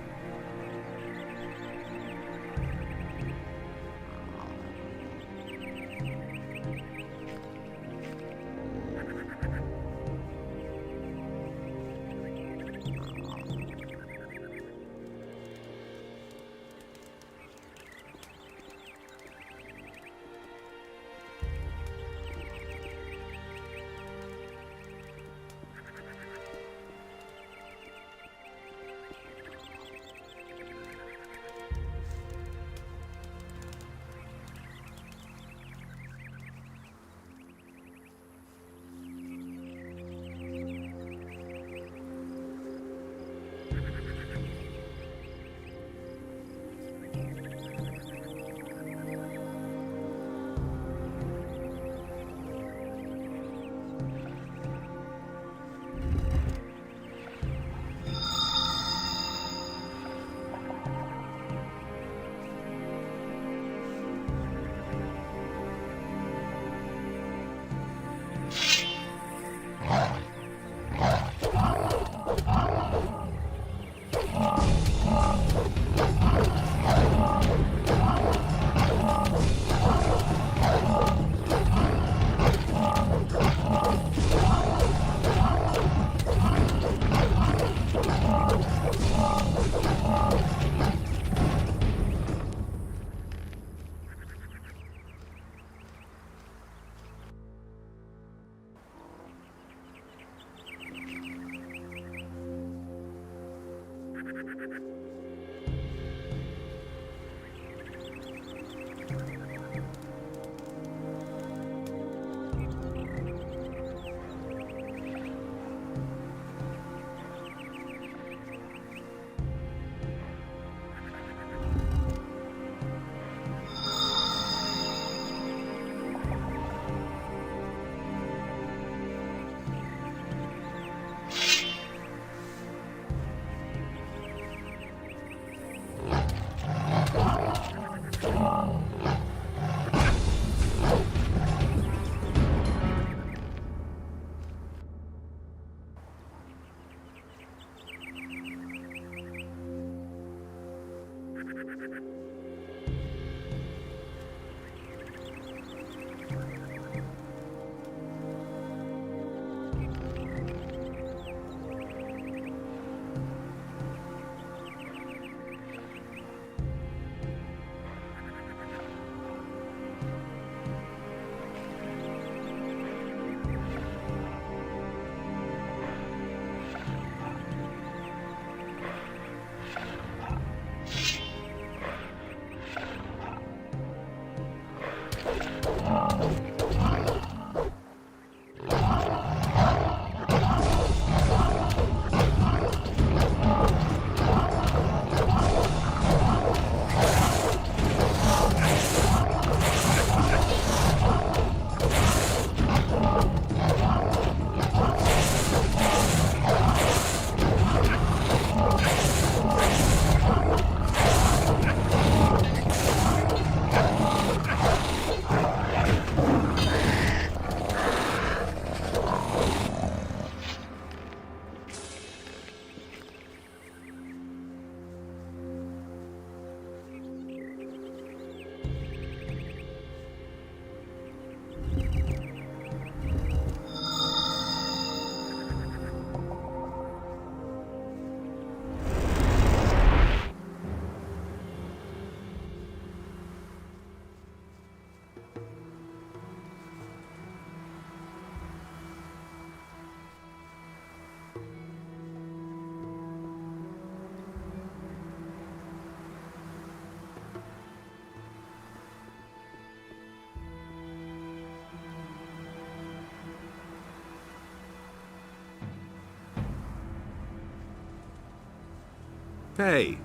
Hey!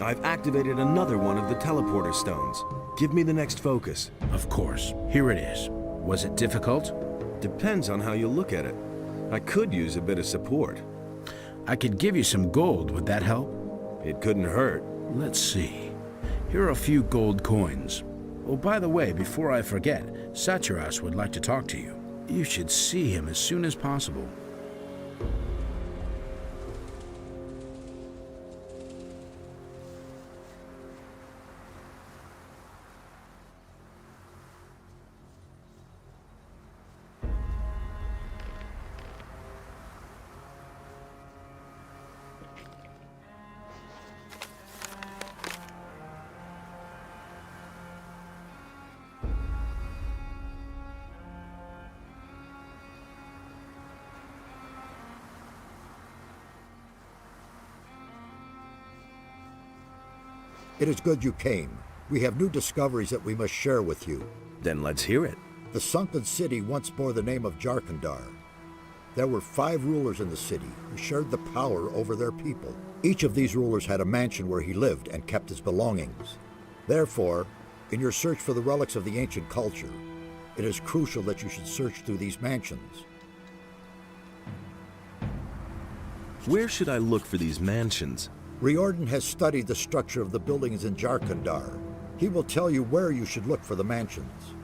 I've activated another one of the teleporter stones. Give me the next focus. Of course. Here it is. Was it difficult? Depends on how you look at it. I could use a bit of support. I could give you some gold. Would that help? It couldn't hurt. Let's see. Here are a few gold coins. Oh, by the way, before I forget, Satyras would like to talk to you. You should see him as soon as possible. It is good you came. We have new discoveries that we must share with you. Then let's hear it. The sunken city once bore the name of Jarkandar. There were 5 rulers in the city who shared the power over their people. Each of these rulers had a mansion where he lived and kept his belongings. Therefore, in your search for the relics of the ancient culture, it is crucial that you should search through these mansions. Where should I look for these mansions? Riordan has studied the structure of the buildings in Jarkandar. He will tell you where you should look for the mansions.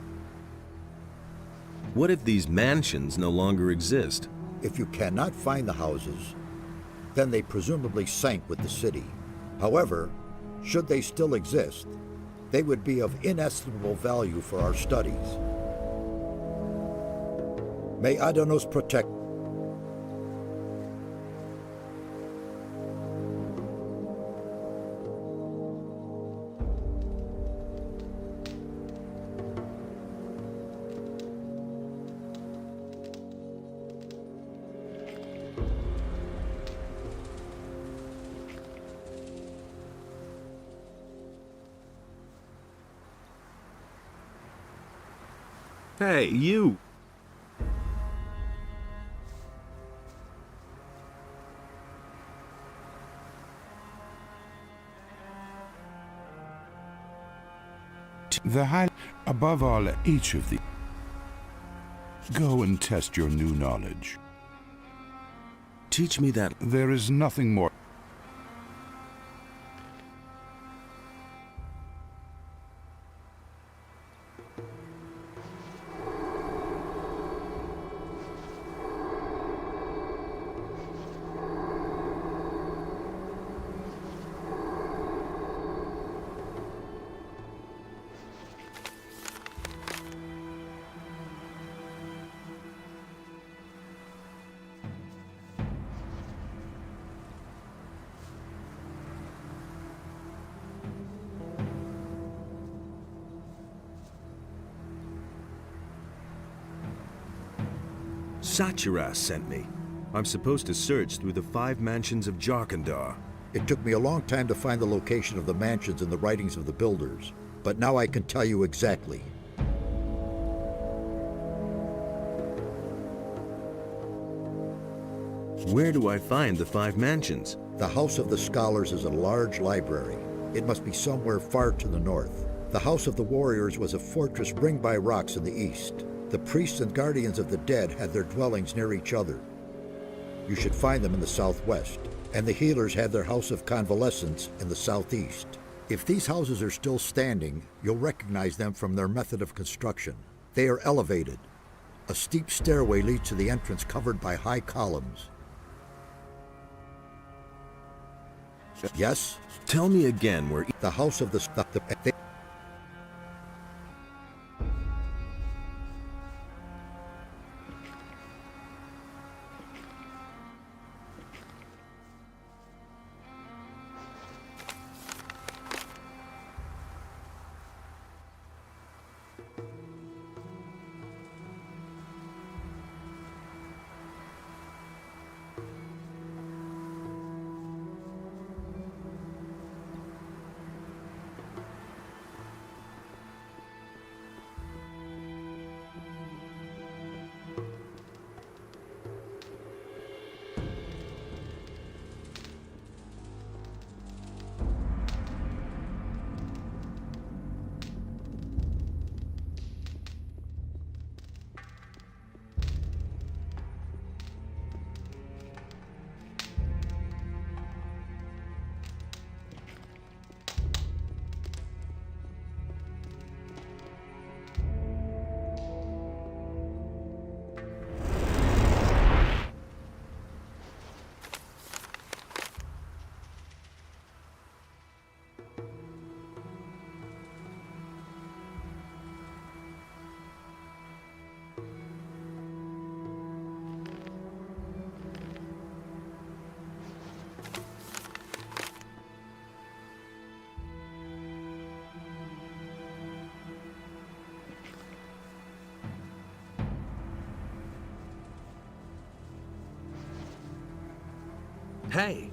What if these mansions no longer exist? If you cannot find the houses, then they presumably sank with the city. However, should they still exist, they would be of inestimable value for our studies. May Adanos protect. Hey, you! Above all, each of these. Go and test your new knowledge. Teach me that. There is nothing more. Satyras sent me. I'm supposed to search through the 5 mansions of Jarkandar. It took me a long time to find the location of the mansions in the writings of the builders, but now I can tell you exactly. Where do I find the 5 mansions? The House of the Scholars is a large library. It must be somewhere far to the north. The House of the Warriors was a fortress ringed by rocks in the east. The priests and guardians of the dead had their dwellings near each other. You should find them in the southwest. And the healers had their House of Convalescence in the southeast. If these houses are still standing, you'll recognize them from their method of construction. They are elevated. A steep stairway leads to the entrance covered by high columns. Yes? Tell me again where... The House of the... Hey,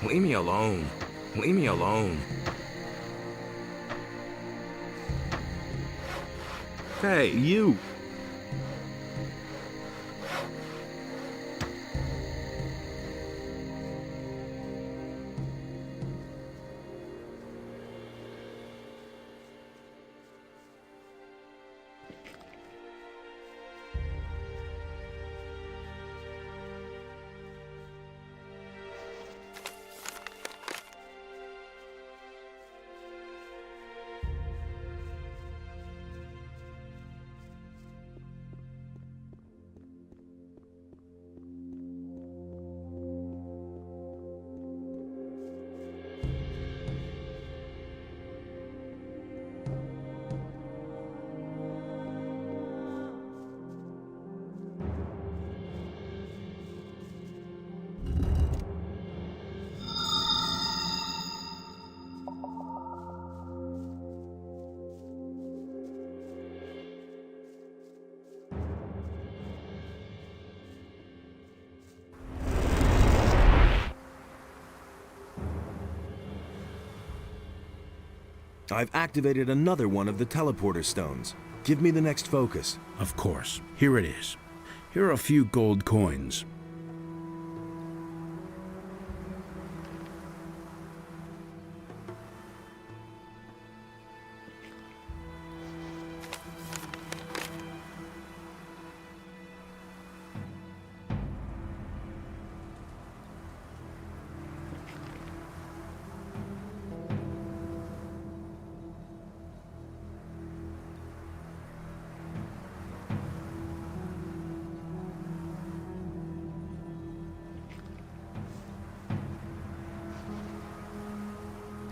Leave me alone. Leave me alone. Hey, you! I've activated another one of the teleporter stones. Give me the next focus. Of course. Here it is. Here are a few gold coins.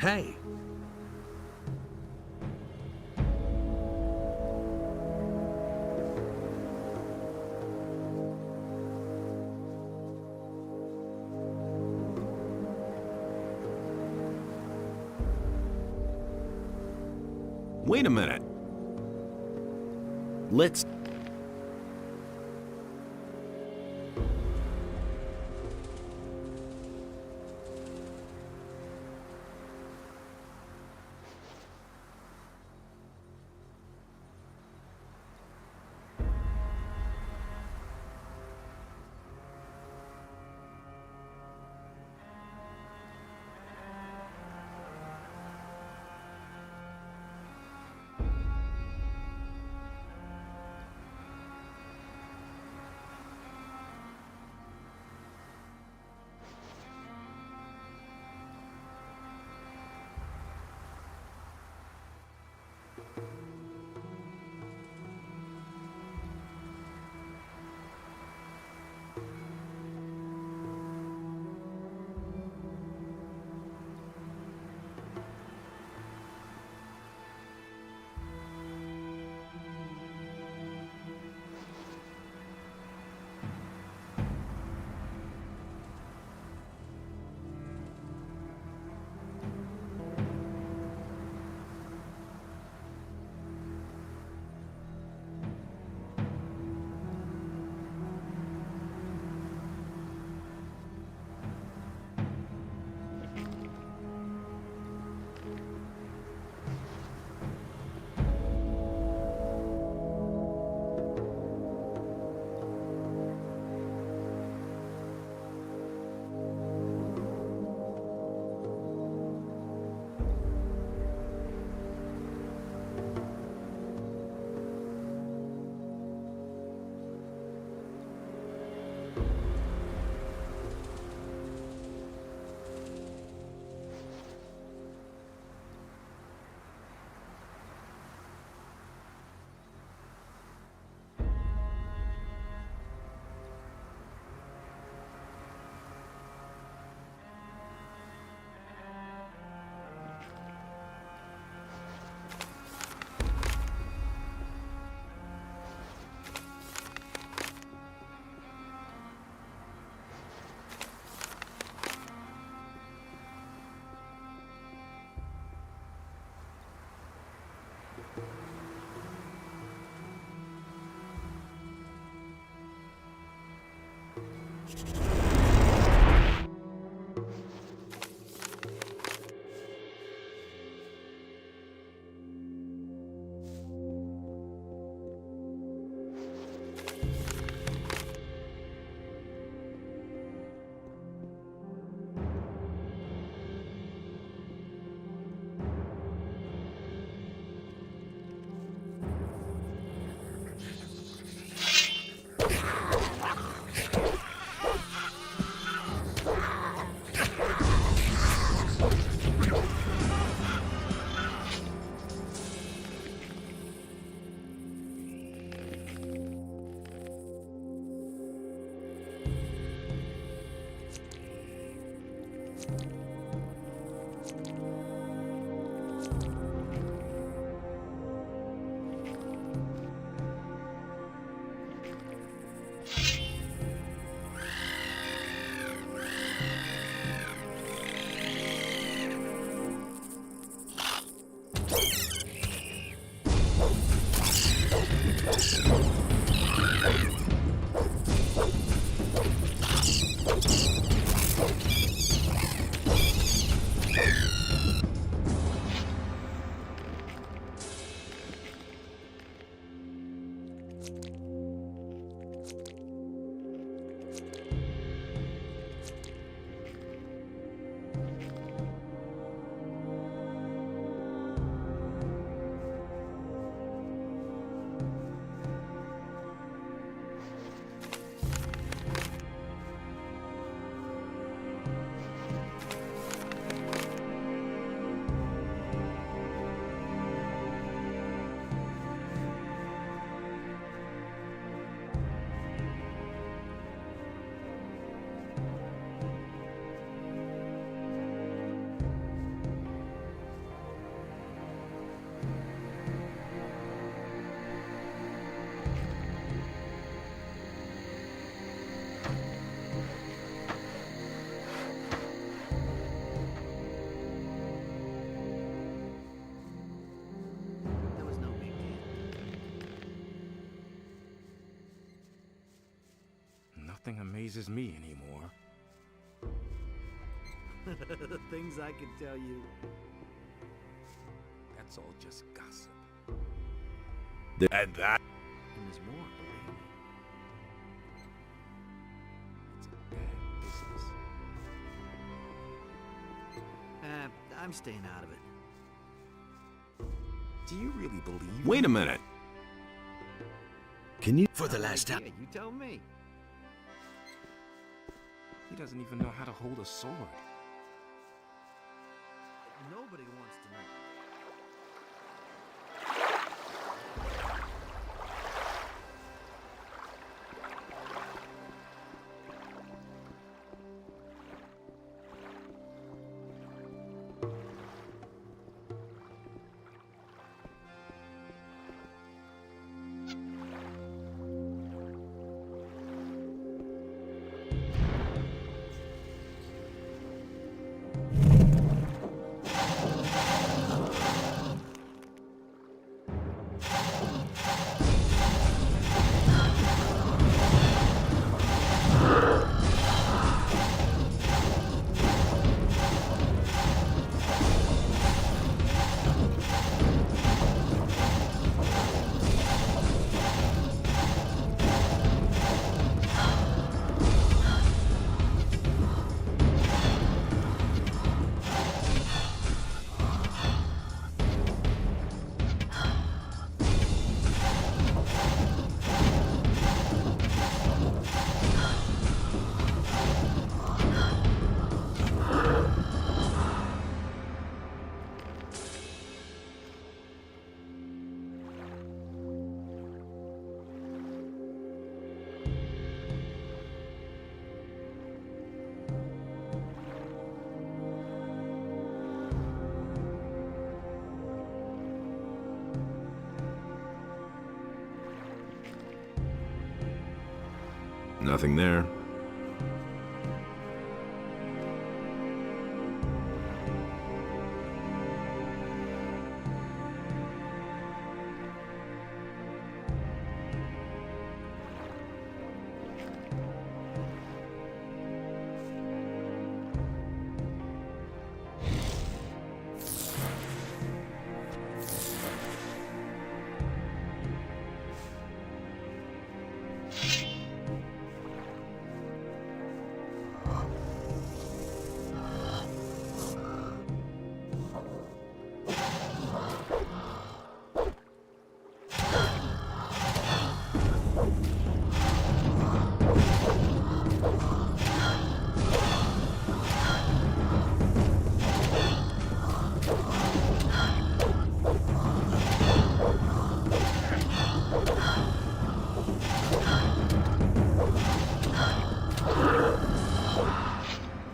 Hey! Wait a minute. Let's... Nothing amazes me anymore. The things I could tell you. That's all just gossip. And that. And there's more, believe me. It's a bad business. I'm staying out of it. Do you really believe? Wait a minute. Can you? For the last time. You tell me. He doesn't even know how to hold a sword. Nobody wants to know. Nothing there.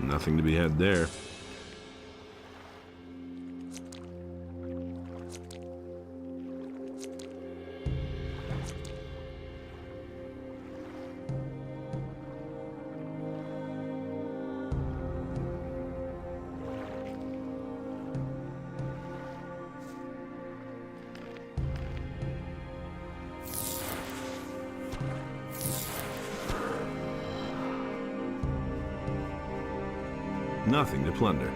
Nothing to be had there. Nothing to plunder.